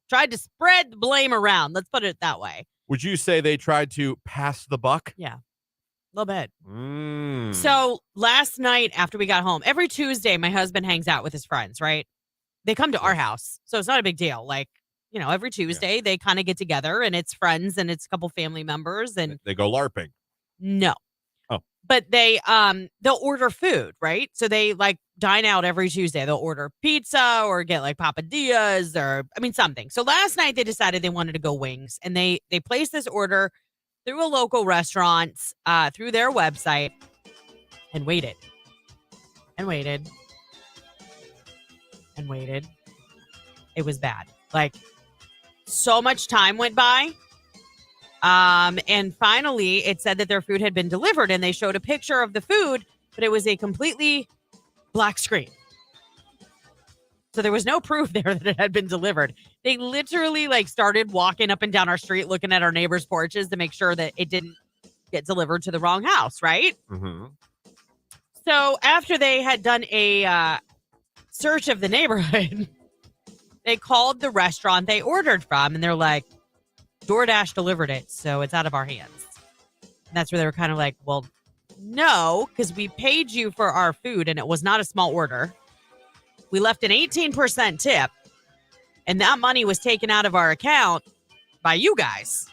Speaker 2: tried to spread the blame around. Let's put it that way.
Speaker 1: Would you say they tried to pass the buck?
Speaker 2: Yeah, a little bit. So last night after we got home, every Tuesday, my husband hangs out with his friends, right? They come to our house, so it's not a big deal. Like, every Tuesday they kind of get together and it's friends and it's a couple family members and
Speaker 1: They go LARPing.
Speaker 2: no.
Speaker 1: Oh.
Speaker 2: But they'll order food, right? So they like dine out every Tuesday. They'll order pizza or get like papadillas or something. So last night they decided they wanted to go wings and they placed this order through a local restaurant, through their website and waited. And waited. And waited. It was bad. Like so much time went by. And finally it said that their food had been delivered and they showed a picture of the food, but it was a completely black screen. So there was no proof there that it had been delivered. They literally like started walking up and down our street looking at our neighbors' porches to make sure that it didn't get delivered to the wrong house, right?
Speaker 1: Mm-hmm.
Speaker 2: So after they had done a search of the neighborhood, they called the restaurant they ordered from and they're like, DoorDash delivered it, so it's out of our hands. And that's where they were kind of like, well, no, because we paid you for our food and it was not a small order. We left an 18% tip and that money was taken out of our account by you guys.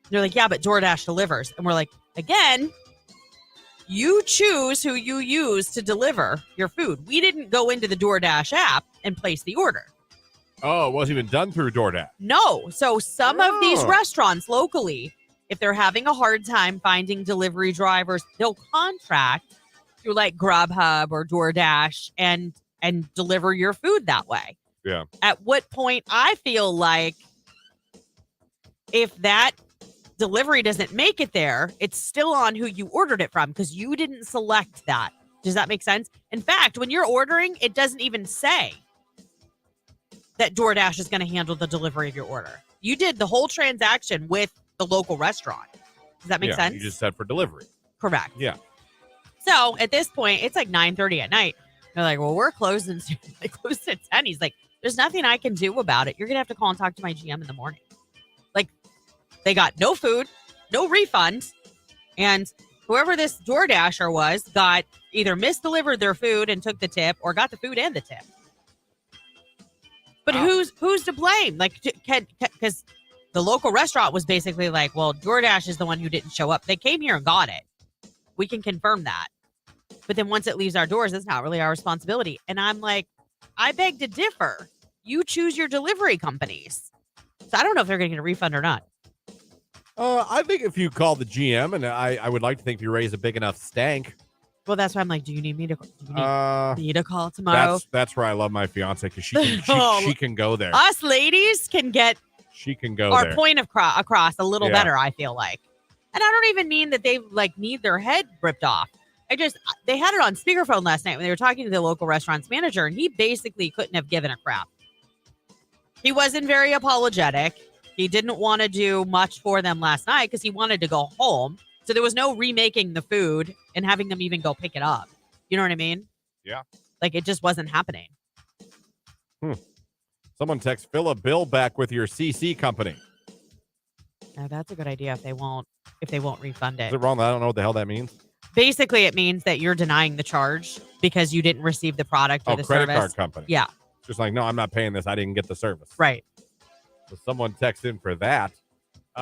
Speaker 2: They're like, yeah, but DoorDash delivers. And we're like, again, you choose who you use to deliver your food. We didn't go into the DoorDash app and place the order.
Speaker 1: Oh, it wasn't even done through DoorDash.
Speaker 2: No. So some of these restaurants locally, if they're having a hard time finding delivery drivers, they'll contract through like Grubhub or DoorDash and deliver your food that way.
Speaker 1: Yeah.
Speaker 2: At what point I feel like if that delivery doesn't make it there, it's still on who you ordered it from because you didn't select that. Does that make sense? In fact, when you're ordering, it doesn't even say that DoorDash is going to handle the delivery of your order. You did the whole transaction with the local restaurant. Does that make sense?
Speaker 1: You just said for delivery.
Speaker 2: Correct.
Speaker 1: Yeah.
Speaker 2: So at this point, it's like 9:30 at night. They're like, well, we're closing soon. They closed at 10. He's like, there's nothing I can do about it. You're going to have to call and talk to my GM in the morning. Like, they got no food, no refund, and whoever this DoorDasher was got either misdelivered their food and took the tip or got the food and the tip. But who's to blame? Like, because the local restaurant was basically like, well, DoorDash is the one who didn't show up. They came here and got it. We can confirm that. But then once it leaves our doors, it's not really our responsibility. And I'm like, I beg to differ. You choose your delivery companies. So I don't know if they're going to get a refund or not.
Speaker 1: I think if you call the GM, and I would like to think you raise a big enough stank.
Speaker 2: Well, that's why I'm like, do you need me to call tomorrow?
Speaker 1: That's where I love my fiance because she can go there.
Speaker 2: Us ladies can get
Speaker 1: she can go
Speaker 2: our
Speaker 1: there.
Speaker 2: point across a little better, I feel like. And I don't even mean that they like need their head ripped off. They had it on speakerphone last night when they were talking to the local restaurant's manager, and he basically couldn't have given a crap. He wasn't very apologetic. He didn't want to do much for them last night because he wanted to go home. So there was no remaking the food and having them even go pick it up. You know what I mean?
Speaker 1: Yeah.
Speaker 2: Like it just wasn't happening.
Speaker 1: Someone text, fill a bill back with your CC company.
Speaker 2: Now, that's a good idea if they won't refund it.
Speaker 1: Is it wrong? I don't know what the hell that means.
Speaker 2: Basically, it means that you're denying the charge because you didn't receive the product or the
Speaker 1: credit
Speaker 2: service.
Speaker 1: card company.
Speaker 2: Yeah.
Speaker 1: Just like, no, I'm not paying this. I didn't get the service.
Speaker 2: Right.
Speaker 1: So someone text in for that.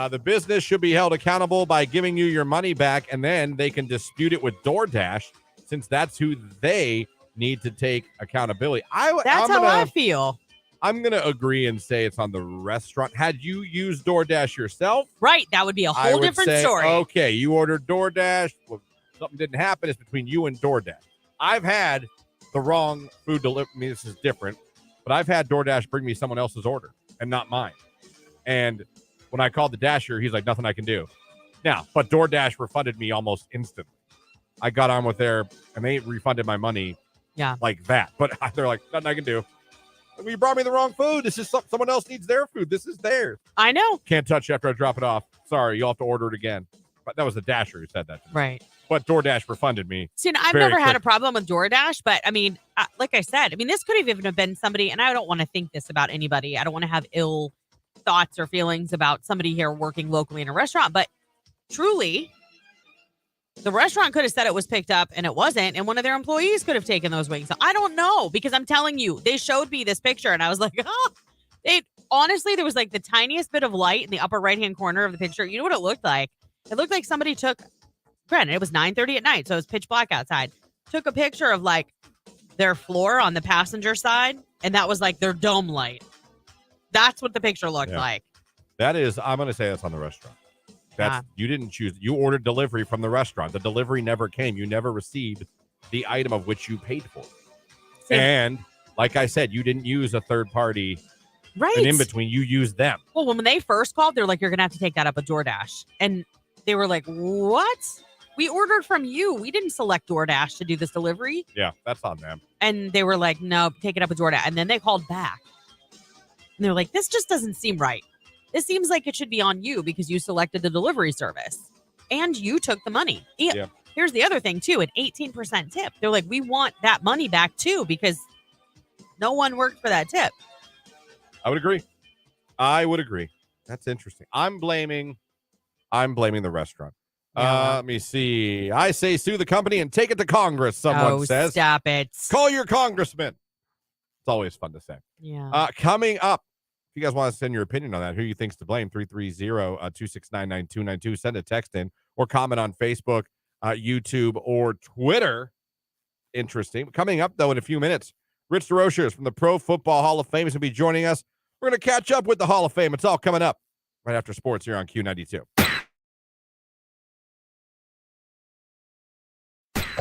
Speaker 1: The business should be held accountable by giving you your money back, and then they can dispute it with DoorDash since that's who they need to take accountability.
Speaker 2: That's how I feel.
Speaker 1: I'm going to agree and say it's on the restaurant. Had you used DoorDash yourself?
Speaker 2: Right. That would be a whole different story.
Speaker 1: Okay, you ordered DoorDash. Well, something didn't happen. It's between you and DoorDash. I've had the wrong food delivery. I mean, this is different, but I've had DoorDash bring me someone else's order and not mine. And when I called the Dasher, he's like, nothing I can do. Now, but DoorDash refunded me almost instantly. I got on with and they refunded my money like that. But they're like, nothing I can do. Well, you brought me the wrong food. This is someone else needs their food. This is theirs.
Speaker 2: I know.
Speaker 1: Can't touch it after I drop it off. Sorry, you'll have to order it again. But that was the Dasher who said that to me.
Speaker 2: Right.
Speaker 1: But DoorDash refunded me.
Speaker 2: See, I've never had a problem with DoorDash, but I mean, like I said, I mean, this could have even been somebody, and I don't want to think this about anybody. I don't want to have ill thoughts or feelings about somebody here working locally in a restaurant, but truly, the restaurant could have said it was picked up and it wasn't, and one of their employees could have taken those wings. So I don't know, because I'm telling you, they showed me this picture and I was like, oh, honestly, there was like the tiniest bit of light in the upper right-hand corner of the picture. You know what it looked like? It looked like somebody took, granted, it was 9:30 at night, so it was pitch black outside. Took a picture of like their floor on the passenger side, and that was like their dome light. That's what the picture looked like.
Speaker 1: That is, I'm going to say that's on the restaurant. You didn't choose. You ordered delivery from the restaurant. The delivery never came. You never received the item of which you paid for. And like I said, you didn't use a third party.
Speaker 2: Right.
Speaker 1: And in between, you used them.
Speaker 2: Well, when they first called, they're like, you're going to have to take that up with DoorDash. And they were like, what? We ordered from you. We didn't select DoorDash to do this delivery.
Speaker 1: Yeah, that's on them.
Speaker 2: And they were like, no, take it up with DoorDash. And then they called back. And they're like, this just doesn't seem right. This seems like it should be on you because you selected the delivery service. And you took the money.
Speaker 1: Yeah.
Speaker 2: Here's the other thing, too. An 18% tip. They're like, we want that money back, too, because no one worked for that tip.
Speaker 1: I would agree. That's interesting. I'm blaming the restaurant.
Speaker 2: Yeah.
Speaker 1: Let me see. I say sue the company and take it to Congress, someone says.
Speaker 2: Stop it.
Speaker 1: Call your congressman. It's always fun to say.
Speaker 2: Yeah.
Speaker 1: Coming up, if you guys want to send your opinion on that, who you think's to blame, 330-269-9292. Send a text in or comment on Facebook, YouTube, or Twitter. Interesting. Coming up, though, in a few minutes, Rich DeRochers from the Pro Football Hall of Fame is going to be joining us. We're going to catch up with the Hall of Fame. It's all coming up right after sports here on Q92.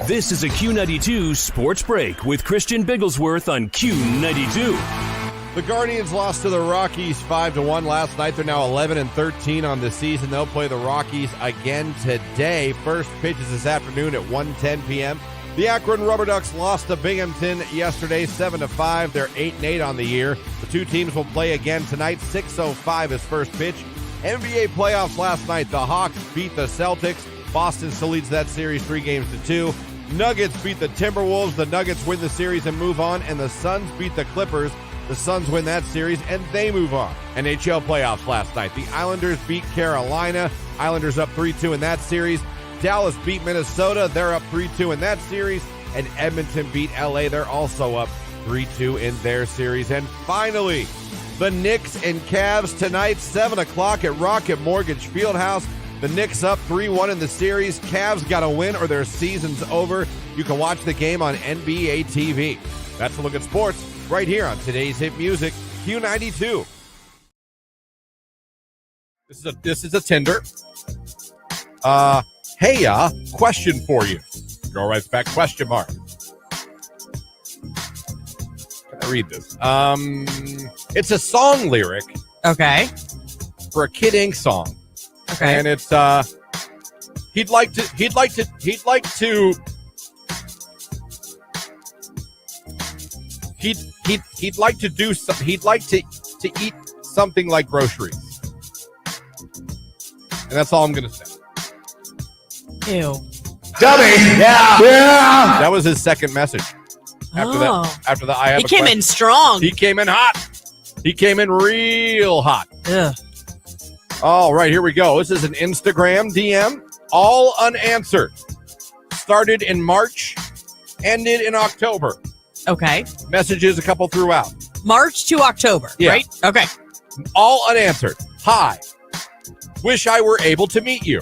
Speaker 4: This is a Q92 Sports Break with Christian Bigglesworth on Q92.
Speaker 1: The Guardians lost to the Rockies 5-1 last night. They're now 11-13 on the season. They'll play the Rockies again today. First pitch is this afternoon at 1:10 p.m. The Akron Rubber Ducks lost to Binghamton yesterday 7-5. They're 8-8 on the year. The two teams will play again tonight. 6:05 is first pitch. NBA playoffs last night. The Hawks beat the Celtics. Boston still leads that series 3-2. Nuggets beat the Timberwolves. The Nuggets win the series and move on. And the Suns beat the Clippers. The Suns win that series and they move on. NHL playoffs last night. The Islanders beat Carolina. Islanders up 3-2 in that series. Dallas beat Minnesota. They're up 3-2 in that series. And Edmonton beat LA. They're also up 3-2 in their series. And finally, the Knicks and Cavs tonight, 7 o'clock at Rocket Mortgage Fieldhouse. The Knicks up 3-1 in the series. Cavs got to win or their season's over. You can watch the game on NBA TV. That's a look at sports right here on today's hit music, Q92. This is a Tinder. Hey, question for you. Girl writes back, question mark. Can I read this? It's a song lyric.
Speaker 2: Okay.
Speaker 1: For a Kid Ink song.
Speaker 2: Okay.
Speaker 1: And it's he'd like to eat something like groceries. And that's all I'm gonna say.
Speaker 2: Ew.
Speaker 3: Dummy. Yeah.
Speaker 1: That was his second message. After that, I have
Speaker 2: He came in strong.
Speaker 1: He came in hot. He came in real hot.
Speaker 2: Ugh.
Speaker 1: All right, here we go. This is an Instagram DM, all unanswered. Started in March, ended in October.
Speaker 2: Okay.
Speaker 1: Messages a couple throughout.
Speaker 2: March to October,
Speaker 1: Yeah.
Speaker 2: right? Okay.
Speaker 1: All unanswered. Hi. Wish I were able to meet you.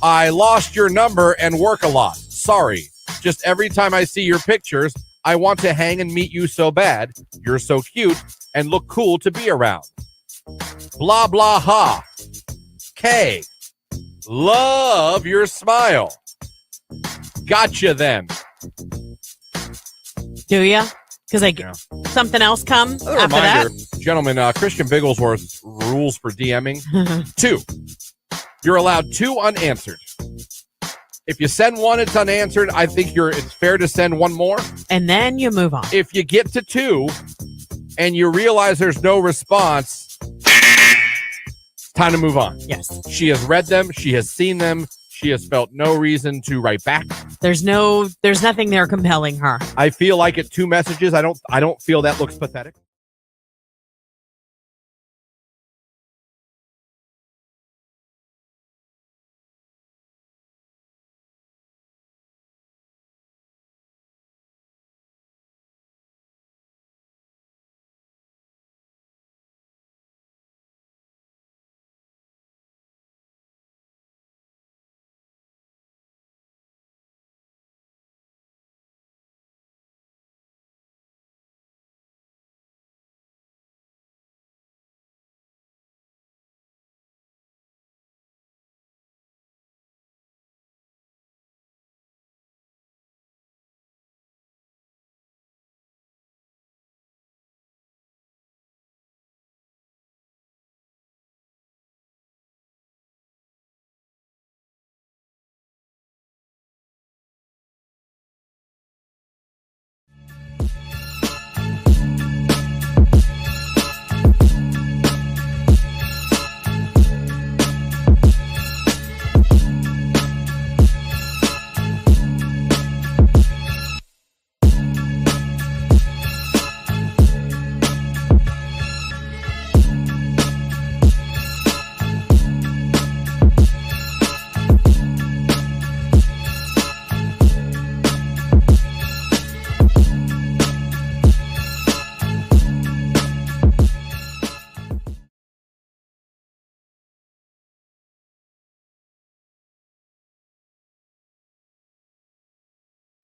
Speaker 1: I lost your number and work a lot. Sorry. Just every time I see your pictures, I want to hang and meet you so bad. You're so cute and look cool to be around. Blah, blah, ha. K. Love your smile. Gotcha then.
Speaker 2: Do ya? Because something else come
Speaker 1: Another
Speaker 2: after
Speaker 1: reminder, gentlemen, Christian Bigglesworth's rules for DMing. 2. You're allowed 2 unanswered. If you send 1, it's unanswered. I think it's fair to send 1 more.
Speaker 2: And then you move on.
Speaker 1: If you get to 2 and you realize there's no response, it's time to move on.
Speaker 2: Yes.
Speaker 1: She has read them. She has seen them. She has felt no reason to write back.
Speaker 2: There's nothing there compelling her.
Speaker 1: I feel like at 2 messages, I don't feel that looks pathetic.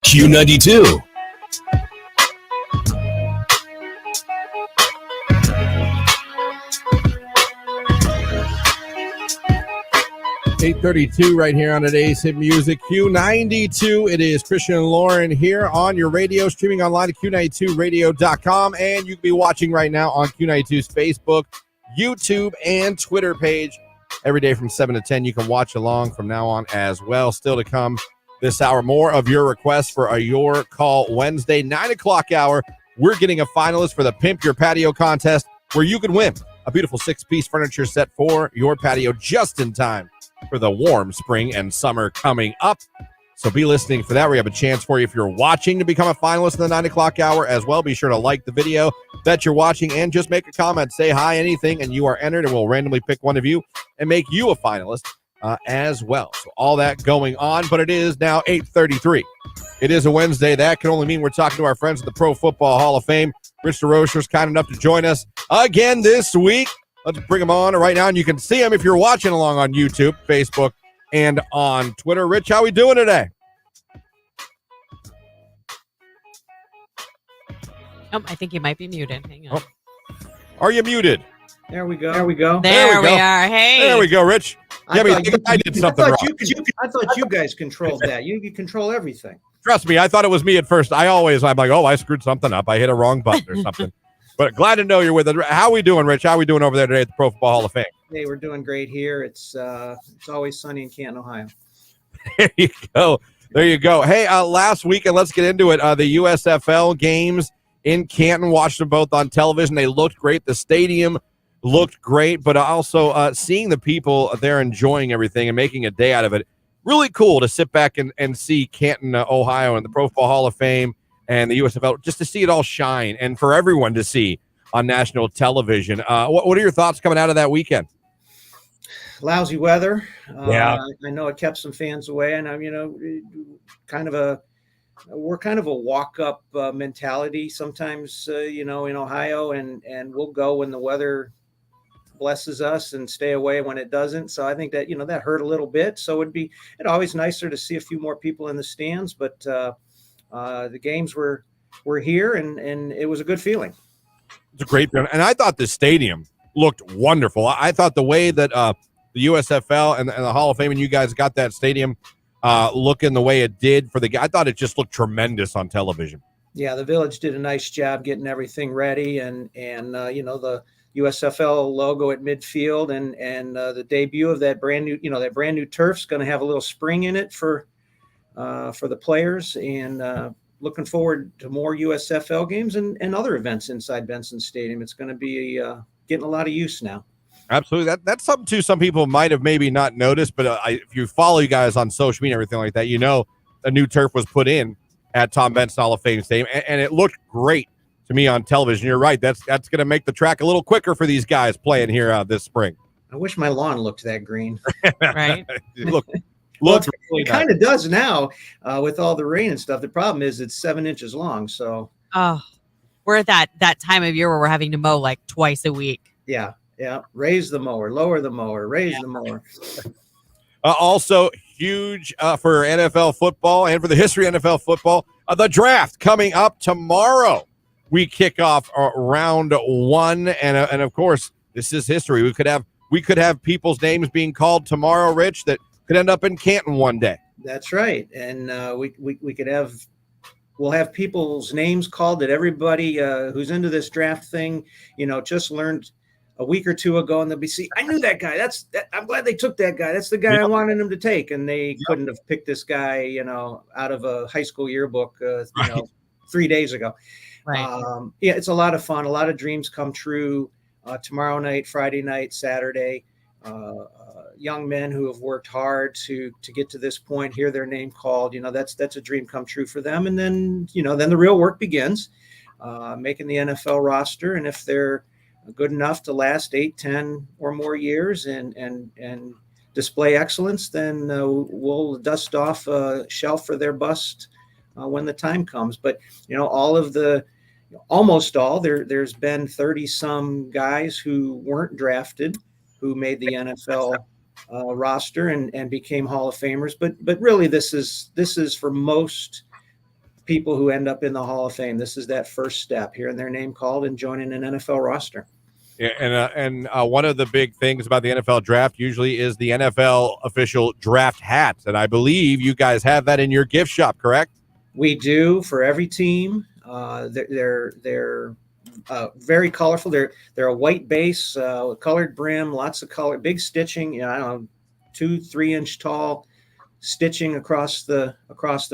Speaker 4: Q92.
Speaker 1: .32 right here on today's hit music Q92. It is Christian and Lauren here on your radio, streaming online at Q92radio.com, and you can be watching right now on Q92's Facebook, YouTube, and Twitter page. Every day from 7 to 10, you can watch along from now on as well. Still to come this hour, more of your requests for a Your Call Wednesday, 9 o'clock hour. We're getting a finalist for the Pimp Your Patio contest, where you could win a beautiful 6-piece furniture set for your patio just in time for the warm spring and summer coming up. So be listening for that. We have a chance for you if you're watching to become a finalist in the 9 o'clock hour as well. Be sure to like the video that you're watching and just make a comment, say hi, anything, and you are entered, and we'll randomly pick one of you and make you a finalist as well. So all that going on, but it is now 8:33. It is a Wednesday. That can only mean we're talking to our friends at the Pro Football Hall of Fame. Rich DeRocher is kind enough to join us again this week. Let's bring him on right now, and you can see him if you're watching along on YouTube, Facebook, and on Twitter. Rich, how we doing today?
Speaker 2: Oh, I think he might be muted. Hang on.
Speaker 1: Oh. Are you muted?
Speaker 3: There we go.
Speaker 2: There we
Speaker 1: go.
Speaker 2: are. Hey.
Speaker 1: There we go, Rich. Yeah, I did something wrong.
Speaker 3: I thought you guys controlled that. You control everything.
Speaker 1: Trust me, I thought it was me at first. I'm like, oh, I screwed something up. I hit a wrong button or something. But glad to know you're with us. How we doing, Rich? How we doing over there today at the Pro Football Hall of Fame?
Speaker 3: Hey, we're doing great here. It's always sunny in Canton, Ohio.
Speaker 1: There you go. There you go. Hey, last weekend, let's get into it. The USFL games in Canton, watched them both on television. They looked great. The stadium looked great, but also seeing the people there enjoying everything and making a day out of it. Really cool to sit back and see Canton, Ohio, and the Pro Football Hall of Fame and the USFL, just to see it all shine and for everyone to see on national television. What are your thoughts coming out of that weekend?
Speaker 3: Lousy weather.
Speaker 1: Yeah.
Speaker 3: I know it kept some fans away, and we're kind of a walk-up mentality sometimes, in Ohio, and we'll go when the weather blesses us and stay away when it doesn't. So I think that, that hurt a little bit. So it'd always nicer to see a few more people in the stands, but the games were here, and it was a good feeling.
Speaker 1: It's a great feeling. And I thought the stadium looked wonderful. I thought the way that the USFL and the Hall of Fame and you guys got that stadium looking the way it did I thought it just looked tremendous on television.
Speaker 3: Yeah, the Village did a nice job getting everything ready, and the USFL logo at midfield, and the debut of that brand new turf's going to have a little spring in it for the players, and looking forward to more USFL games and other events inside Benson Stadium. It's going to be getting a lot of use now.
Speaker 1: Absolutely. That's something, too, some people might have maybe not noticed, but if you follow you guys on social media and everything like that, a new turf was put in at Tom Benson Hall of Fame Stadium, and it looked great to me on television. You're right. That's going to make the track a little quicker for these guys playing here this spring.
Speaker 3: I wish my lawn looked that green.
Speaker 2: Right.
Speaker 3: It kind of does now with all the rain and stuff. The problem is it's 7 inches long. So
Speaker 2: we're at that time of year where we're having to mow like twice a week.
Speaker 3: Yeah. Raise the mower, lower the mower, raise the mower.
Speaker 1: Also huge for NFL football and for the history of NFL football, the draft coming up tomorrow. We kick off round 1, and of course this is history. We could have people's names being called tomorrow, Rich, that could end up in Canton one day.
Speaker 3: That's right, and we'll have people's names called that everybody who's into this draft thing, just learned a week or two ago, and they'll be I knew that guy. I'm glad they took that guy. That's the guy I wanted them to take, and they couldn't have picked this guy, out of a high school yearbook, 3 days ago.
Speaker 2: Right.
Speaker 3: It's a lot of fun. A lot of dreams come true. Tomorrow night, Friday night, Saturday. Young men who have worked hard to get to this point, hear their name called. That's a dream come true for them. And then the real work begins, making the NFL roster, and if they're good enough to last 8, 10 or more years and display excellence, then we'll dust off a shelf for their bust when the time comes. But almost all there's been 30 some guys who weren't drafted who made the NFL roster and became Hall of Famers. But really this is for most people who end up in the Hall of Fame. This is that first step, hearing their name called and joining an NFL roster.
Speaker 1: Yeah, and one of the big things about the NFL draft usually is the NFL official draft hats, and I believe you guys have that in your gift shop, correct?
Speaker 3: We do for every team. They're very colorful. They're a white base, colored brim, lots of color, big stitching. I don't know, 2-3 inch tall stitching across the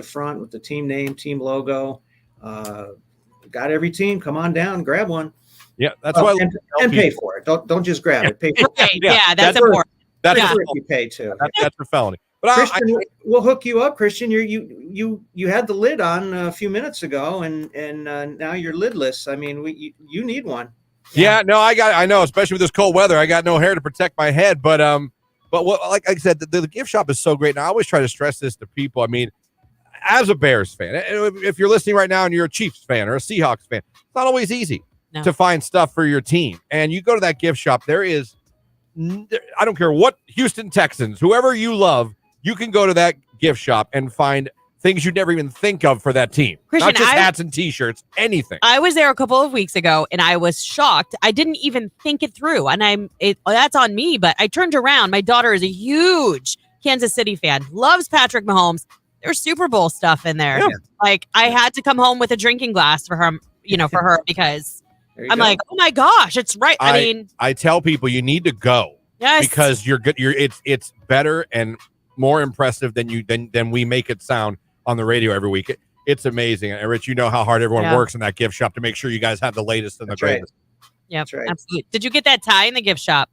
Speaker 3: front with the team name, team logo. Got every team. Come on down, grab one.
Speaker 1: Yeah, that's why.
Speaker 3: And pay for it. Don't just grab it. Pay for it.
Speaker 2: Right. Yeah, that's important.
Speaker 1: That's
Speaker 3: Pay for it, you pay too.
Speaker 1: That's a felony. But
Speaker 3: Christian, we'll hook you up, Christian. You had the lid on a few minutes ago, and now you're lidless. I mean, you need one.
Speaker 1: Yeah, no, I know, especially with this cold weather, I got no hair to protect my head. But what, like I said, the gift shop is so great. And I always try to stress this to people. I mean, as a Bears fan, if you're listening right now and you're a Chiefs fan or a Seahawks fan, it's not always easy to find stuff for your team. And you go to that gift shop, I don't care what Houston Texans, whoever you love, you can go to that gift shop and find things you'd never even think of for that team.
Speaker 2: Christian,
Speaker 1: not just hats and T-shirts, anything.
Speaker 2: I was there a couple of weeks ago, and I was shocked. I didn't even think it through, and that's on me. But I turned around. My daughter is a huge Kansas City fan, loves Patrick Mahomes. There's Super Bowl stuff in there. Yeah. Like I had to come home with a drinking glass for her, for her because I'm like, oh my gosh, it's right.
Speaker 1: I tell people you need to go.
Speaker 2: Yes,
Speaker 1: because you're good. It's better and more impressive than we make it sound on the radio every week. It's amazing. And Rich, you know how hard everyone works in that gift shop to make sure you guys have the latest and the greatest.
Speaker 2: Yeah, right. Absolutely. Did you get that tie in the gift shop?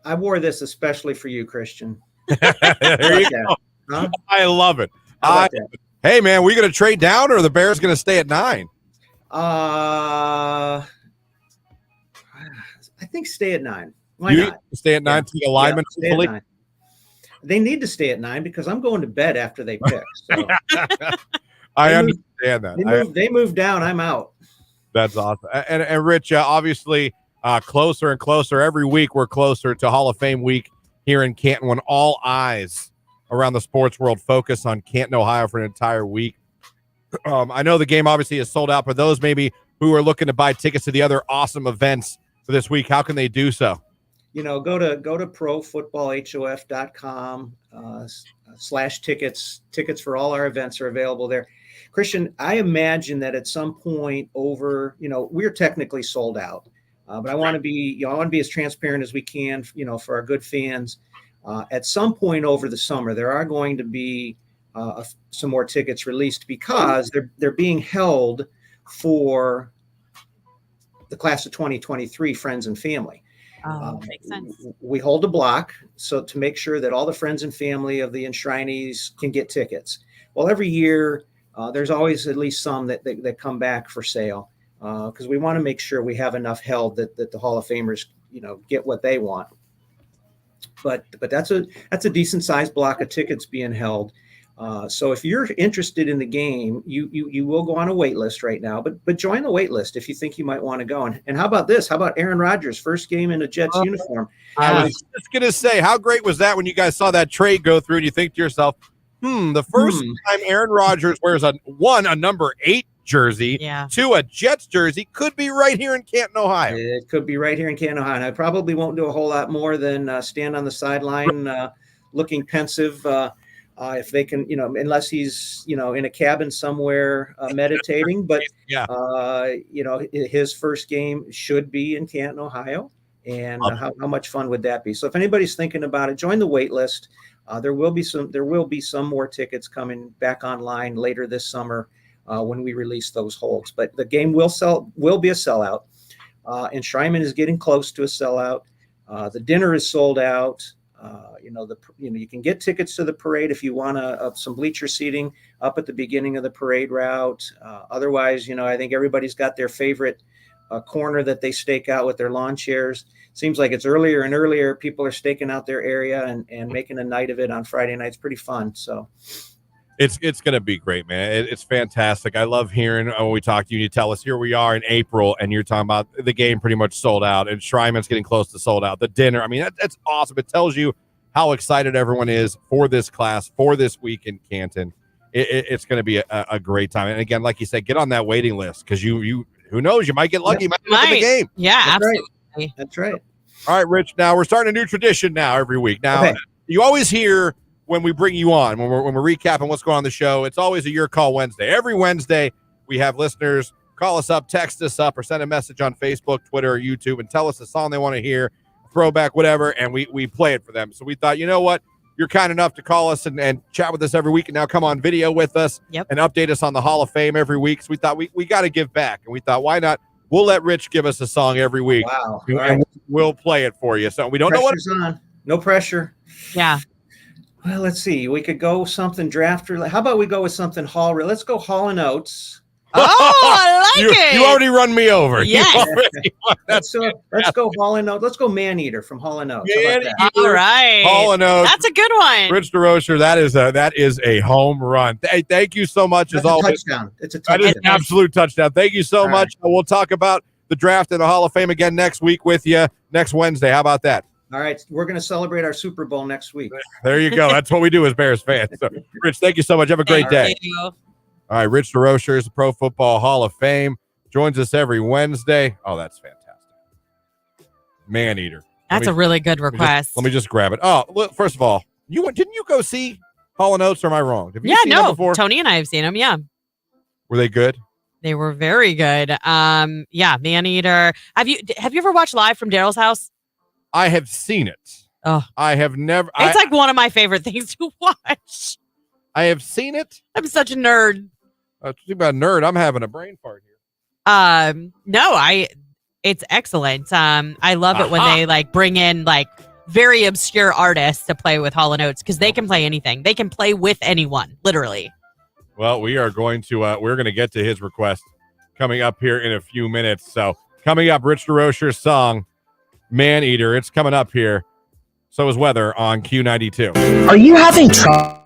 Speaker 3: I wore this especially for you, Christian.
Speaker 1: There you go. Huh? I love it. Hey, man, we going to trade down or are the Bears going to stay at 9?
Speaker 3: I think stay at 9. Why
Speaker 1: you
Speaker 3: not?
Speaker 1: Stay at 9 to the alignment.
Speaker 3: Yeah, they need to stay at 9 because I'm going to bed after they pick. So.
Speaker 1: I understand that.
Speaker 3: They move down. I'm out.
Speaker 1: That's awesome. And Rich, obviously, closer and closer every week. We're closer to Hall of Fame week here in Canton when all eyes around the sports world focus on Canton, Ohio for an entire week. I know the game obviously is sold out. For those maybe who are looking to buy tickets to the other awesome events for this week, how can they do so?
Speaker 3: Go to profootballhof.com /tickets. Tickets for all our events are available there. Christian, I imagine that at some point we're technically sold out, but I want to be as transparent as we can, for our good fans. At some point over the summer, there are going to be some more tickets released because they're being held for the class of 2023 friends and family.
Speaker 2: Makes sense.
Speaker 3: We hold a block so to make sure that all the friends and family of the enshrinees can get tickets. Well, every year there's always at least some that come back for sale because we want to make sure we have enough held that the Hall of Famers get what they want. But that's a decent sized block of tickets being held. So if you're interested in the game, you will go on a wait list right now, but join the wait list if you think you might want to go. And how about this? How about Aaron Rodgers' first game in a Jets uniform?
Speaker 1: I was just going to say, how great was that when you guys saw that trade go through and you think to yourself, the first time Aaron Rodgers wears a number 8 jersey, 2 a Jets jersey, could be right here in Canton, Ohio.
Speaker 3: It could be right here in Canton, Ohio. And I probably won't do a whole lot more than stand on the sideline looking pensive. If they can, unless he's, in a cabin somewhere meditating, but, his first game should be in Canton, Ohio. And how much fun would that be? So if anybody's thinking about it, join the wait list. There will be some more tickets coming back online later this summer when we release those holds, but the game will be a sellout. And Schreiman is getting close to a sellout. The dinner is sold out. You can get tickets to the parade if you want some bleacher seating up at the beginning of the parade route. Otherwise, I think everybody's got their favorite corner that they stake out with their lawn chairs. Seems like it's earlier and earlier. People are staking out their area and making a night of it on Friday night. It's pretty fun. So
Speaker 1: it's going to be great, man. It's fantastic. I love hearing when we talk to you, you tell us here we are in April and you're talking about the game pretty much sold out and Schreiman's getting close to sold out. The dinner, I mean, that's awesome. It tells you how excited everyone is for this class, for this week in Canton. it's going to be a great time. And again, like you said, get on that waiting list because you who knows, you might get lucky, you might end up in the game.
Speaker 2: Yeah,
Speaker 3: That's
Speaker 2: absolutely.
Speaker 3: right. That's right.
Speaker 1: All right, Rich. Now we're starting a new tradition now every week. Now you always hear when we bring you on when we're recapping what's going on the show. It's always a Your Call Wednesday. Every Wednesday we have listeners call us up, text us up, or send a message on Facebook, Twitter, or YouTube and tell us the song they want to hear, throwback, whatever, and we play it for them. So we thought, you know what? You're kind enough to call us and chat with us every week and now come on video with us and update us on the Hall of Fame every week. So we thought we got to give back. And we thought, why not? We'll let Rich give us a song every week.
Speaker 3: Wow.
Speaker 1: And
Speaker 3: Right.
Speaker 1: we'll play it for you. So we don't
Speaker 3: Pressure's
Speaker 1: know what.
Speaker 3: on. No pressure.
Speaker 2: Yeah.
Speaker 3: Well, let's see. We could go something draft. How about we go with something Hall? Let's go Hall and Oates.
Speaker 2: Oh, I like it.
Speaker 1: You already run me over.
Speaker 2: Yes.
Speaker 3: Let's go Hall and Oates. Let's go Man Eater from Hall and Oates. How about that?
Speaker 2: All right.
Speaker 1: Hall and Oates.
Speaker 2: That's a good one.
Speaker 1: Rich DeRocher, that is a home run. Hey, thank you so much.
Speaker 3: That's
Speaker 1: as
Speaker 3: a
Speaker 1: always.
Speaker 3: touchdown. It's a
Speaker 1: That
Speaker 3: touchdown.
Speaker 1: is an absolute touchdown. Thank you so much. We'll talk about the draft and the Hall of Fame again next week with you next Wednesday. How about that?
Speaker 3: All right. We're going to celebrate our Super Bowl next week.
Speaker 1: There you go. That's what we do as Bears fans. So, Rich, thank you so much. Have a great day. All right, Rich DeRocher is the Pro Football Hall of Fame. Joins us every Wednesday. Oh, that's fantastic. Man Eater.
Speaker 2: That's a really good request.
Speaker 1: Let me just grab it. Oh, look, first of all, didn't you go see Hall and Oates, or am I wrong? Have you seen them before?
Speaker 2: Tony and I have seen them. Yeah.
Speaker 1: Were they good?
Speaker 2: They were very good. Yeah, Man Eater. Have you ever watched Live from Daryl's House?
Speaker 1: I have seen it.
Speaker 2: Oh,
Speaker 1: I have never.
Speaker 2: It's like one of my favorite things to watch.
Speaker 1: I have seen it.
Speaker 2: I'm such a nerd.
Speaker 1: Talking about nerd, I'm having a brain fart here.
Speaker 2: No, it's excellent. I love it when they like bring in like very obscure artists to play with Hall and Oates because they can play anything. They can play with anyone, literally.
Speaker 1: Well, we're going to get to his request coming up here in a few minutes. So coming up, Rich DeRocher's song, Man Eater. It's coming up here. So is weather on Q92.
Speaker 9: Are you having trouble?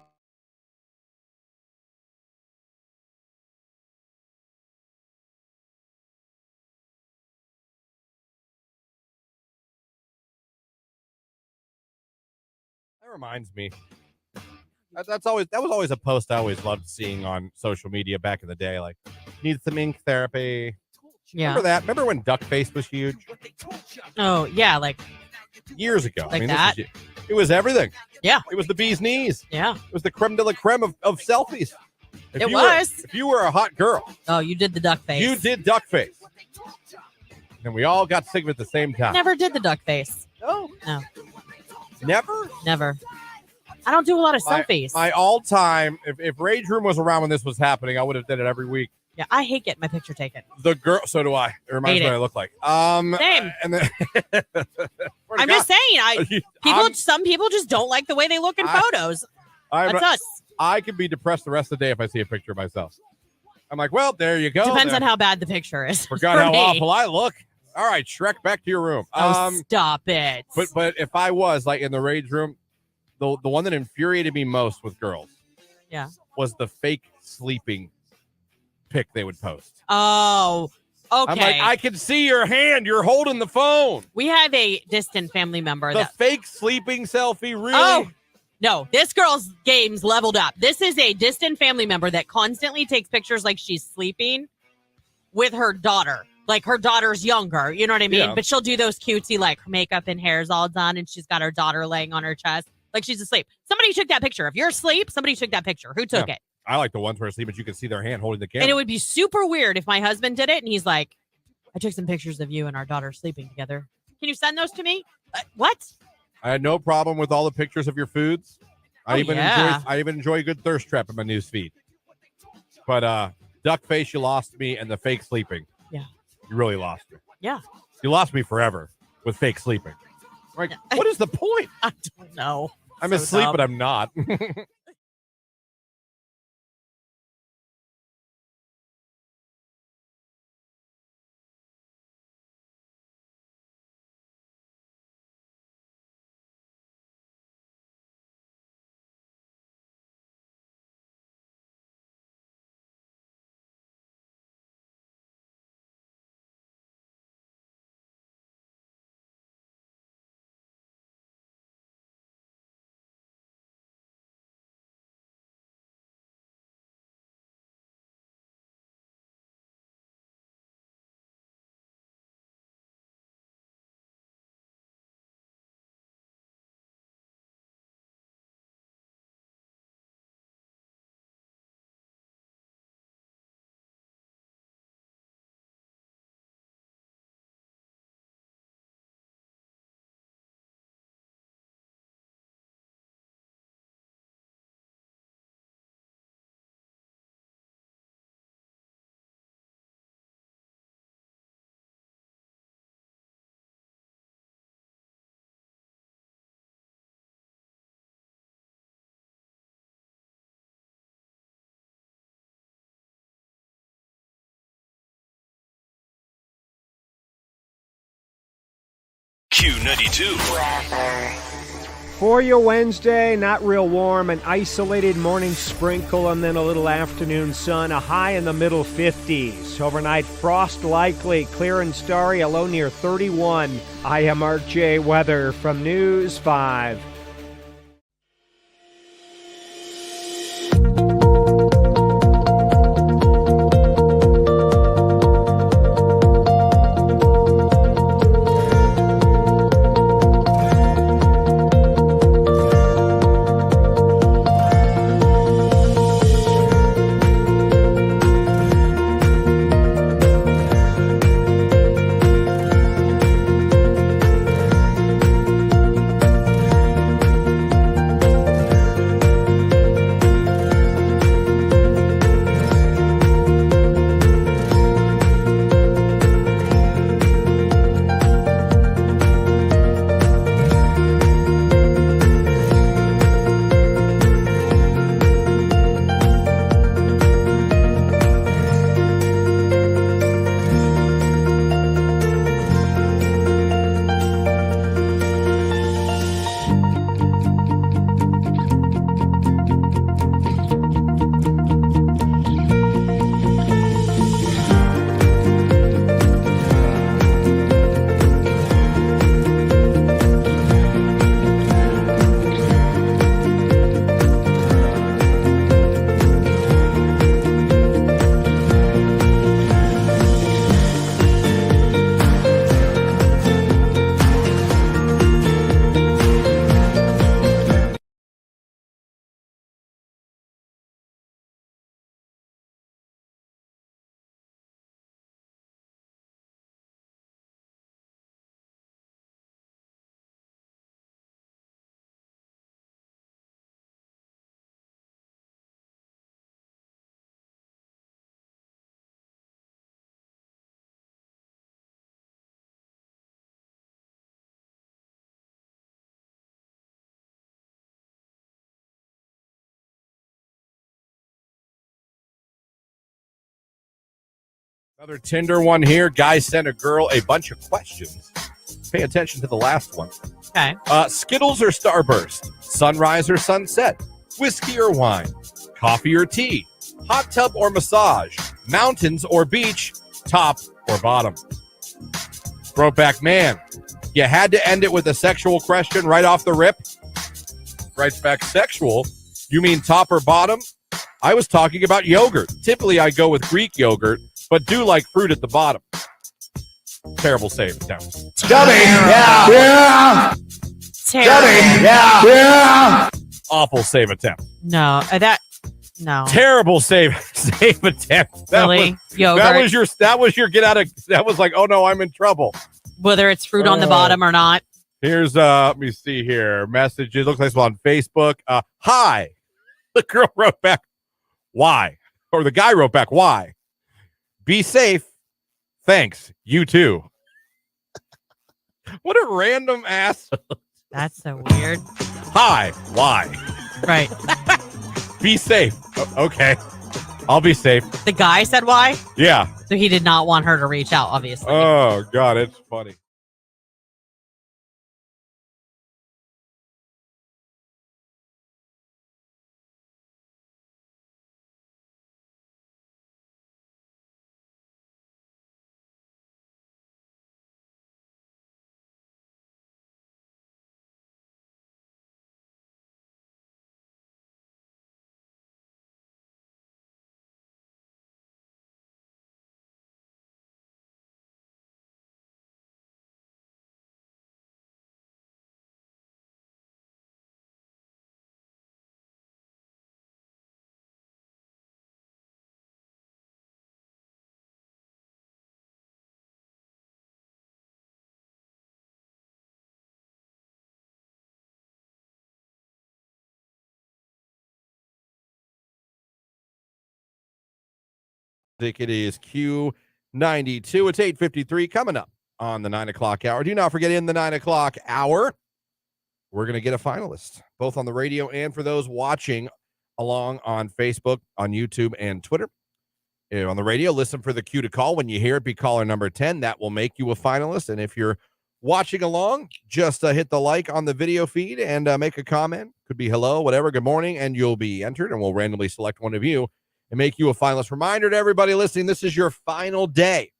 Speaker 1: That reminds me. That was always a post I always loved seeing on social media back in the day. Like, need some ink therapy.
Speaker 2: Yeah.
Speaker 1: Remember that? Remember when Duckface was huge?
Speaker 2: Oh, yeah, like
Speaker 1: years ago.
Speaker 2: Like that?
Speaker 1: It was everything.
Speaker 2: Yeah.
Speaker 1: It was the bee's knees.
Speaker 2: Yeah.
Speaker 1: It was the creme de la creme of selfies.
Speaker 2: If
Speaker 1: you were a hot girl.
Speaker 2: Oh, you did the duck face.
Speaker 1: You did duck face. And we all got sick of it at the same time.
Speaker 2: Never did the duck face.
Speaker 1: No.
Speaker 2: No.
Speaker 1: Never?
Speaker 2: I don't do a lot of selfies.
Speaker 1: My all-time, if Rage Room was around when this was happening, I would have did it every week.
Speaker 2: Yeah, I hate getting my picture taken.
Speaker 1: The girl, so do I. It reminds me what I look like.
Speaker 2: Same.
Speaker 1: And then,
Speaker 2: I'm just saying, some people just don't like the way they look in photos. That's us.
Speaker 1: I can be depressed the rest of the day if I see a picture of myself. I'm like, well, there you go.
Speaker 2: Depends on how bad the picture is.
Speaker 1: Forgot how awful I look. All right, Shrek, back to your room.
Speaker 2: Stop it.
Speaker 1: But if I was like in the Rage Room, the one that infuriated me most with girls, was the fake sleeping pic they would post.
Speaker 2: Oh, okay.
Speaker 1: I'm like, I can see your hand. You're holding the phone.
Speaker 2: We have a distant family member.
Speaker 1: The fake sleeping selfie, really?
Speaker 2: Oh, no. This girl's game's leveled up. This is a distant family member that constantly takes pictures like she's sleeping with her daughter. Like her daughter's younger. You know what I mean?
Speaker 1: Yeah.
Speaker 2: But she'll do those cutesy, like her makeup and hair's all done, and she's got her daughter laying on her chest. Like she's asleep. Somebody took that picture. If you're asleep, somebody took that picture. Who took it?
Speaker 1: I like the ones where asleep, but you can see their hand holding the camera.
Speaker 2: And it would be super weird if my husband did it and he's like, I took some pictures of you and our daughter sleeping together. Can you send those to me? What?
Speaker 1: I had no problem with all the pictures of your foods. I even enjoy a good thirst trap in my news feed. But duck face, you lost me, and the fake sleeping.
Speaker 2: Yeah.
Speaker 1: You really lost me.
Speaker 2: Yeah.
Speaker 1: You lost me forever with fake sleeping. Like, what is the point?
Speaker 2: I don't know.
Speaker 1: I'm asleep, but I'm not.
Speaker 4: Q92.
Speaker 5: For your Wednesday, not real warm, an isolated morning sprinkle and then a little afternoon sun, a high in the middle 50s. Overnight frost likely, clear and starry, a low near 31. I am RJ Weather from News 5.
Speaker 1: Another Tinder one here. Guy sent a girl a bunch of questions. Pay attention to the last one.
Speaker 2: Okay.
Speaker 1: Skittles or Starburst? Sunrise or sunset? Whiskey or wine? Coffee or tea? Hot tub or massage? Mountains or beach? Top or bottom? Throwback man. You had to end it with a sexual question right off the rip? Writes back, sexual? You mean top or bottom? I was talking about yogurt. Typically, I go with Greek yogurt, but do like fruit at the bottom. Terrible save attempt.
Speaker 2: Yeah. Terrible.
Speaker 1: Yeah. Awful save attempt.
Speaker 2: No, no.
Speaker 1: Terrible save attempt.
Speaker 2: Really? Yogurt.
Speaker 1: That was your get out of. That was like, oh no, I'm in trouble.
Speaker 2: Whether it's fruit on the bottom or not.
Speaker 1: Here's let me see here. Messages. Looks like it's on Facebook. Hi. The girl wrote back, why? Or the guy wrote back, why? Be safe. Thanks. You too. What a random ass.
Speaker 2: That's so weird.
Speaker 1: Hi. Why?
Speaker 2: Right.
Speaker 1: Be safe. Okay. I'll be safe.
Speaker 2: The guy said why?
Speaker 1: Yeah.
Speaker 2: So he did not want her to reach out, obviously.
Speaker 1: Oh, God. It's funny. It is Q92. It's 8:53 coming up on the 9 o'clock hour. Do not forget, in the 9 o'clock hour, we're going to get a finalist, both on the radio and for those watching along on Facebook, on YouTube, and Twitter. On the radio, listen for the cue to call. When you hear it, be caller number 10. That will make you a finalist. And if you're watching along, just hit the like on the video feed and make a comment. Could be hello, whatever, good morning, and you'll be entered, and we'll randomly select one of you and make you a finalist. Reminder to everybody listening, this is your final day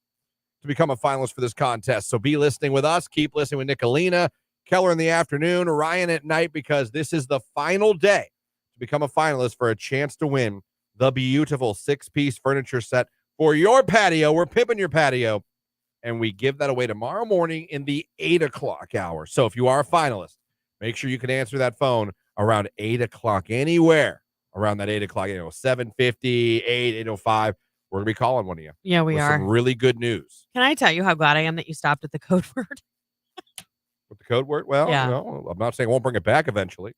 Speaker 1: to become a finalist for this contest. So be listening with us. Keep listening with Nicolina, Keller in the afternoon, Ryan at night, because this is the final day to become a finalist for a chance to win the beautiful 6-piece furniture set for your patio. We're pimping your patio, and we give that away tomorrow morning in the 8 o'clock hour. So if you are a finalist, make sure you can answer that phone around 8 o'clock, anywhere around that 8 o'clock, 7:50, 8, 8:05. We're going to be calling one of you.
Speaker 2: Yeah, we are.
Speaker 1: Some really good news.
Speaker 2: Can I tell you how glad I am that you stopped at the code word?
Speaker 1: With the code word? Well,
Speaker 2: Yeah.
Speaker 1: I'm not saying I won't bring it back eventually.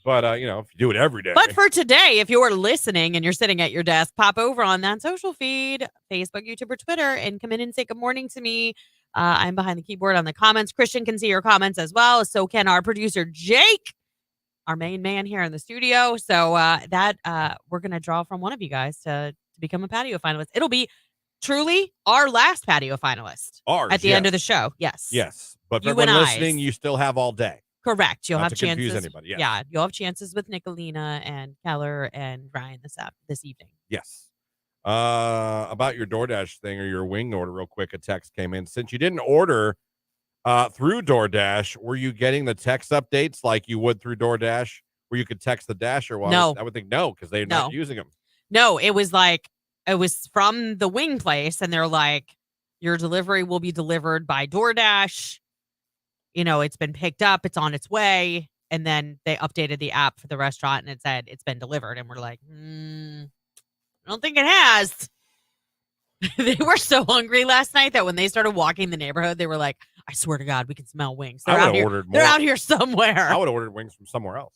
Speaker 1: But, if you do it every day.
Speaker 2: But for today, if you are listening and you're sitting at your desk, pop over on that social feed, Facebook, YouTube, or Twitter, and come in and say good morning to me. I'm behind the keyboard on the comments. Christian can see your comments as well. So can our producer, Jake, our main man here in the studio. So we're going to draw from one of you guys to become a patio finalist. It'll be truly our last patio finalist.
Speaker 1: Ours,
Speaker 2: at the end of the show. Yes.
Speaker 1: Yes. But for
Speaker 2: You
Speaker 1: everyone
Speaker 2: and
Speaker 1: listening, you still have all day.
Speaker 2: Correct. You'll
Speaker 1: Not
Speaker 2: have
Speaker 1: to confuse
Speaker 2: chances.
Speaker 1: anybody, yes.
Speaker 2: Yeah, you'll have chances with Nicolina and Keller and Ryan this evening.
Speaker 1: Yes. About your DoorDash thing or your wing order, real quick, a text came in. Since you didn't order through DoorDash, were you getting the text updates like you would through DoorDash, where you could text the Dasher? Well,
Speaker 2: No.
Speaker 1: I would think no, because they're not using them.
Speaker 2: No, it was from the wing place, and they're like, your delivery will be delivered by DoorDash. It's been picked up, it's on its way. And then they updated the app for the restaurant and it said it's been delivered. And we're like, I don't think it has. They were so hungry last night that when they started walking the neighborhood, they were like, I swear to God, we can smell wings. They're out here.
Speaker 1: Ordered more.
Speaker 2: They're out here somewhere.
Speaker 1: I would have ordered wings from somewhere else.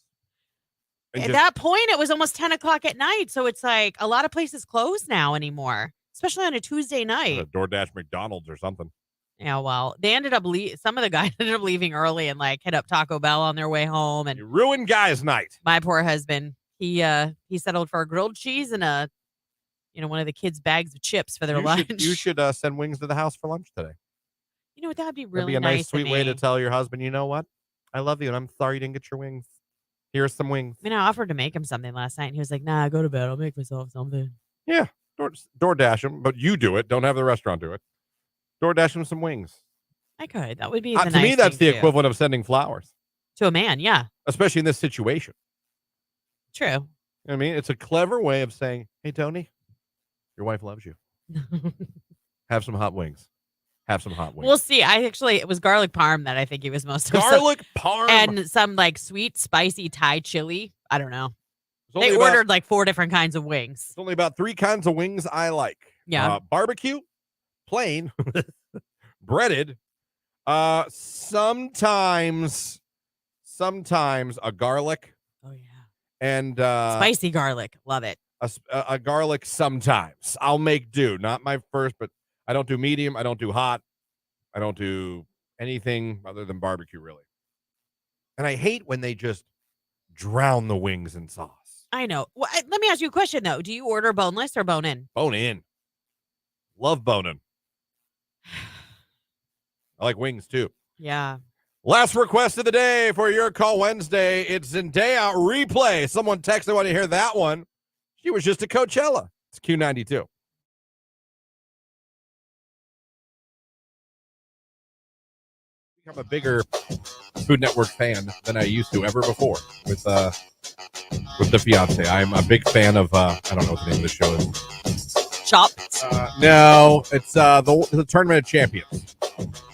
Speaker 2: At that point, it was almost 10 o'clock at night. So it's like a lot of places close now anymore, especially on a Tuesday night.
Speaker 1: A DoorDash McDonald's or something.
Speaker 2: Yeah, well, they ended up some of the guys ended up leaving early and hit up Taco Bell on their way home. And
Speaker 1: you ruined guys' night.
Speaker 2: My poor husband, he settled for a grilled cheese and one of the kids' bags of chips for their lunch.
Speaker 1: You should send wings to the house for lunch today.
Speaker 2: You know what? That'd be really
Speaker 1: That'd be a nice, sweet
Speaker 2: of
Speaker 1: way
Speaker 2: me.
Speaker 1: to tell your husband, you know what? I love you, and I'm sorry you didn't get your wings. Here's some wings.
Speaker 2: I offered to make him something last night, and he was like, nah, go to bed. I'll make myself something.
Speaker 1: Yeah, DoorDash him, but you do it. Don't have the restaurant do it. DoorDash him some wings.
Speaker 2: I could. That would be
Speaker 1: to me, that's the equivalent of sending flowers.
Speaker 2: To a man, yeah.
Speaker 1: Especially in this situation.
Speaker 2: True.
Speaker 1: You know what I mean? It's a clever way of saying, hey, Tony, your wife loves you. Have some hot wings. Have some hot wings.
Speaker 2: We'll see. It was garlic parm that I think he was most
Speaker 1: garlic parm
Speaker 2: and some sweet, spicy Thai chili. I don't know. They ordered 4 different kinds of wings.
Speaker 1: There's only about 3 kinds of wings I like.
Speaker 2: Yeah.
Speaker 1: Barbecue, plain, breaded. Sometimes a garlic.
Speaker 2: Oh yeah.
Speaker 1: And
Speaker 2: spicy garlic. Love it.
Speaker 1: A garlic sometimes. I'll make do. Not my first, but I don't do medium. I don't do hot. I don't do anything other than barbecue, really. And I hate when they just drown the wings in sauce.
Speaker 2: I know. Well, let me ask you a question, though. Do you order boneless or bone-in?
Speaker 1: Bone-in. Love bone-in. I like wings, too.
Speaker 2: Yeah.
Speaker 1: Last request of the day for Your Call Wednesday. It's Zendaya Replay. Someone texted, I want to hear that one. She was just at Coachella. It's Q92. I'm a bigger Food Network fan than I used to ever before with the fiance. I'm a big fan of I don't know what the name of the show is.
Speaker 2: Chopped?
Speaker 1: No, it's the Tournament of Champions.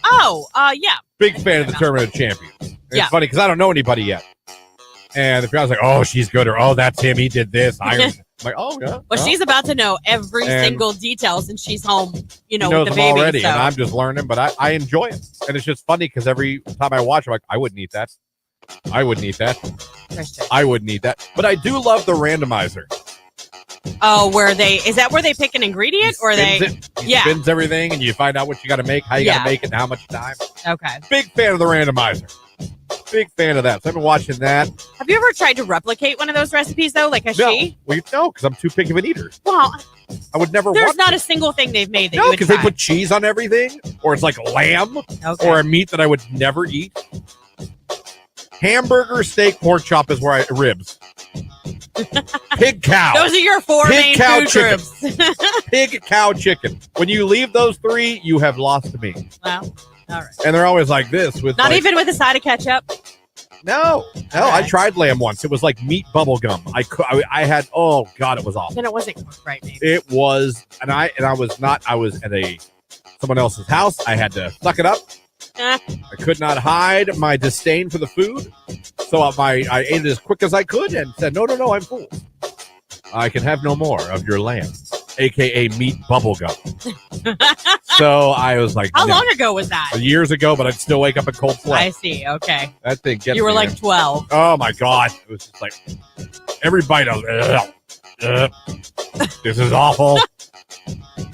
Speaker 2: Oh, yeah.
Speaker 1: Big fan of the Tournament of Champions. And it's funny because I don't know anybody yet. And the fiance's like, oh, she's good, or oh, that's him. He did this. I'm like, oh, yeah.
Speaker 2: Well, she's about to know every single detail since she's home, with the baby.
Speaker 1: Already,
Speaker 2: so.
Speaker 1: and I'm just learning, but I enjoy it. And it's just funny because every time I watch, I'm like, I wouldn't eat that. I wouldn't eat that.
Speaker 2: Christian.
Speaker 1: I wouldn't eat that. But I do love the randomizer.
Speaker 2: Oh, is that where they pick an ingredient or
Speaker 1: He spins everything and you find out what you got to make, how you got to make it, and how much time.
Speaker 2: Okay.
Speaker 1: Big fan of the randomizer. Big fan of that. So I've been watching that.
Speaker 2: Have you ever tried to replicate one of those recipes, though? Like a she?
Speaker 1: No, because I'm too big of an eater.
Speaker 2: Well,
Speaker 1: I would never
Speaker 2: there's
Speaker 1: want
Speaker 2: not
Speaker 1: to.
Speaker 2: a single thing they've made that you
Speaker 1: No,
Speaker 2: would
Speaker 1: because they
Speaker 2: try.
Speaker 1: put cheese on everything, or it's like lamb, or a meat that I would never eat. Hamburger, steak, pork chop is where ribs. Pig, cow.
Speaker 2: Those are your four main
Speaker 1: cow,
Speaker 2: food
Speaker 1: chicken.
Speaker 2: groups.
Speaker 1: Pig, cow, chicken. When you leave those three, you have lost me.
Speaker 2: Well, all right.
Speaker 1: And they're always like this. With
Speaker 2: Not
Speaker 1: like,
Speaker 2: even with a side of ketchup?
Speaker 1: No. I tried lamb once. It was like meat bubble gum. I had, oh God, it was awful.
Speaker 2: Then it wasn't cooked right, maybe.
Speaker 1: It was, and I was at someone else's house. I had to suck it up. I could not hide my disdain for the food. So I ate it as quick as I could and said, no, I'm full. I can have no more of your lamb, a.k.a. meat bubble gum. So I was like,
Speaker 2: how long ago was that?
Speaker 1: Years ago, but I'd still wake up in cold sweat.
Speaker 2: I see. Okay.
Speaker 1: That thing gets
Speaker 2: You were
Speaker 1: me,
Speaker 2: like
Speaker 1: man.
Speaker 2: 12.
Speaker 1: Oh, my God. It was just like, every bite I was, this is awful.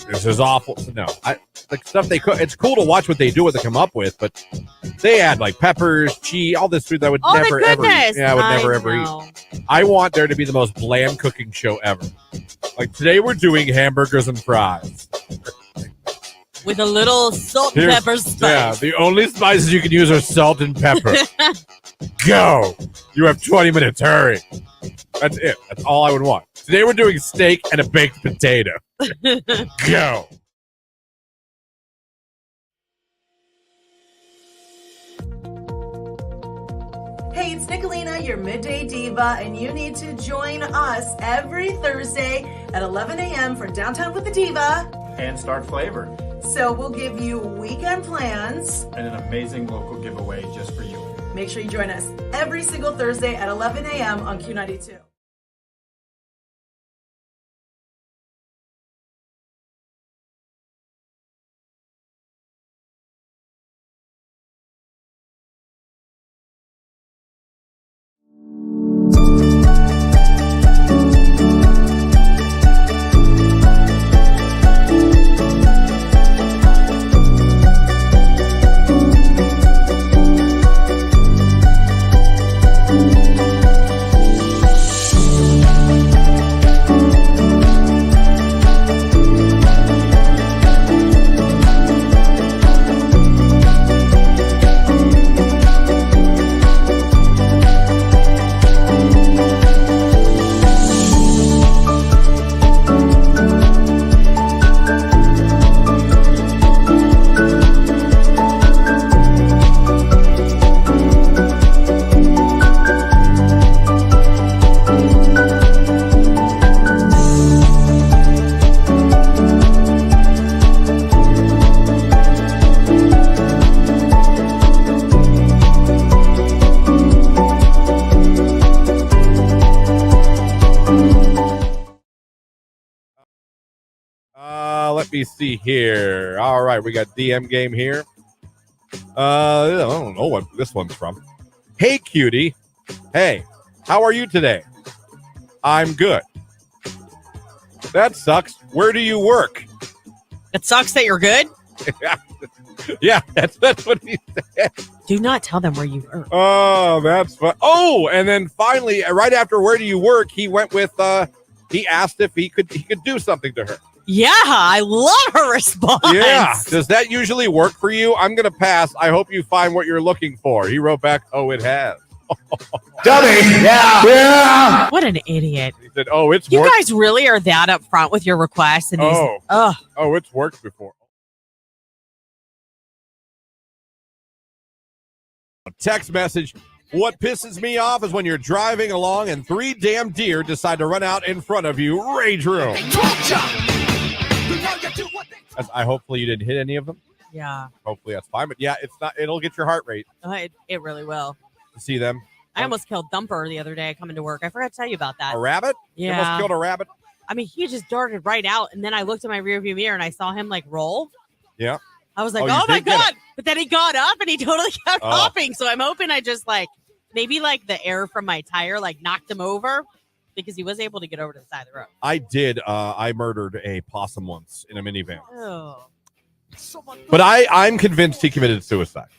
Speaker 1: This is awful. No, the stuff they cook, it's cool to watch what they do, what they come up with, but they add like peppers, cheese, all this food that I would never, ever eat. Yeah, I would never, ever eat. I want there to be the most bland cooking show ever. Like today we're doing hamburgers and fries.
Speaker 2: With a little salt and pepper spice.
Speaker 1: Yeah, the only spices you can use are salt and pepper. Go. You have 20 minutes. Hurry. That's it. That's all I would want. Today we're doing steak and a baked potato. Go.
Speaker 6: Hey, it's Nicolina, your midday diva, and you need to join us every Thursday at 11 a.m. for Downtown with the Diva.
Speaker 7: And start flavor.
Speaker 6: So we'll give you weekend plans.
Speaker 7: And an amazing local giveaway just for you.
Speaker 6: Make sure you join us every single Thursday at 11 a.m. on Q92.
Speaker 1: Let me see here. All right, we got DM game here. I don't know what this one's from. Hey, cutie. Hey, how are you today? I'm good. That sucks. Where do you work?
Speaker 2: It sucks that you're good.
Speaker 1: Yeah, that's what he said.
Speaker 2: Do not tell them where you work.
Speaker 1: Oh, that's fun. Oh, and then finally, right after where do you work, he went with, he asked if he could do something to her.
Speaker 2: Yeah, I love her response.
Speaker 1: Yeah. Does that usually work for you? I'm going to pass. I hope you find what you're looking for. He wrote back, oh, it has.
Speaker 10: Dummy. Yeah.
Speaker 2: What an idiot.
Speaker 1: He said, oh, it's
Speaker 2: You
Speaker 1: worked.
Speaker 2: guys really are that upfront with your requests. And
Speaker 1: Oh, it's worked before. Text message. What pisses me off is when you're driving along and 3 damn deer decide to run out in front of you. Rage room. I hopefully you didn't hit any of them.
Speaker 2: Yeah.
Speaker 1: Hopefully that's fine. But yeah, it's not. It'll get your heart rate
Speaker 2: It really will.
Speaker 1: to see them.
Speaker 2: I almost killed Thumper the other day coming to work. I forgot to tell you about that.
Speaker 1: A rabbit? You
Speaker 2: Yeah.
Speaker 1: almost killed a rabbit?
Speaker 2: I mean, he just darted right out, and then I looked in my rearview mirror and I saw him like roll.
Speaker 1: Yeah.
Speaker 2: I was like,
Speaker 1: Oh, you
Speaker 2: oh my
Speaker 1: did get
Speaker 2: God. But then he got up and he totally kept
Speaker 1: Oh.
Speaker 2: hopping. So I'm hoping I just maybe the air from my tire knocked him over because he was able to get over to the side of the road.
Speaker 1: I did. I murdered a possum once in a minivan.
Speaker 2: Oh.
Speaker 1: But I'm convinced he committed suicide.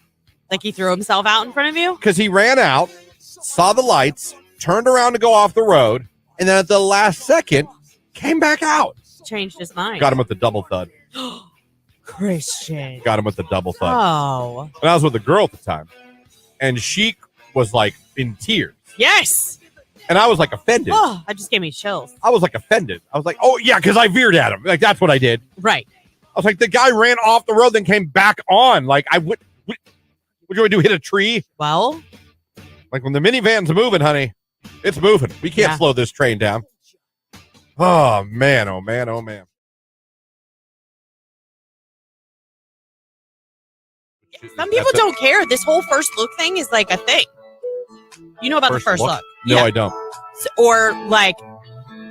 Speaker 2: Like he threw himself out in front of you?
Speaker 1: Because he ran out, saw the lights, turned around to go off the road, and then at the last second, came back out.
Speaker 2: Changed his mind.
Speaker 1: Got him with the double thud.
Speaker 2: Christian.
Speaker 1: Got him with the double thud.
Speaker 2: Oh.
Speaker 1: And I was with a girl at the time, and she was like in tears.
Speaker 2: Yes.
Speaker 1: And I was like offended.
Speaker 2: Oh, that just gave me chills.
Speaker 1: I was like offended. I was like, oh, yeah, because I veered at him. Like, that's what I did.
Speaker 2: Right.
Speaker 1: I was like, the guy ran off the road, then came back on. Like, what you want to do, hit a tree?
Speaker 2: Well.
Speaker 1: Like, when the minivan's moving, honey, it's moving. We can't slow this train down. Oh, man, oh, man, oh, man.
Speaker 2: Some people don't care. This whole first look thing is like a thing. You know about the first look?
Speaker 1: No, I don't.
Speaker 2: Or like,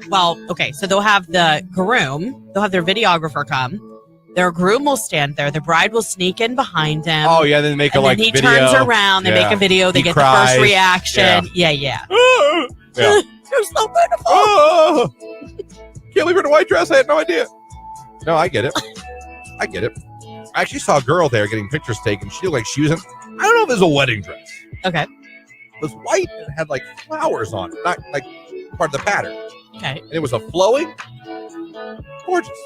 Speaker 2: well, okay, so they'll have the groom, they'll have their videographer come. Their groom will stand there. The bride will sneak in behind him.
Speaker 1: Oh, yeah, then make a like
Speaker 2: he
Speaker 1: video.
Speaker 2: turns around. They make a video. They get
Speaker 1: cries.
Speaker 2: the first reaction. Yeah.
Speaker 1: Yeah.
Speaker 2: You're so beautiful.
Speaker 1: Oh, can't leave her in a white dress. I had no idea. No, I get it. I get it. I actually saw a girl there getting pictures taken. She looked like she was in, I don't know if it was a wedding dress.
Speaker 2: Okay.
Speaker 1: It was white and had like flowers on it, not like part of the pattern.
Speaker 2: Okay.
Speaker 1: And it was a flowing, gorgeous.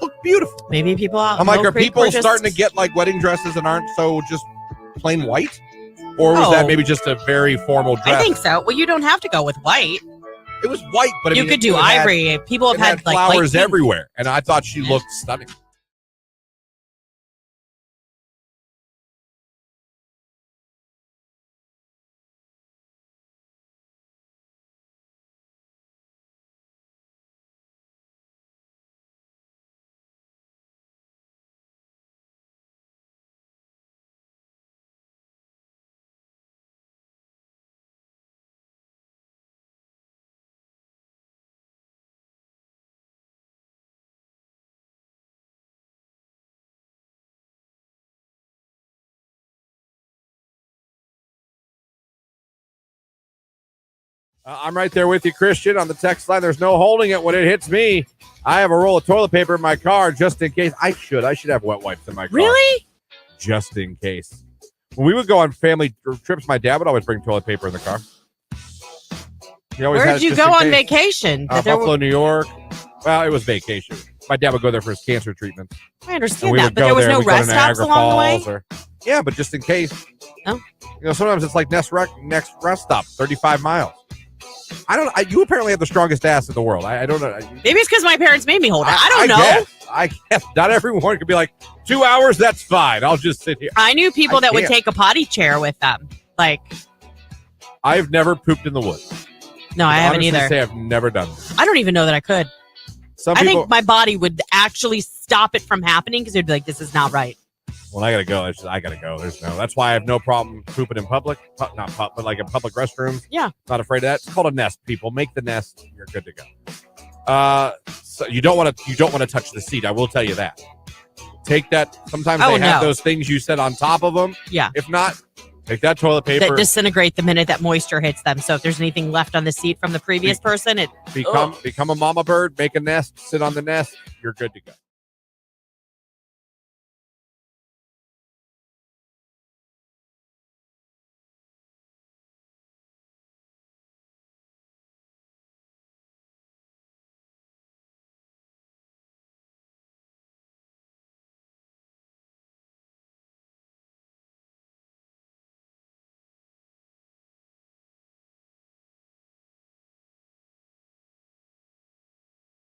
Speaker 1: Looked beautiful.
Speaker 2: Maybe people out.
Speaker 1: I'm like, are
Speaker 2: Creek
Speaker 1: people
Speaker 2: were just
Speaker 1: starting to get like wedding dresses and aren't so just plain white? Or was that maybe just a very formal dress?
Speaker 2: I think so. Well, you don't have to go with white.
Speaker 1: It was white, but I
Speaker 2: you
Speaker 1: mean,
Speaker 2: could do ivory. People have had like
Speaker 1: flowers
Speaker 2: white
Speaker 1: everywhere, and I thought she looked stunning. I'm right there with you, Christian, on the text line. There's no holding it when it hits me. I have a roll of toilet paper in my car just in case. I should have wet wipes in my car.
Speaker 2: Really?
Speaker 1: Just in case. When we would go on family trips, my dad would always bring toilet paper in the car.
Speaker 2: Where did you go on vacation?
Speaker 1: Buffalo, New York. Well, it was vacation. My dad would go there for his cancer treatment.
Speaker 2: I understand that, but there was no rest stops along the way?
Speaker 1: Yeah, but just in case.
Speaker 2: Oh.
Speaker 1: You know, sometimes it's like next rest stop, 35 miles. You apparently have the strongest ass in the world. I don't know.
Speaker 2: Maybe it's because my parents made me hold it. I don't know.
Speaker 1: I guess not everyone could be like 2 hours. That's fine. I'll just sit here.
Speaker 2: I knew people that would take a potty chair with them. Like,
Speaker 1: I've never pooped in the woods.
Speaker 2: No, I haven't either.
Speaker 1: Say I've never done this.
Speaker 2: I don't even know that I could. I think my body would actually stop it from happening because it'd be like, this is not right.
Speaker 1: Well, I gotta go. I gotta go. That's why I have no problem pooping in public. But like in public restrooms.
Speaker 2: Yeah.
Speaker 1: Not afraid of that. It's called a nest. People make the nest. You're good to go. So you don't want to touch the seat. I will tell you that. Take that. Sometimes they have those things you set on top of them.
Speaker 2: Yeah.
Speaker 1: If not, take that toilet paper.
Speaker 2: That disintegrate the minute that moisture hits them. So if there's anything left on the seat from the previous person, it
Speaker 1: become a mama bird. Make a nest. Sit on the nest. You're good to go.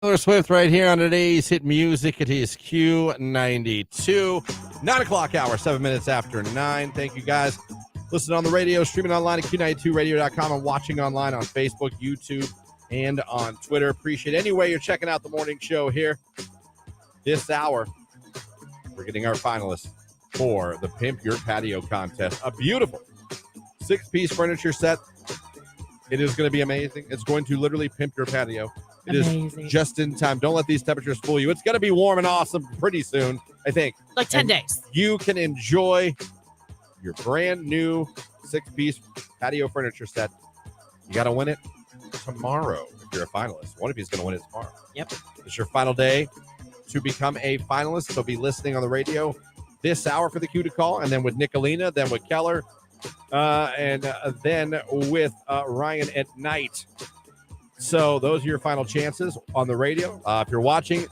Speaker 1: Taylor Swift right here on today's hit music. It is Q92. 9 o'clock hour, 7 minutes after 9. Thank you guys. Listen on the radio, streaming online at Q92radio.com and watching online on Facebook, YouTube, and on Twitter. Appreciate any way you're checking out the morning show here. This hour, we're getting our finalists for the Pimp Your Patio contest. A beautiful 6-piece furniture set. It is going to be amazing. It's going to literally pimp your patio. It is just in time. Don't let these temperatures fool you. It's going to be warm and awesome pretty soon, I think.
Speaker 2: Like 10 days.
Speaker 1: You can enjoy your brand new 6-piece patio furniture set. You got to win it tomorrow if you're a finalist. One of you is going to win it tomorrow.
Speaker 2: Yep.
Speaker 1: It's your final day to become a finalist. So be listening on the radio this hour for the Q to call, and then with Nicolina, then with Keller, and then with Ryan at night. So those are your final chances on the radio. If you're watching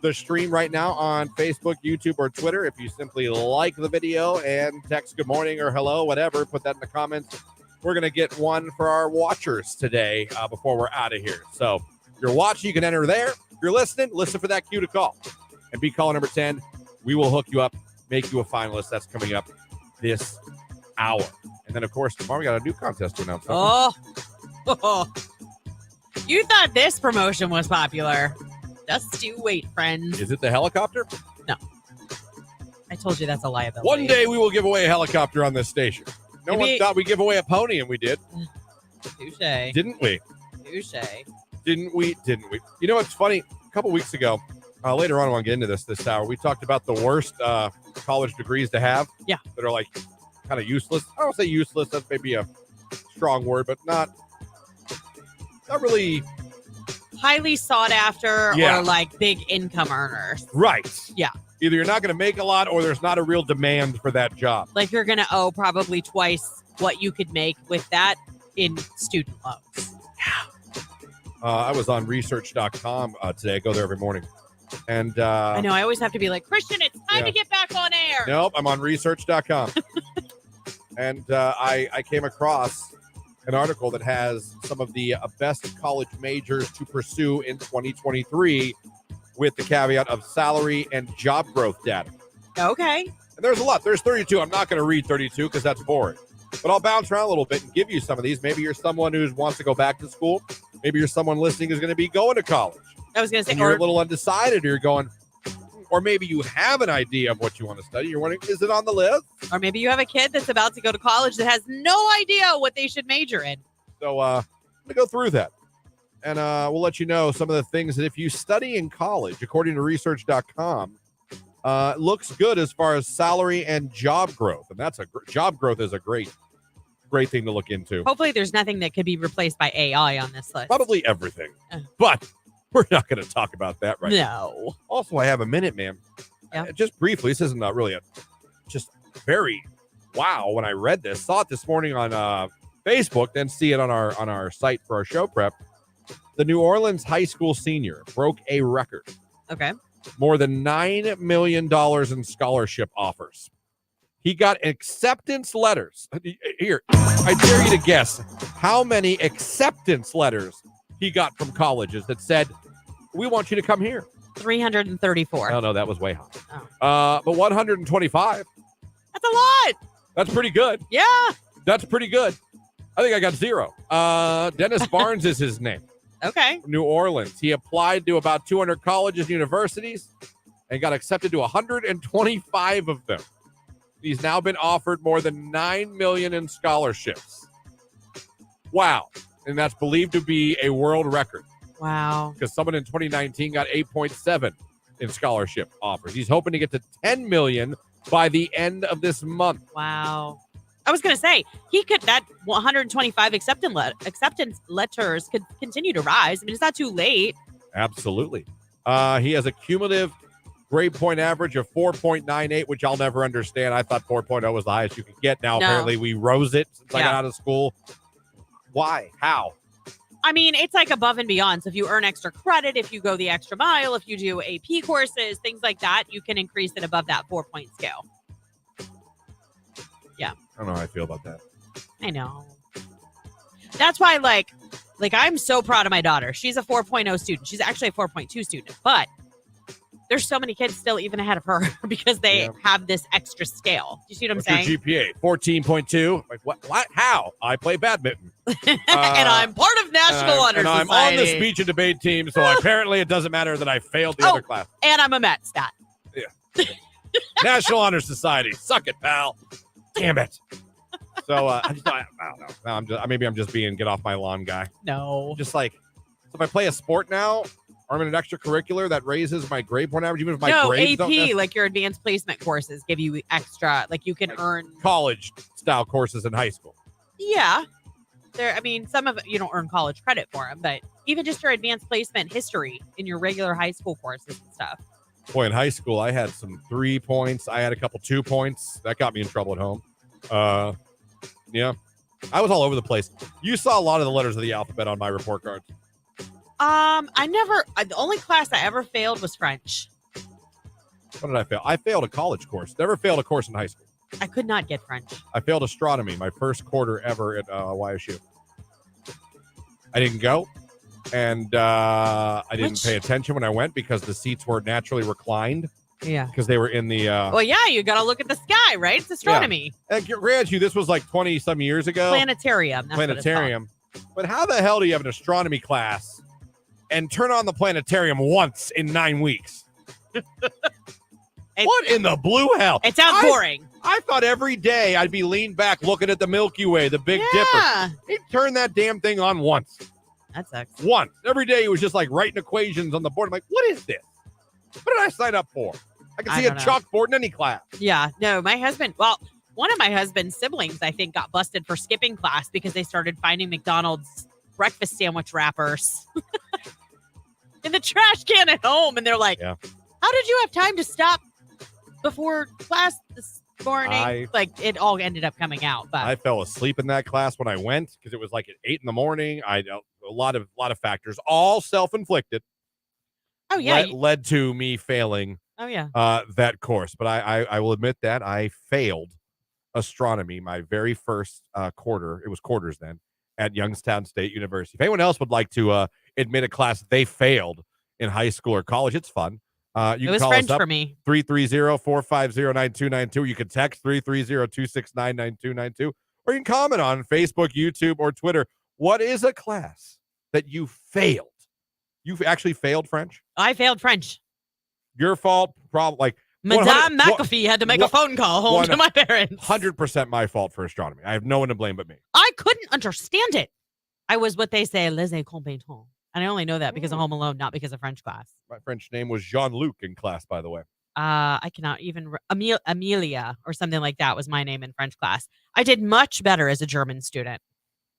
Speaker 1: the stream right now on Facebook, YouTube, or Twitter, if you simply like the video and text good morning or hello, whatever, put that in the comments. We're going to get one for our watchers today before we're out of here. So if you're watching, you can enter there. If you're listening, listen for that cue to call. And be caller number 10. We will hook you up, make you a finalist. That's coming up this hour. And then, of course, tomorrow we got a new contest to announce.
Speaker 2: Oh. You thought this promotion was popular. Just you wait, friends.
Speaker 1: Is it the helicopter?
Speaker 2: No. I told you that's a liability.
Speaker 1: One day we will give away a helicopter on this station. No one thought we'd give away a pony, and we did.
Speaker 2: Touche.
Speaker 1: Didn't we?
Speaker 2: Touche.
Speaker 1: Didn't we? You know what's funny? A couple weeks ago, later on I want to get into this hour, we talked about the worst college degrees to have.
Speaker 2: Yeah.
Speaker 1: That are like kind of useless. I don't say useless. That's maybe a strong word, but not really
Speaker 2: highly sought after
Speaker 1: Yeah.
Speaker 2: or like big income earners.
Speaker 1: right.
Speaker 2: Yeah.
Speaker 1: Either you're not going to make a lot or there's not a real demand for that job.
Speaker 2: Like you're going to owe probably twice what you could make with that in student loans.
Speaker 1: I was on research.com today. I go there every morning. And
Speaker 2: I know. I always have to be like, Christian, it's time
Speaker 1: Yeah.
Speaker 2: to get back on air.
Speaker 1: Nope, I'm on research.com. And I came across an article that has some of the best college majors to pursue in 2023 with the caveat of salary and job growth data.
Speaker 2: Okay.
Speaker 1: And there's a lot. There's 32. I'm not going to read 32 because that's boring. But I'll bounce around a little bit and give you some of these. Maybe you're someone who wants to go back to school. Maybe you're someone listening who's going to be going to college.
Speaker 2: I was going to say,
Speaker 1: And you're a little undecided, or you're going, or maybe you have an idea of what you want to study. You're wondering, is it on the list?
Speaker 2: or maybe you have a kid that's about to go to college that has no idea what they should major in.
Speaker 1: So I'm going to go through that. And we'll let you know some of the things that if you study in college, according to research.com, looks good as far as salary and job growth. And that's job growth is a great thing to look into.
Speaker 2: Hopefully there's nothing that could be replaced by AI on this list.
Speaker 1: Probably everything. But we're not going to talk about that right now.
Speaker 2: No.
Speaker 1: Also, I have a minute, ma'am.
Speaker 2: Yeah.
Speaker 1: Just briefly, this isn't not really just very wow when I read this. Saw it this morning on Facebook, then see it on our site for our show prep. The New Orleans high school senior broke a record.
Speaker 2: Okay.
Speaker 1: More than $9 million in scholarship offers. He got acceptance letters. Here, I dare you to guess how many acceptance letters he got from colleges that said, we want you to come here.
Speaker 2: 334.
Speaker 1: Oh, no, that was way high. But 125.
Speaker 2: That's a lot.
Speaker 1: That's pretty good.
Speaker 2: Yeah.
Speaker 1: That's pretty good. I think I got 0. Dennis Barnes is his name.
Speaker 2: Okay.
Speaker 1: New Orleans. He applied to about 200 colleges and universities and got accepted to 125 of them. He's now been offered more than $9 million in scholarships. Wow. And that's believed to be a world record.
Speaker 2: Wow.
Speaker 1: Because someone in 2019 got 8.7 in scholarship offers. He's hoping to get to 10 million by the end of this month.
Speaker 2: Wow. I was going to say, that 125 acceptance letters could continue to rise. I mean, it's not too late.
Speaker 1: Absolutely. He has a cumulative grade point average of 4.98, which I'll never understand. I thought 4.0 was the highest you could get. Now, apparently, we rose it since I got out of school. Why? How?
Speaker 2: I mean, it's like above and beyond. So if you earn extra credit, if you go the extra mile, if you do AP courses, things like that, you can increase it above that 4-point scale. Yeah.
Speaker 1: I don't know how I feel about that.
Speaker 2: I know. That's why, like I'm so proud of my daughter. She's a 4.0 student. She's actually a 4.2 student, but there's so many kids still even ahead of her because they have this extra scale. Do you see what I'm saying?
Speaker 1: Your GPA? 14.2. Like what? How? I play badminton.
Speaker 2: And I'm part of National Honor
Speaker 1: And I'm
Speaker 2: Society.
Speaker 1: on the speech and debate team, so apparently it doesn't matter that I failed the other class.
Speaker 2: And I'm a Met stat.
Speaker 1: Yeah. National Honor Society. Suck it, pal. Damn it. So I don't know. Maybe I'm just being get off my lawn guy.
Speaker 2: No.
Speaker 1: Just like, so if I play a sport now, or I'm in an extracurricular, that raises my grade point average, even if my grades
Speaker 2: AP, like your advanced placement courses give you extra, like you can earn
Speaker 1: college style courses in high school.
Speaker 2: Yeah. Some of it you don't earn college credit for them, but even just your advanced placement history in your regular high school courses and stuff.
Speaker 1: Boy, in high school, I had some 3 points. I had a couple 2 points. That got me in trouble at home. Yeah. I was all over the place. You saw a lot of the letters of the alphabet on my report cards.
Speaker 2: The only class I ever failed was French.
Speaker 1: What did I fail? I failed a college course. Never failed a course in high school.
Speaker 2: I could not get French.
Speaker 1: I failed astronomy, my first quarter ever at YSU. I didn't go, and I didn't pay attention when I went because the seats were naturally reclined.
Speaker 2: Yeah.
Speaker 1: Because they were in the...
Speaker 2: well, yeah, you got to look at the sky, right? It's astronomy.
Speaker 1: Yeah. And grant you, this was like 20-some years ago.
Speaker 2: Planetarium. That's
Speaker 1: Planetarium. But how the hell do you have an astronomy class and turn on the planetarium once in 9 weeks? What in the blue hell?
Speaker 2: It sounds boring.
Speaker 1: I thought every day I'd be leaned back looking at the Milky Way, the Big Dipper. He'd turn that damn thing on once.
Speaker 2: That sucks.
Speaker 1: Once. Every day he was just like writing equations on the board. I'm like, what is this? What did I sign up for? I can see a chalkboard in any class.
Speaker 2: Yeah. No, my husband, one of my husband's siblings, I think, got busted for skipping class because they started finding McDonald's breakfast sandwich wrappers in the trash can at home. And they're like, how did you have time to stop before class this morning? It all ended up coming out. But
Speaker 1: I fell asleep in that class when I went because it was like at 8 a.m. A lot of factors, all self-inflicted.
Speaker 2: Oh, yeah.
Speaker 1: Led to me failing that course. But I will admit that I failed astronomy my very first quarter. It was quarters then at Youngstown State University. If anyone else would like to admit a class they failed in high school or college, it's fun. You
Speaker 2: it was
Speaker 1: can call
Speaker 2: French
Speaker 1: us up,
Speaker 2: for me.
Speaker 1: 330-450-9292. You can text 330-269-9292. Or you can comment on Facebook, YouTube, or Twitter. What is a class that you failed? You've actually failed French?
Speaker 2: I failed French.
Speaker 1: Your fault? Like
Speaker 2: Madame McAfee had to make a phone call home to my parents.
Speaker 1: 100% my fault for astronomy. I have no one to blame but me.
Speaker 2: I couldn't understand it. I was what they say, les incompetents. And I only know that because of Home Alone, not because of French class.
Speaker 1: My French name was Jean-Luc in class, by the way.
Speaker 2: I cannot even... Amelia or something like that was my name in French class. I did much better as a German student.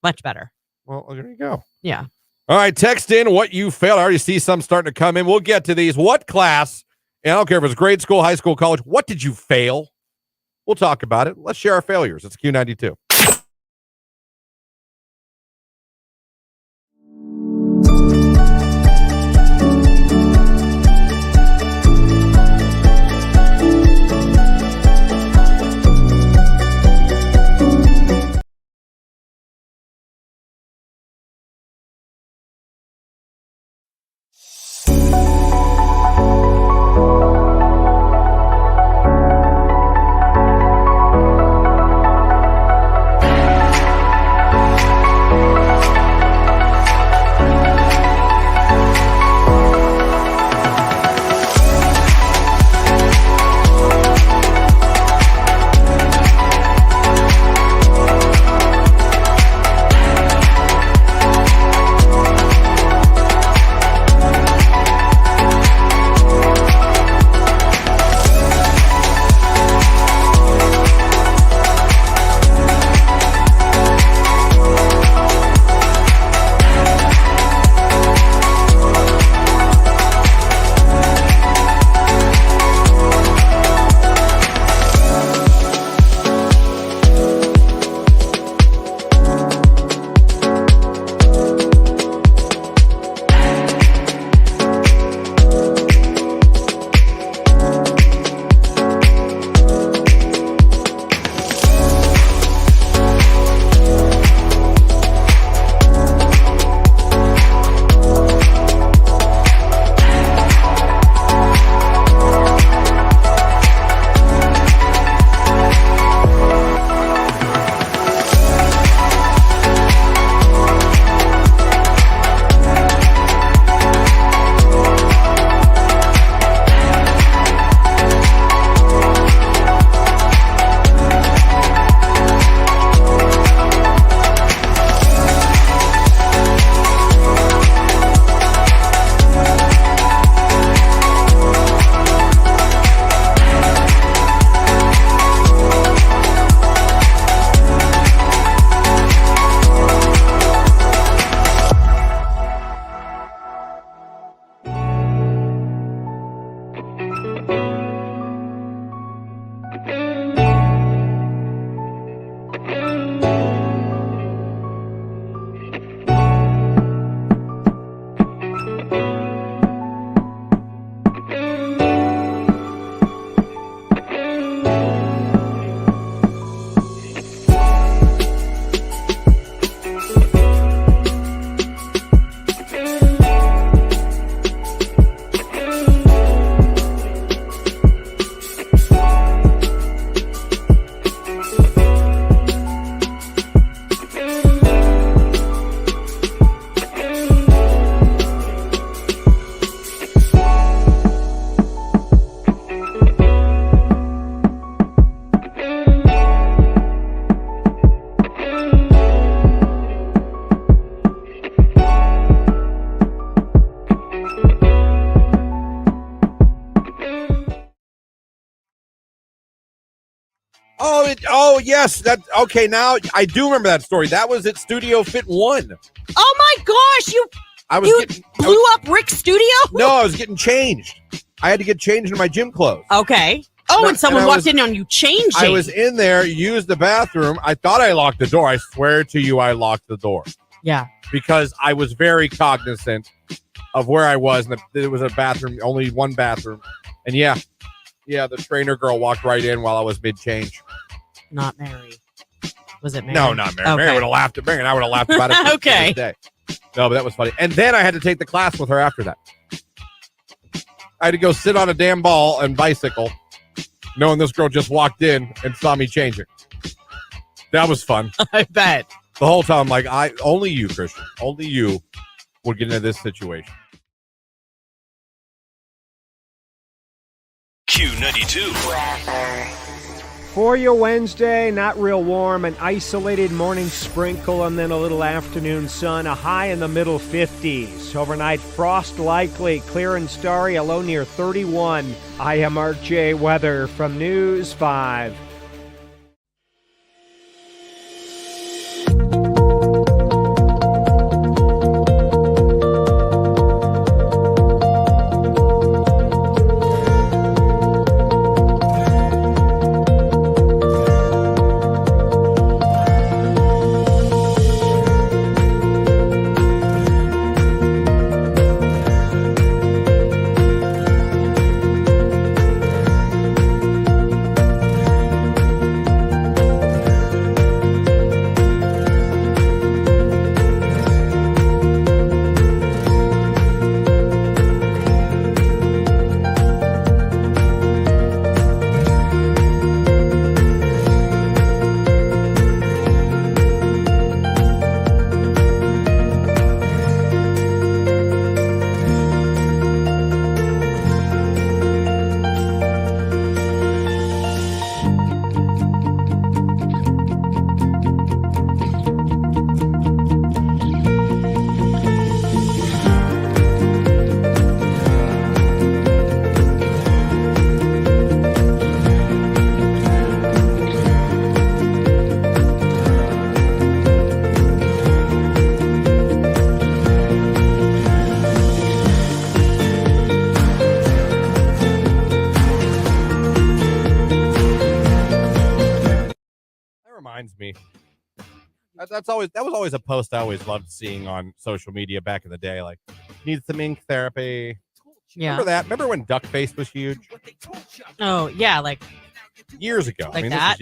Speaker 2: Much better.
Speaker 1: Well, there you go.
Speaker 2: Yeah.
Speaker 1: All right, text in what you failed. I already see some starting to come in. We'll get to these. What class, and I don't care if it's grade school, high school, college, what did you fail? We'll talk about it. Let's share our failures. It's Q92. Yes. That okay. Now I do remember that story. That was at Studio Fit 1.
Speaker 2: Oh my gosh, you blew up Rick's studio?
Speaker 1: No, I was getting changed. I had to get changed in my gym clothes.
Speaker 2: Okay. Oh, and someone walked in on you changing.
Speaker 1: I was in there, used the bathroom. I thought I locked the door. I swear to you, I locked the door.
Speaker 2: Yeah.
Speaker 1: Because I was very cognizant of where I was. And there was a bathroom, only one bathroom. And yeah, the trainer girl walked right in while I was mid-change.
Speaker 2: Not Mary. Was it Mary?
Speaker 1: No, not Mary.
Speaker 2: Okay.
Speaker 1: Mary would have laughed at Mary, and I would have laughed about it.
Speaker 2: Okay.
Speaker 1: To this day. No, but that was funny. And then I had to take the class with her after that. I had to go sit on a damn ball and bicycle, knowing this girl just walked in and saw me changing. That was fun.
Speaker 2: I bet.
Speaker 1: The whole time, like, only you, Christian, only you would get into this situation.
Speaker 4: Q92.
Speaker 5: For your Wednesday, not real warm, an isolated morning sprinkle and then a little afternoon sun, a high in the middle 50s. Overnight frost likely, clear and starry, a low near 31. I am RJ Weather from News 5.
Speaker 1: Reminds me. That was always a post I always loved seeing on social media back in the day. Like, need some ink therapy.
Speaker 2: Yeah.
Speaker 1: Remember that? Remember when Duckface was huge?
Speaker 2: Oh, yeah, like
Speaker 1: years ago.
Speaker 2: Like that?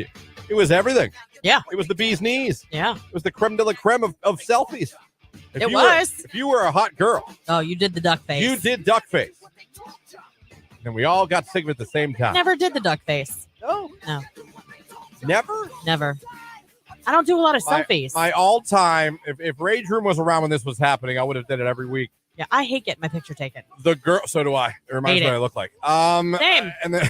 Speaker 1: It was everything.
Speaker 2: Yeah.
Speaker 1: It was the bee's knees.
Speaker 2: Yeah.
Speaker 1: It was the creme de la creme of selfies. If you were a hot girl.
Speaker 2: Oh, you did the duck face.
Speaker 1: You did Duckface. And we all got sick of it at the same time.
Speaker 2: Never did the duck face.
Speaker 1: No.
Speaker 2: No.
Speaker 1: Never?
Speaker 2: Never. I don't do a lot of selfies.
Speaker 1: My all-time, if Rage Room was around when this was happening, I would have did it every week.
Speaker 2: Yeah, I hate getting my picture taken.
Speaker 1: The girl, so do I. It reminds me what I look like.
Speaker 2: Same.
Speaker 1: And then,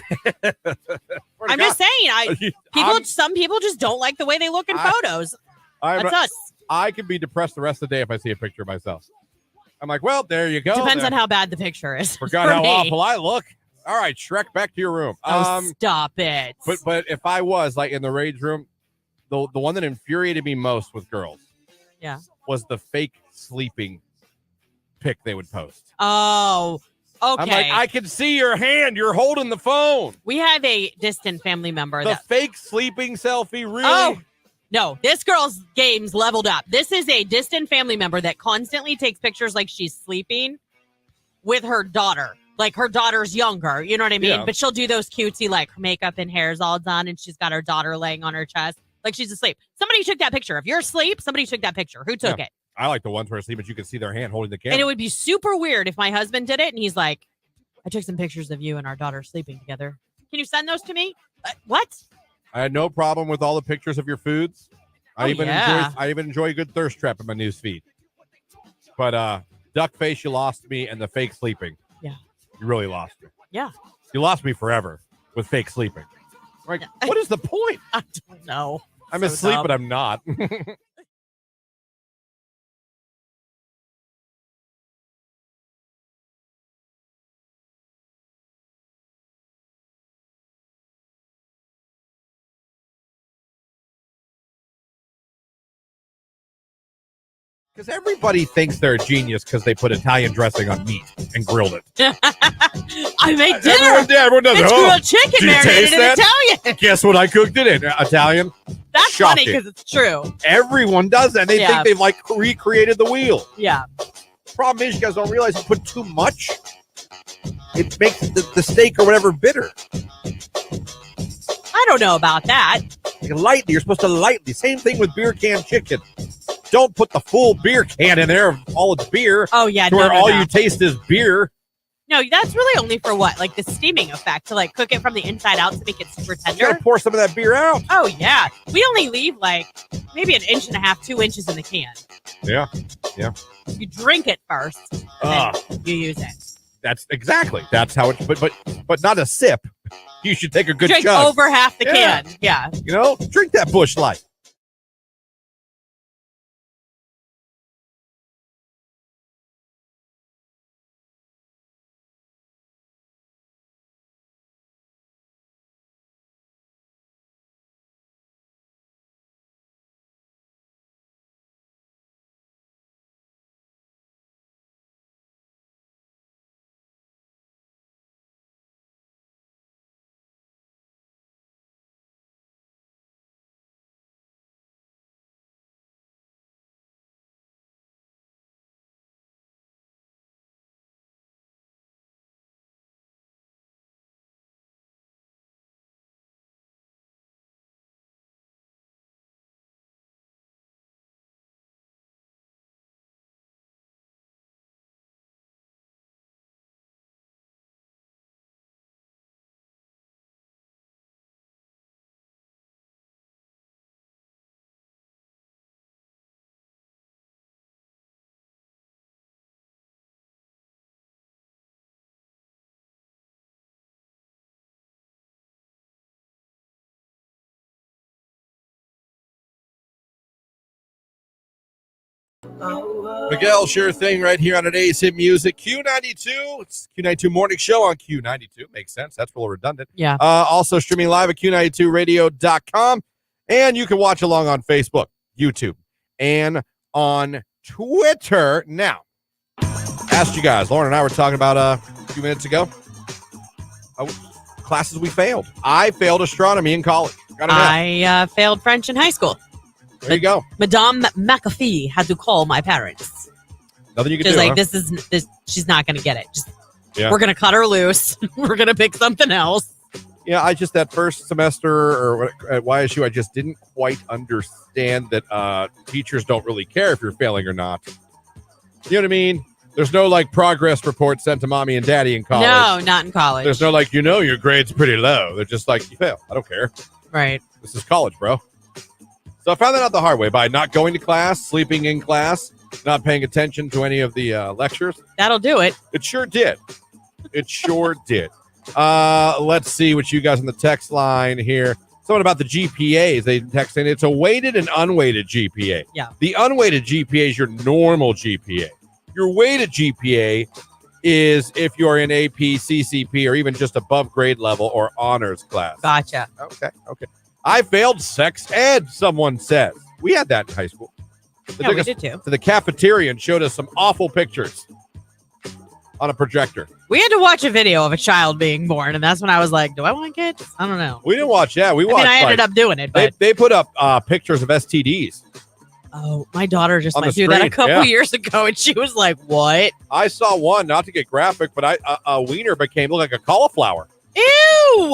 Speaker 2: I'm just saying, some people just don't like the way they look in photos. That's us.
Speaker 1: I can be depressed the rest of the day if I see a picture of myself. I'm like, well, there you go.
Speaker 2: Depends on how bad the picture is.
Speaker 1: Forgot how awful I look. All right, Shrek, back to your room.
Speaker 2: Stop it.
Speaker 1: But if I was like in the Rage Room, the one that infuriated me most with girls, was the fake sleeping pic they would post.
Speaker 2: Oh, okay.
Speaker 1: I'm like, I can see your hand. You're holding the phone.
Speaker 2: We have a distant family member.
Speaker 1: The fake sleeping selfie, really?
Speaker 2: Oh, no. This girl's game's leveled up. This is a distant family member that constantly takes pictures like she's sleeping with her daughter. Like her daughter's younger, you know what I mean?
Speaker 1: Yeah.
Speaker 2: But she'll do those cutesy, like her makeup and hair's all done, and she's got her daughter laying on her chest. Like she's asleep. Somebody took that picture. If you're asleep, somebody took that picture. Who took it?
Speaker 1: I like the ones where asleep, but you can see their hand holding the camera.
Speaker 2: And it would be super weird if my husband did it and he's like, I took some pictures of you and our daughter sleeping together. Can you send those to me? What?
Speaker 1: I had no problem with all the pictures of your foods. I even enjoy a good thirst trap in my news feed. But Duckface, you lost me, and the fake sleeping.
Speaker 2: Yeah.
Speaker 1: You really lost me.
Speaker 2: Yeah.
Speaker 1: You lost me forever with fake sleeping. Like, what is the point?
Speaker 2: I don't know.
Speaker 1: I'm asleep, but I'm not. Because everybody thinks they're a genius because they put Italian dressing on meat and grilled it.
Speaker 2: I made dinner.
Speaker 1: Everyone does it.
Speaker 2: It's
Speaker 1: Oh,
Speaker 2: grilled chicken
Speaker 1: do you taste
Speaker 2: marinated in
Speaker 1: that?
Speaker 2: Italian.
Speaker 1: Guess what I cooked it in? Italian.
Speaker 2: That's
Speaker 1: Shocking.
Speaker 2: funny because it's true.
Speaker 1: Everyone does that. They
Speaker 2: Yeah.
Speaker 1: think they've like recreated the wheel.
Speaker 2: Yeah.
Speaker 1: Problem is, you guys don't realize you put too much. It makes the steak or whatever bitter.
Speaker 2: I don't know about that.
Speaker 1: Like lightly, you're supposed to lightly. Same thing with beer can chicken. Don't put the full beer can in there of all its beer.
Speaker 2: Oh, yeah.
Speaker 1: To where all you taste is beer.
Speaker 2: No, that's really only for what? Like the steaming effect to like cook it from the inside out to make it super
Speaker 1: You
Speaker 2: tender.
Speaker 1: gotta pour some of that beer out.
Speaker 2: Oh, yeah. We only leave like maybe 1.5 inches, 2 inches in the can.
Speaker 1: Yeah.
Speaker 2: You drink it first, and then you use it.
Speaker 1: That's how it's. But not a sip. You should take a good
Speaker 2: Drink
Speaker 1: chug.
Speaker 2: over half the can. Yeah.
Speaker 1: You know, drink that Busch Light. Miguel, sure thing, right here on today's hit music. Q92. It's Q92 Morning Show on Q92. Makes sense. That's a little redundant.
Speaker 2: Yeah.
Speaker 1: Also streaming live at Q92radio.com. And you can watch along on Facebook, YouTube, and on Twitter. Now, asked you guys, Lauren and I were talking about a few minutes ago, classes we failed. I failed astronomy in college.
Speaker 2: I failed French in high school.
Speaker 1: There you go.
Speaker 2: Madame McAfee had to call my parents.
Speaker 1: Nothing you can
Speaker 2: She's
Speaker 1: do.
Speaker 2: like,
Speaker 1: huh?
Speaker 2: this, she's not going to get it. We're going to cut her loose. We're going to pick something else.
Speaker 1: Yeah, I just, that first semester or at YSU, I just didn't quite understand that teachers don't really care if you're failing or not. You know what I mean? There's no like progress report sent to mommy and daddy in college.
Speaker 2: No, not in college.
Speaker 1: There's no like, your grade's pretty low. They're just like, you fail. I don't care.
Speaker 2: Right.
Speaker 1: This is college, bro. So I found that out the hard way by not going to class, sleeping in class, not paying attention to any of the lectures.
Speaker 2: That'll do it.
Speaker 1: It sure did. It sure did. Let's see what you guys on the text line here. Something about the GPAs. They text in it's a weighted and unweighted GPA.
Speaker 2: Yeah.
Speaker 1: The unweighted GPA is your normal GPA. Your weighted GPA is if you're in AP, CCP, or even just above grade level or honors class.
Speaker 2: Gotcha.
Speaker 1: Okay. I failed sex ed, someone says. We had that in high school.
Speaker 2: Yeah, we did too.
Speaker 1: To the cafeteria and showed us some awful pictures on a projector.
Speaker 2: We had to watch a video of a child being born, and that's when I was like, do I want kids? I don't know.
Speaker 1: We didn't watch that.
Speaker 2: I ended up doing it, but
Speaker 1: they put up pictures of STDs.
Speaker 2: Oh, my daughter just
Speaker 1: On
Speaker 2: went
Speaker 1: the
Speaker 2: through that a
Speaker 1: screen,
Speaker 2: couple
Speaker 1: yeah.
Speaker 2: years ago, and she was like, what?
Speaker 1: I saw one, not to get graphic, but a wiener looked like a cauliflower.
Speaker 2: Ew!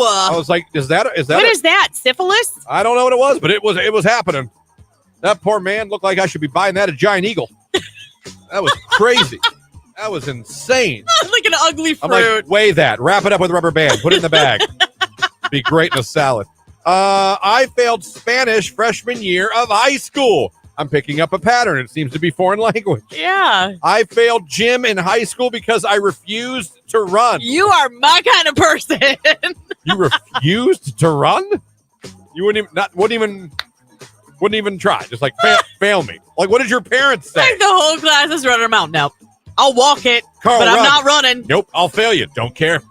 Speaker 1: I was like, is that
Speaker 2: What is that? Syphilis?
Speaker 1: I don't know what it was, but it was happening. That poor man looked like I should be buying that at Giant Eagle. That was crazy. That was insane.
Speaker 2: Like an ugly fruit.
Speaker 1: I'm like, weigh that. Wrap it up with a rubber band. Put it in the bag. Be great in a salad. I failed Spanish freshman year of high school. I'm picking up a pattern. It seems to be foreign language.
Speaker 2: Yeah.
Speaker 1: I failed gym in high school because I refused to run.
Speaker 2: You are my kind of person.
Speaker 1: You refused to run? You wouldn't even try. Just like fail me. Like, what did your parents say?
Speaker 2: Like the whole class is running around. No, I'll walk it,
Speaker 1: Carl,
Speaker 2: but I'm
Speaker 1: run.
Speaker 2: not running.
Speaker 1: Nope, I'll fail you. Don't care.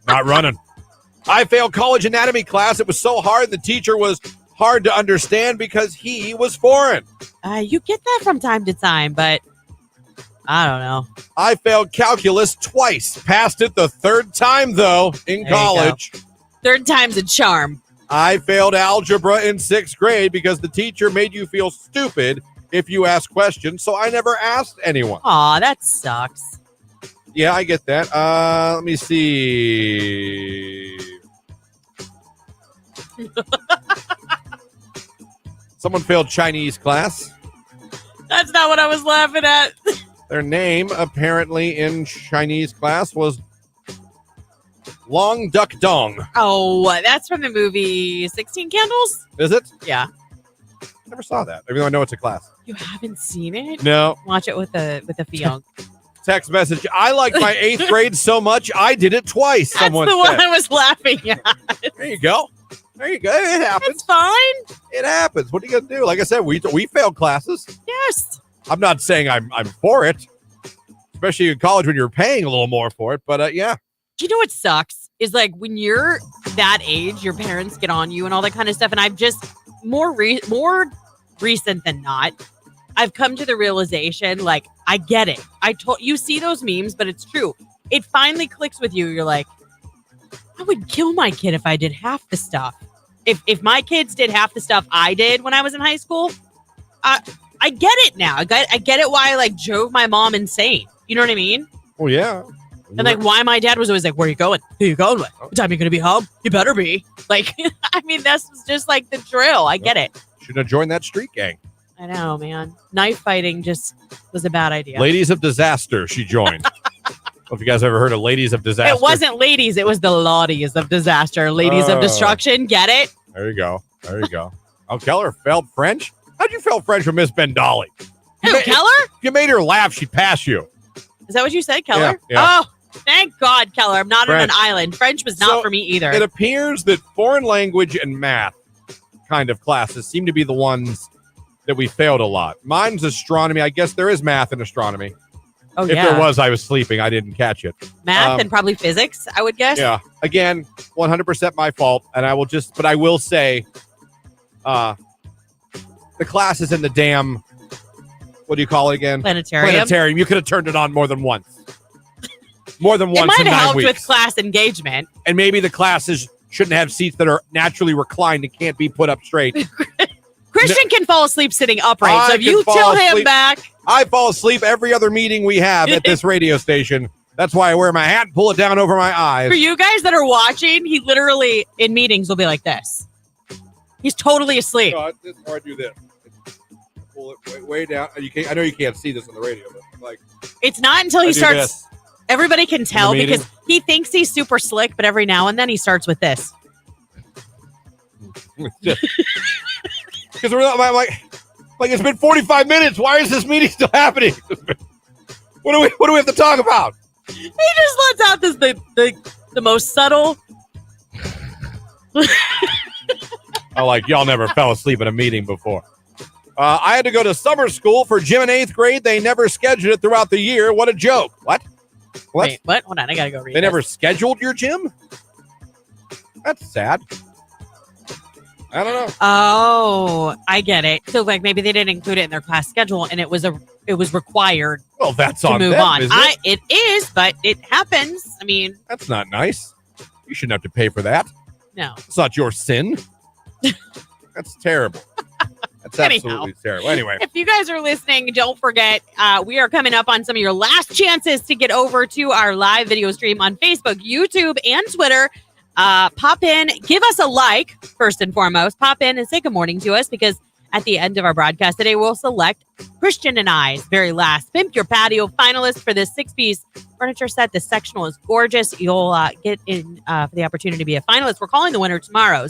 Speaker 1: Not running. I failed college anatomy class. It was so hard. The teacher was hard to understand because he was foreign.
Speaker 2: You get that from time to time, but I don't know.
Speaker 1: I failed calculus twice. Passed it the third time, though, in college.
Speaker 2: Third time's a charm.
Speaker 1: I failed algebra in 6th grade because the teacher made you feel stupid if you asked questions, so I never asked anyone.
Speaker 2: Aw, that sucks.
Speaker 1: Yeah, I get that. Let me see. Someone failed Chinese class.
Speaker 2: That's not what I was laughing at.
Speaker 1: Their name, apparently, in Chinese class was Long Duck Dong.
Speaker 2: Oh, that's from the movie 16 Candles?
Speaker 1: Is it?
Speaker 2: Yeah.
Speaker 1: Never saw that, even though I know it's a class.
Speaker 2: You haven't seen it?
Speaker 1: No.
Speaker 2: Watch it with a fiance.
Speaker 1: Text message. I liked my 8th grade so much, I did it twice.
Speaker 2: That's
Speaker 1: Someone
Speaker 2: the
Speaker 1: said.
Speaker 2: one I was laughing at.
Speaker 1: There you go. There you go. It happens.
Speaker 2: It's fine.
Speaker 1: It happens. What are you going to do? Like I said, we failed classes.
Speaker 2: Yes.
Speaker 1: I'm not saying I'm for it, especially in college when you're paying a little more for it. But yeah.
Speaker 2: Do you know what sucks? Is like when you're that age, your parents get on you and all that kind of stuff. And I've just more recent than not, I've come to the realization, like, I get it. You see those memes, but it's true. It finally clicks with you. You're like, I would kill my kid if I did half the stuff. If my kids did half the stuff I did when I was in high school, I get it now. I get it why I like drove my mom insane. You know what I mean?
Speaker 1: Oh, yeah.
Speaker 2: And like why my dad was always like, where are you going? Who are you going with? What time are you going to be home? You better be. Like, I mean, that's just like the drill. I get it.
Speaker 1: Shouldn't have joined that street gang.
Speaker 2: I know, man. Knife fighting just was a bad idea.
Speaker 1: Ladies of Disaster, she joined. If you guys ever heard of Ladies of Disaster.
Speaker 2: It wasn't ladies. It was the Ladies of Disaster. Ladies of Destruction. Get it?
Speaker 1: There you go. There you go. Oh, Keller failed French? How'd you fail French with Miss Bendali?
Speaker 2: Keller?
Speaker 1: If you made her laugh, she'd pass you.
Speaker 2: Is that what you said, Keller?
Speaker 1: Yeah.
Speaker 2: Oh, thank God, Keller. I'm not
Speaker 1: French.
Speaker 2: on an island. French was not for me either.
Speaker 1: It appears that foreign language and math kind of classes seem to be the ones that we failed a lot. Mine's astronomy. I guess there is math in astronomy.
Speaker 2: Oh,
Speaker 1: if there was, I was sleeping. I didn't catch it.
Speaker 2: Math and probably physics, I would guess.
Speaker 1: Yeah. Again, 100% my fault. And I will say, the classes in the damn, what do you call it again?
Speaker 2: Planetarium.
Speaker 1: You could have turned it on more than once. More than once
Speaker 2: It might
Speaker 1: in
Speaker 2: have
Speaker 1: 9
Speaker 2: helped
Speaker 1: weeks.
Speaker 2: with class engagement.
Speaker 1: And maybe the classes shouldn't have seats that are naturally reclined and can't be put up straight.
Speaker 2: Christian can fall asleep sitting upright. So if you tilt him back.
Speaker 1: I fall asleep every other meeting we have at this radio station. That's why I wear my hat and pull it down over my eyes.
Speaker 2: For you guys that are watching, he literally in meetings will be like this. He's totally asleep.
Speaker 1: No, or I do this. Pull it way down. I know you can't see this on the radio, but like
Speaker 2: it's not until he starts. This. Everybody can tell because he thinks he's super slick, but every now and then he starts with this. Because
Speaker 1: we're not like it's been 45 minutes. Why is this meeting still happening? What do we have to talk about?
Speaker 2: He just lets out this the most subtle.
Speaker 1: Y'all never fell asleep at a meeting before. I had to go to summer school for gym in 8th grade. They never scheduled it throughout the year. What a joke. What?
Speaker 2: Wait, what? Hold on, I gotta go read.
Speaker 1: They never scheduled your gym? That's sad. I don't know.
Speaker 2: Oh, I get it. So maybe they didn't include it in their class schedule, and it was required.
Speaker 1: Well, that's
Speaker 2: to
Speaker 1: on
Speaker 2: move
Speaker 1: them,
Speaker 2: on.
Speaker 1: isn't it?
Speaker 2: It is, but it happens. I mean,
Speaker 1: that's not nice. You shouldn't have to pay for that.
Speaker 2: No,
Speaker 1: it's not your sin. That's terrible. That's absolutely terrible. Anyway,
Speaker 2: if you guys are listening, don't forget we are coming up on some of your last chances to get over to our live video stream on Facebook, YouTube, and Twitter. Pop in, give us a like, first and foremost. Pop in and say good morning to us, because at the end of our broadcast today, we'll select Christian and I's very last Pimp Your Patio finalist for this 6-piece furniture set. The sectional is gorgeous. You'll get in for the opportunity to be a finalist. We're calling the winner tomorrow.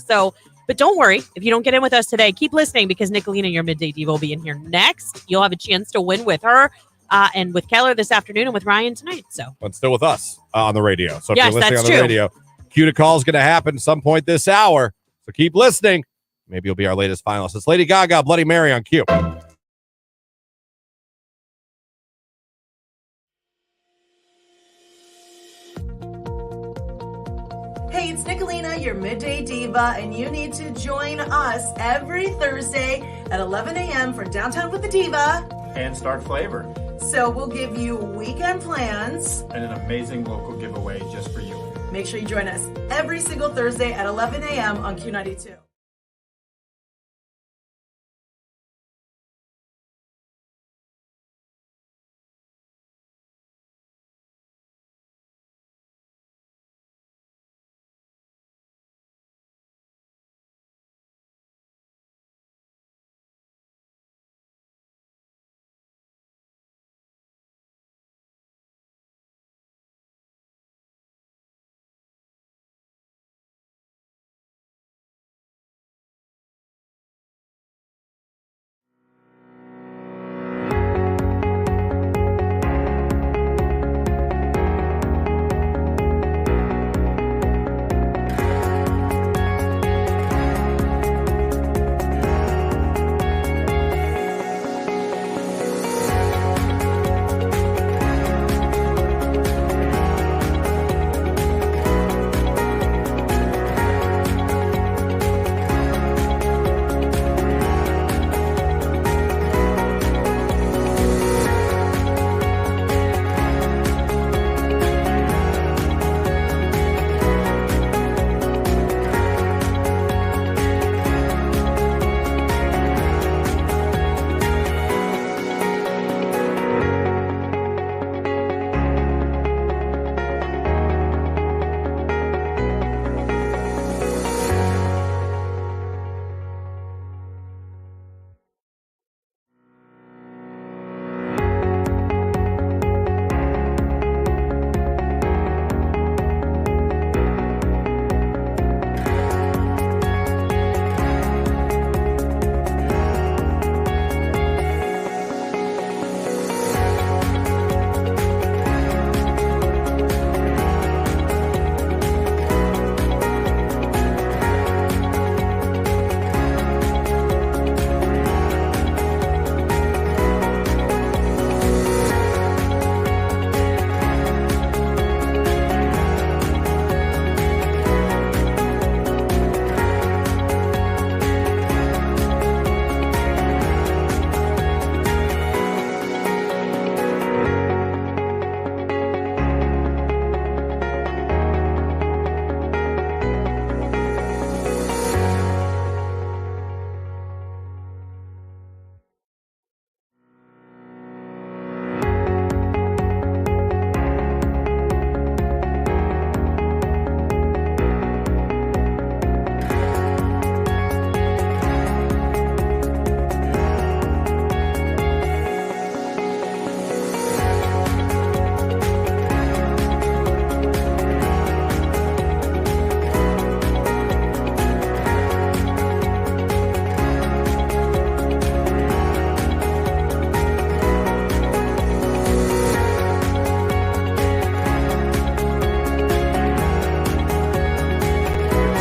Speaker 2: But don't worry, if you don't get in with us today, keep listening, because Nicolina, your Midday Diva, will be in here next. You'll have a chance to win with her and with Keller this afternoon and with Ryan tonight. But
Speaker 1: still with us on the radio. So if
Speaker 2: yes,
Speaker 1: you're listening
Speaker 2: that's
Speaker 1: on the
Speaker 2: true.
Speaker 1: radio, Q to call is going to happen some point this hour. So keep listening. Maybe you'll be our latest finalist. It's Lady Gaga, Bloody Mary on Q.
Speaker 6: Hey, it's Nicolina, your Midday Diva. Diva, and you need to join us every Thursday at 11 a.m. for Downtown with the Diva.
Speaker 7: And start flavor.
Speaker 6: So we'll give you weekend plans.
Speaker 7: And an amazing local giveaway just for you.
Speaker 6: Make sure you join us every single Thursday at 11 a.m. on Q92.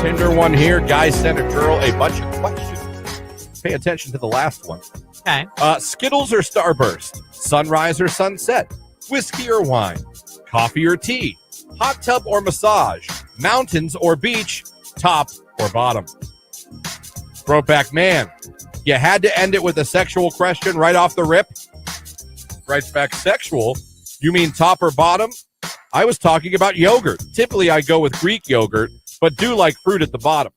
Speaker 1: Tinder one here. Guy sent a girl a bunch of questions. Pay attention to the last one.
Speaker 2: Okay.
Speaker 1: Skittles or Starburst? Sunrise or sunset? Whiskey or wine? Coffee or tea? Hot tub or massage? Mountains or beach? Top or bottom? Brokeback Man. You had to end it with a sexual question right off the rip? Writes back, sexual? You mean top or bottom? I was talking about yogurt. Typically, I go with Greek yogurt, but do like fruit at the bottom.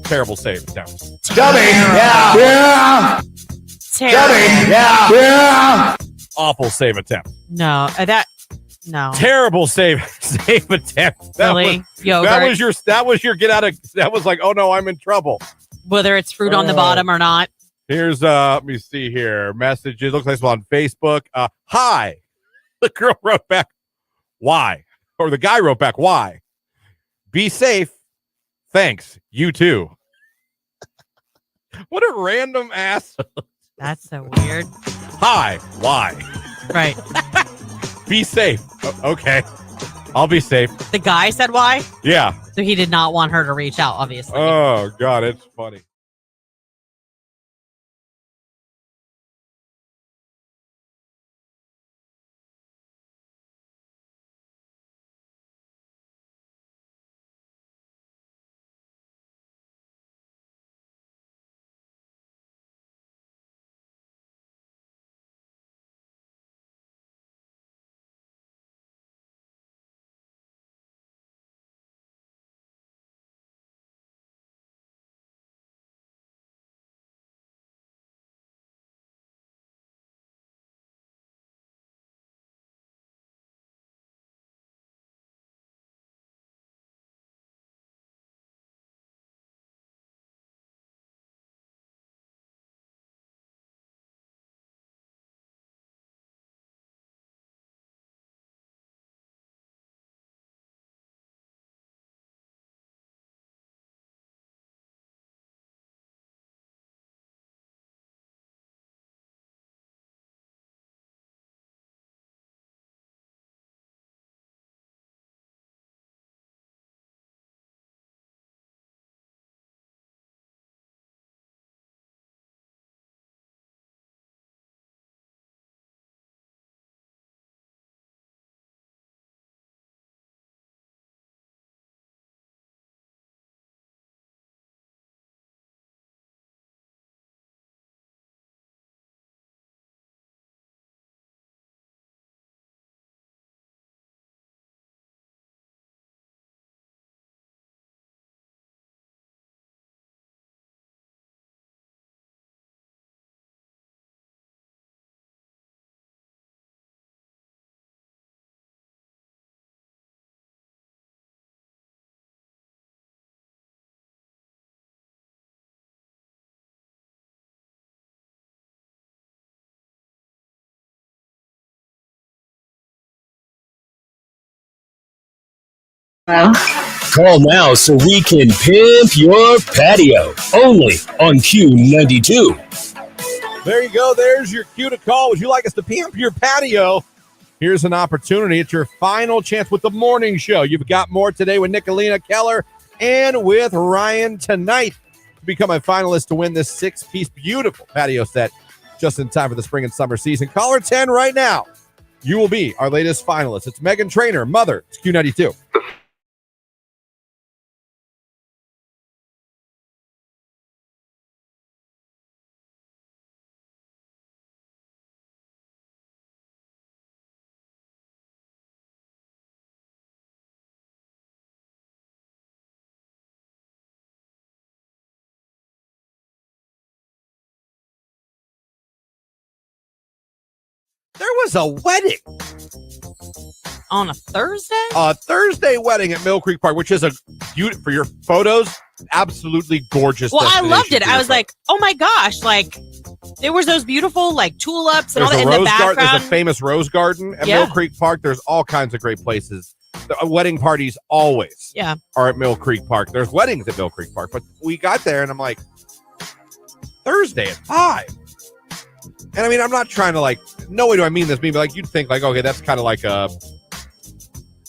Speaker 1: Terrible save attempt.
Speaker 10: Dummy. Yeah. Yeah.
Speaker 2: Terrible.
Speaker 10: Dummy. Yeah.
Speaker 1: Awful save attempt.
Speaker 2: No, no.
Speaker 1: Terrible save attempt.
Speaker 2: Really? Yogurt.
Speaker 1: That was your get out of. That was like, oh no, I'm in trouble.
Speaker 2: Whether it's fruit on the bottom or not.
Speaker 1: Here's let me see here. Messages. Looks like it's on Facebook. Hi. The girl wrote back, why? Or the guy wrote back, why? Be safe. Thanks. You too. What a random ass.
Speaker 2: That's so weird.
Speaker 1: Hi. Why?
Speaker 2: Right.
Speaker 1: Be safe. Okay. I'll be safe.
Speaker 2: The guy said why?
Speaker 1: Yeah.
Speaker 2: So he did not want her to reach out, obviously.
Speaker 1: Oh, God. It's funny.
Speaker 4: Call now so we can pimp your patio. Only on Q92.
Speaker 1: There you go. There's your cue to call. Would you like us to pimp your patio? Here's an opportunity. It's your final chance with the morning show. You've got more today with Nicolina Keller and with Ryan tonight to become a finalist to win this 6-piece beautiful patio set just in time for the spring and summer season. Caller 10 right now. You will be our latest finalist. It's Megan Trainor, mother. It's Q92. There was a wedding
Speaker 2: on a Thursday?
Speaker 1: A Thursday wedding at Mill Creek Park, which is a beautiful for your photos. Absolutely gorgeous.
Speaker 2: Well, I loved it. I was like, oh my gosh, like there was those beautiful like tulips and all that in the background.
Speaker 1: There's a famous rose garden at Mill Creek Park. There's all kinds of great places. The wedding parties always are at Mill Creek Park. There's weddings at Mill Creek Park, but we got there and I'm like, Thursday at 5. And I mean, I'm not trying to like, no way do I mean this, but like you'd think like, okay, that's kind of like a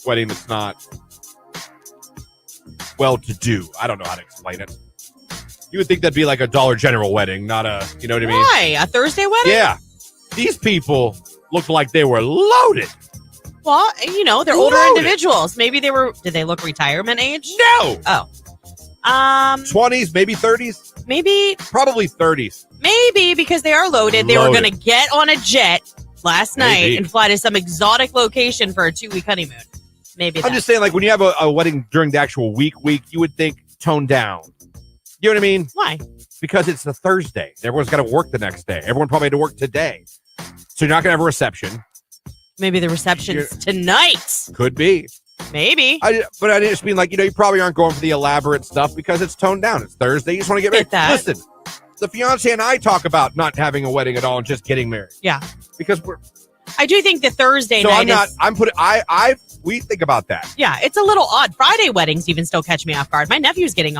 Speaker 1: wedding that's not well-to-do. I don't know how to explain it. You would think that'd be like a Dollar General wedding, not a, you know what I mean?
Speaker 2: Why? A Thursday wedding?
Speaker 1: Yeah. These people looked like they were loaded.
Speaker 2: Well, you know, they're older individuals. Maybe they were, did they look retirement age?
Speaker 1: No.
Speaker 2: Oh.
Speaker 1: 20s, maybe 30s?
Speaker 2: Maybe.
Speaker 1: Probably 30s.
Speaker 2: Maybe because they are loaded. They were going to get on a jet last night and fly to some exotic location for a 2-week honeymoon. Maybe
Speaker 1: I'm just saying, like, when you have a wedding during the actual week, you would think toned down. You know what I mean?
Speaker 2: Why?
Speaker 1: Because it's a Thursday. Everyone's got to work the next day. Everyone probably had to work today. So you're not going to have a reception.
Speaker 2: Maybe the reception's tonight.
Speaker 1: Could be.
Speaker 2: Maybe.
Speaker 1: But I just mean, like, you know, you probably aren't going for the elaborate stuff because it's toned down. It's Thursday. You just want to get married. Listen, the fiance and I talk about not having a wedding at all and just getting married.
Speaker 2: Yeah.
Speaker 1: Because
Speaker 2: I do think the Thursday night
Speaker 1: we think about that.
Speaker 2: Yeah, it's a little odd. Friday weddings even still catch me off guard. My nephew's getting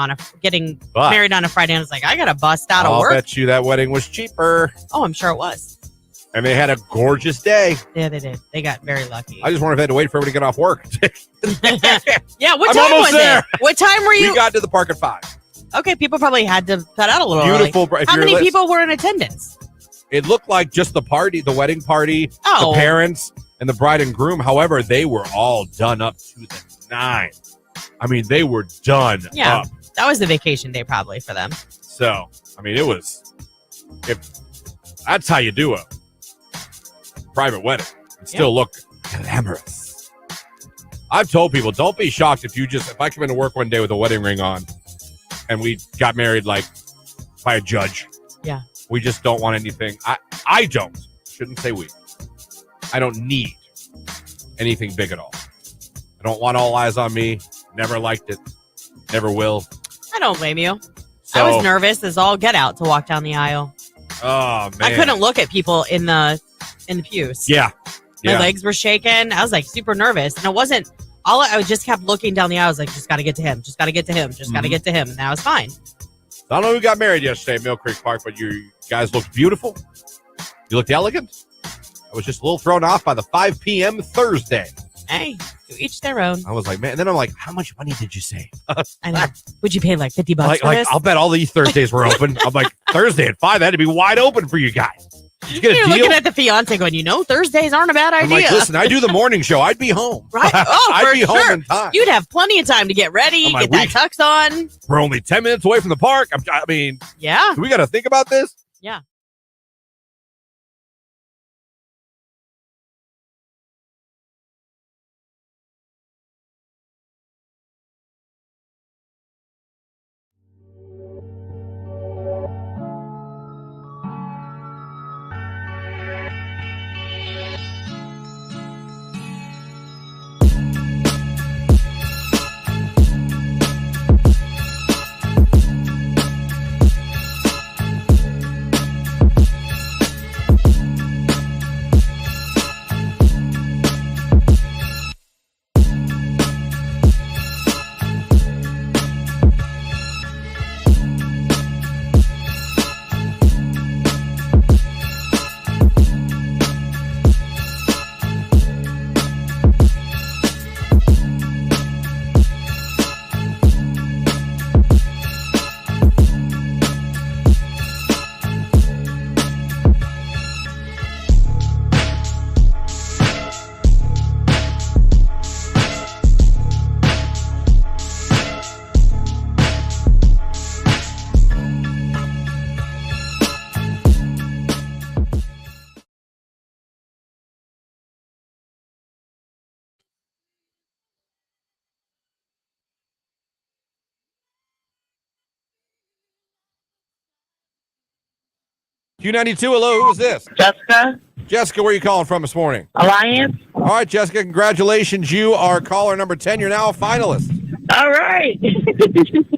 Speaker 2: married on a Friday, and I was like, I gotta bust out of work.
Speaker 1: I'll bet you that wedding was cheaper.
Speaker 2: Oh, I'm sure it was.
Speaker 1: And they had a gorgeous day.
Speaker 2: Yeah, they did. They got very lucky.
Speaker 1: I just wonder if they had to wait for everybody to get off work.
Speaker 2: Yeah, what time was it? What time were you?
Speaker 1: We got to the park at 5.
Speaker 2: Okay, people probably had to cut out a little
Speaker 1: Beautiful.
Speaker 2: early. How many people were in attendance?
Speaker 1: It looked like just the party, the wedding party, the parents, and the bride and groom. However, they were all done up to the 9. I mean, they were done up.
Speaker 2: That was the vacation day probably for them.
Speaker 1: So, I mean, that's how you do a private wedding. It still look glamorous. I've told people, don't be shocked if I come into work one day with a wedding ring on and we got married like by a judge.
Speaker 2: Yeah.
Speaker 1: We just don't want anything. I don't. Shouldn't say we. I don't need anything big at all. I don't want all eyes on me. Never liked it. Never will.
Speaker 2: I don't blame you. So, I was nervous as all get out to walk down the aisle.
Speaker 1: Oh, man.
Speaker 2: I couldn't look at people in the pews.
Speaker 1: Yeah.
Speaker 2: My legs were shaking. I was like super nervous. And it wasn't I just kept looking down the aisle. I was like, just got to get to him. Just got to get to him. Just got to get to him. And that was fine.
Speaker 1: I don't know who got married yesterday at Mill Creek Park, but you guys looked beautiful. You looked elegant. I was just a little thrown off by the 5 p.m. Thursday.
Speaker 2: Hey, to each their own.
Speaker 1: I was like, man. And then I'm like, how much money did you save?
Speaker 2: I know. Would you pay like $50 for this?
Speaker 1: I'll bet all these Thursdays were open. I'm like, Thursday at 5, that had to be wide open for you guys. Did you get a deal?
Speaker 2: Looking at the fiance going, Thursdays aren't a bad idea.
Speaker 1: I'm like, listen, I do the morning show. I'd be home.
Speaker 2: Right? Oh,
Speaker 1: I'd be home in time.
Speaker 2: You'd have plenty of time to get ready, get that tux on.
Speaker 1: We're only 10 minutes away from the park.
Speaker 2: Yeah.
Speaker 1: We got to think about this.
Speaker 2: Yeah.
Speaker 1: Q92, hello, who is this?
Speaker 8: Jessica,
Speaker 1: Jessica, where are you calling from this morning?
Speaker 8: Alliance.
Speaker 1: All right, Jessica, congratulations. You are caller number 10. You're now a finalist.
Speaker 8: All right.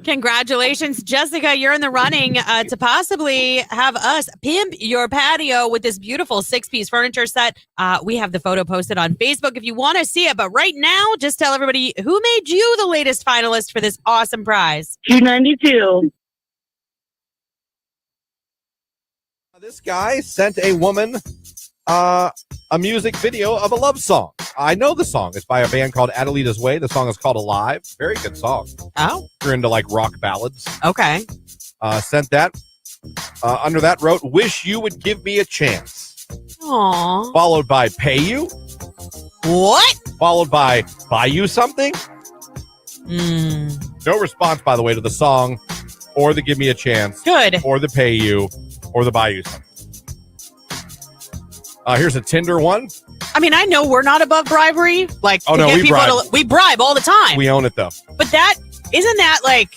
Speaker 2: Congratulations, Jessica. You're in the running to possibly have us pimp your patio with this beautiful 6-piece furniture set. We have the photo posted on Facebook if you want to see it. But right now, just tell everybody who made you the latest finalist for this awesome prize.
Speaker 8: Q92.
Speaker 1: This guy sent a woman a music video of a love song. I know the song. It's by a band called Adelita's Way. The song is called Alive. Very good song.
Speaker 2: Oh.
Speaker 1: If you're into like rock ballads.
Speaker 2: Okay.
Speaker 1: Sent that. Under that wrote, wish you would give me a chance.
Speaker 2: Aww.
Speaker 1: Followed by pay you.
Speaker 2: What?
Speaker 1: Followed by buy you something. No response, by the way, to the song or the give me a chance.
Speaker 2: Good.
Speaker 1: Or the pay you or the buy you something. Here's a Tinder one.
Speaker 2: I mean, I know we're not above bribery. Like,
Speaker 1: oh,
Speaker 2: to
Speaker 1: no,
Speaker 2: get
Speaker 1: we
Speaker 2: people
Speaker 1: bribe.
Speaker 2: we bribe all the time.
Speaker 1: We own it, though.
Speaker 2: But that, isn't that like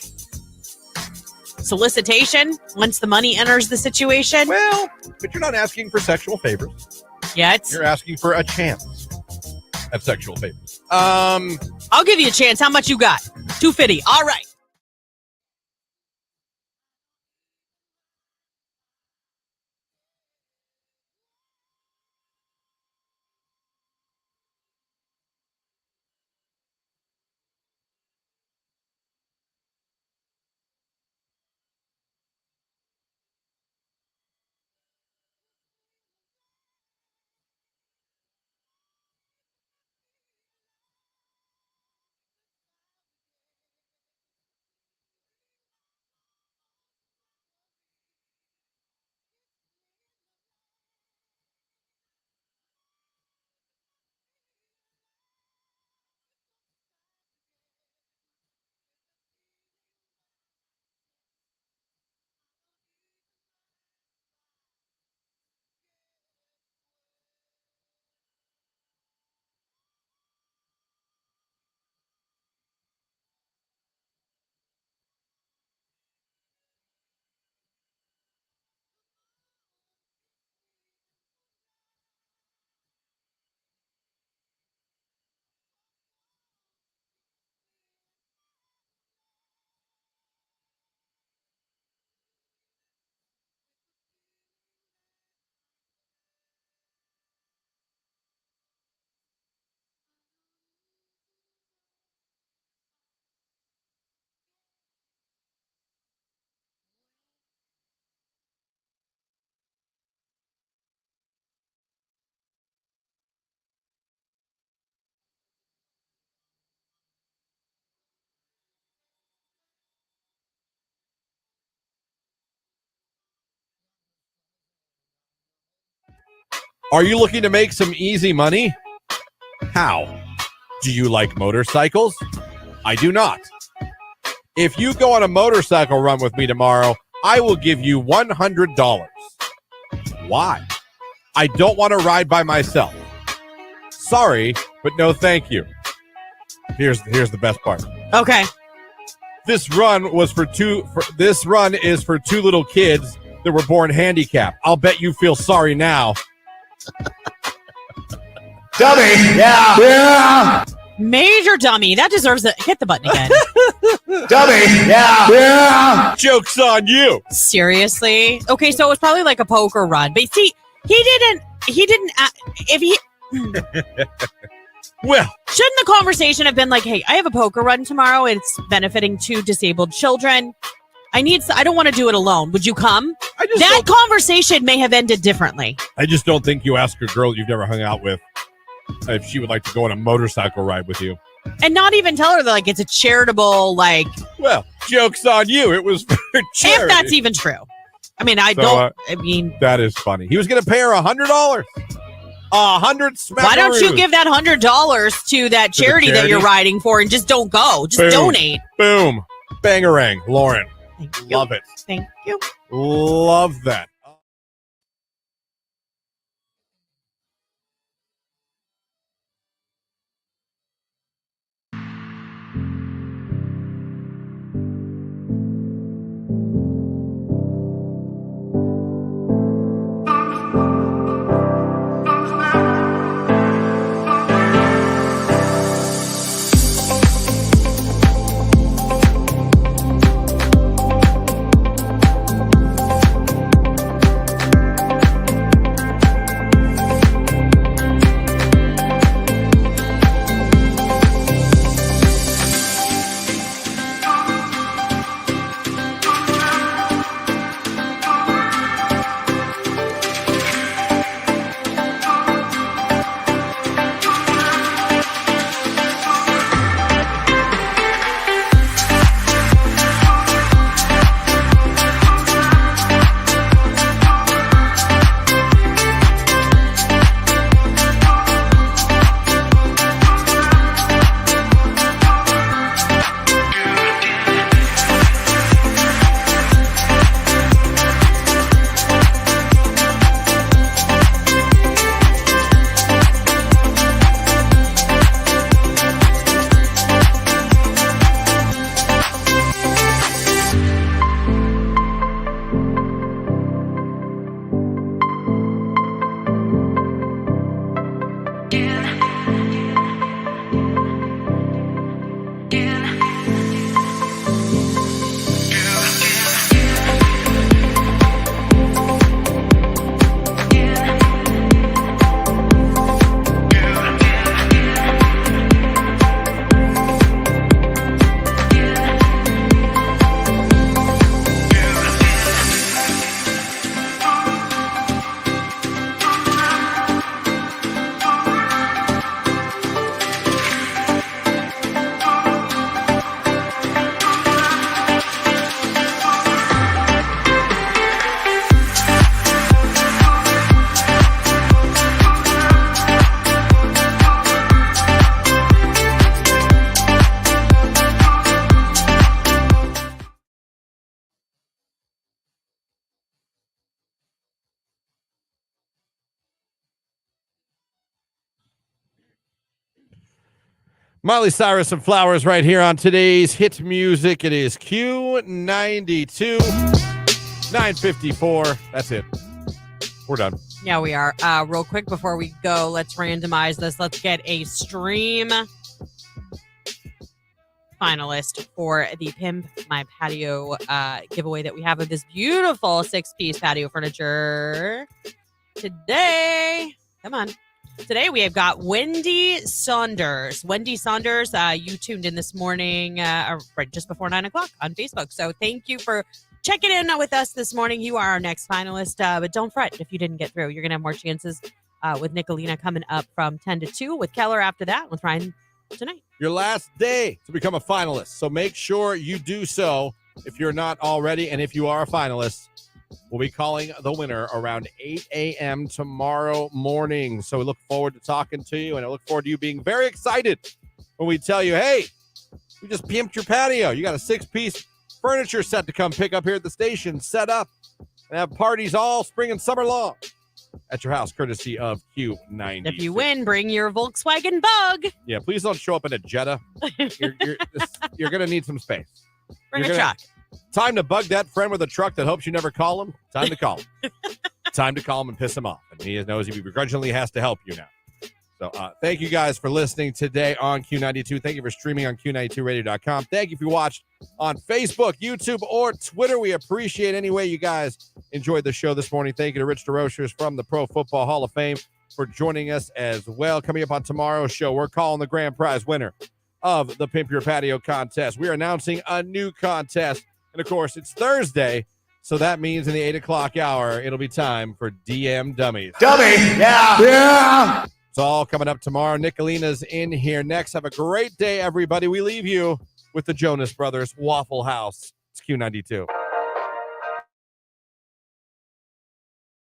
Speaker 2: solicitation once the money enters the situation?
Speaker 1: Well, but you're not asking for sexual favors.
Speaker 2: Yet.
Speaker 1: You're asking for a chance at sexual favors.
Speaker 2: I'll give you a chance. How much you got? $250. All right.
Speaker 1: Are you looking to make some easy money? How? Do you like motorcycles? I do not. If you go on a motorcycle run with me tomorrow, I will give you $100. Why? I don't want to ride by myself. Sorry, but no thank you. Here's the best part.
Speaker 2: Okay.
Speaker 1: This run is for two little kids that were born handicapped. I'll bet you feel sorry now.
Speaker 10: Dummy. Yeah. Yeah.
Speaker 2: Major dummy. That deserves it. Hit the button again.
Speaker 10: Dummy. Yeah. Yeah.
Speaker 1: Joke's on you.
Speaker 2: Seriously? Okay, so it was probably like a poker run. But see, he didn't, if he,
Speaker 1: well,
Speaker 2: shouldn't the conversation have been like, hey, I have a poker run tomorrow. It's benefiting 2 disabled children. I don't want to do it alone. Would you come? That conversation may have ended differently.
Speaker 1: I just don't think you ask a girl you've never hung out with if she would like to go on a motorcycle ride with you.
Speaker 2: And not even tell her that, like, it's a charitable, like...
Speaker 1: Well, joke's on you. It was for charity.
Speaker 2: If that's even true. I mean,
Speaker 1: that is funny. He was going to pay her $100. 100 smackaroos.
Speaker 2: Why don't you give that $100 to that charity that you're riding for and just don't go? Just donate.
Speaker 1: Boom. Bangarang. Lauren. Love it.
Speaker 2: Thank you.
Speaker 1: Love that. Miley Cyrus and Flowers right here on today's hit music. It is Q92, 9:54. That's it. We're done.
Speaker 2: Yeah, we are. Real quick before we go, let's randomize this. Let's get a stream finalist for the Pimp My Patio giveaway that we have of this beautiful 6-piece patio furniture today. Come on. Today we have got Wendy Saunders. Wendy Saunders, you tuned in this morning right just before 9 o'clock on Facebook. So thank you for checking in with us this morning. You are our next finalist, but don't fret if you didn't get through. You're going to have more chances with Nicolina coming up from 10 to 2, with Keller after that, with Ryan tonight.
Speaker 1: Your last day to become a finalist. So make sure you do so if you're not already. And if you are a finalist, we'll be calling the winner around 8 a.m. tomorrow morning. So we look forward to talking to you, and I look forward to you being very excited when we tell you, hey, we just pimped your patio. You got a 6-piece furniture set to come pick up here at the station, set up, and have parties all spring and summer long at your house, courtesy of Q90.
Speaker 2: If you win, bring your Volkswagen Bug.
Speaker 1: Yeah, please don't show up in a Jetta. You're going to need some space.
Speaker 2: Bring a truck.
Speaker 1: Time to bug that friend with a truck that hopes you never call him. Time to call him. Time to call him and piss him off. And he knows he begrudgingly has to help you now. So thank you guys for listening today on Q92. Thank you for streaming on Q92radio.com. Thank you if you watched on Facebook, YouTube, or Twitter. We appreciate any way you guys enjoyed the show this morning. Thank you to Rich DeRochers from the Pro Football Hall of Fame for joining us as well. Coming up on tomorrow's show, we're calling the grand prize winner of the Pimp Your Patio contest. We're announcing a new contest. And, of course, it's Thursday, so that means in the 8 o'clock hour, it'll be time for DM Dummies.
Speaker 10: Dummy, yeah. Yeah.
Speaker 1: It's all coming up tomorrow. Nicolina's in here next. Have a great day, everybody. We leave you with the Jonas Brothers Waffle House. It's Q92.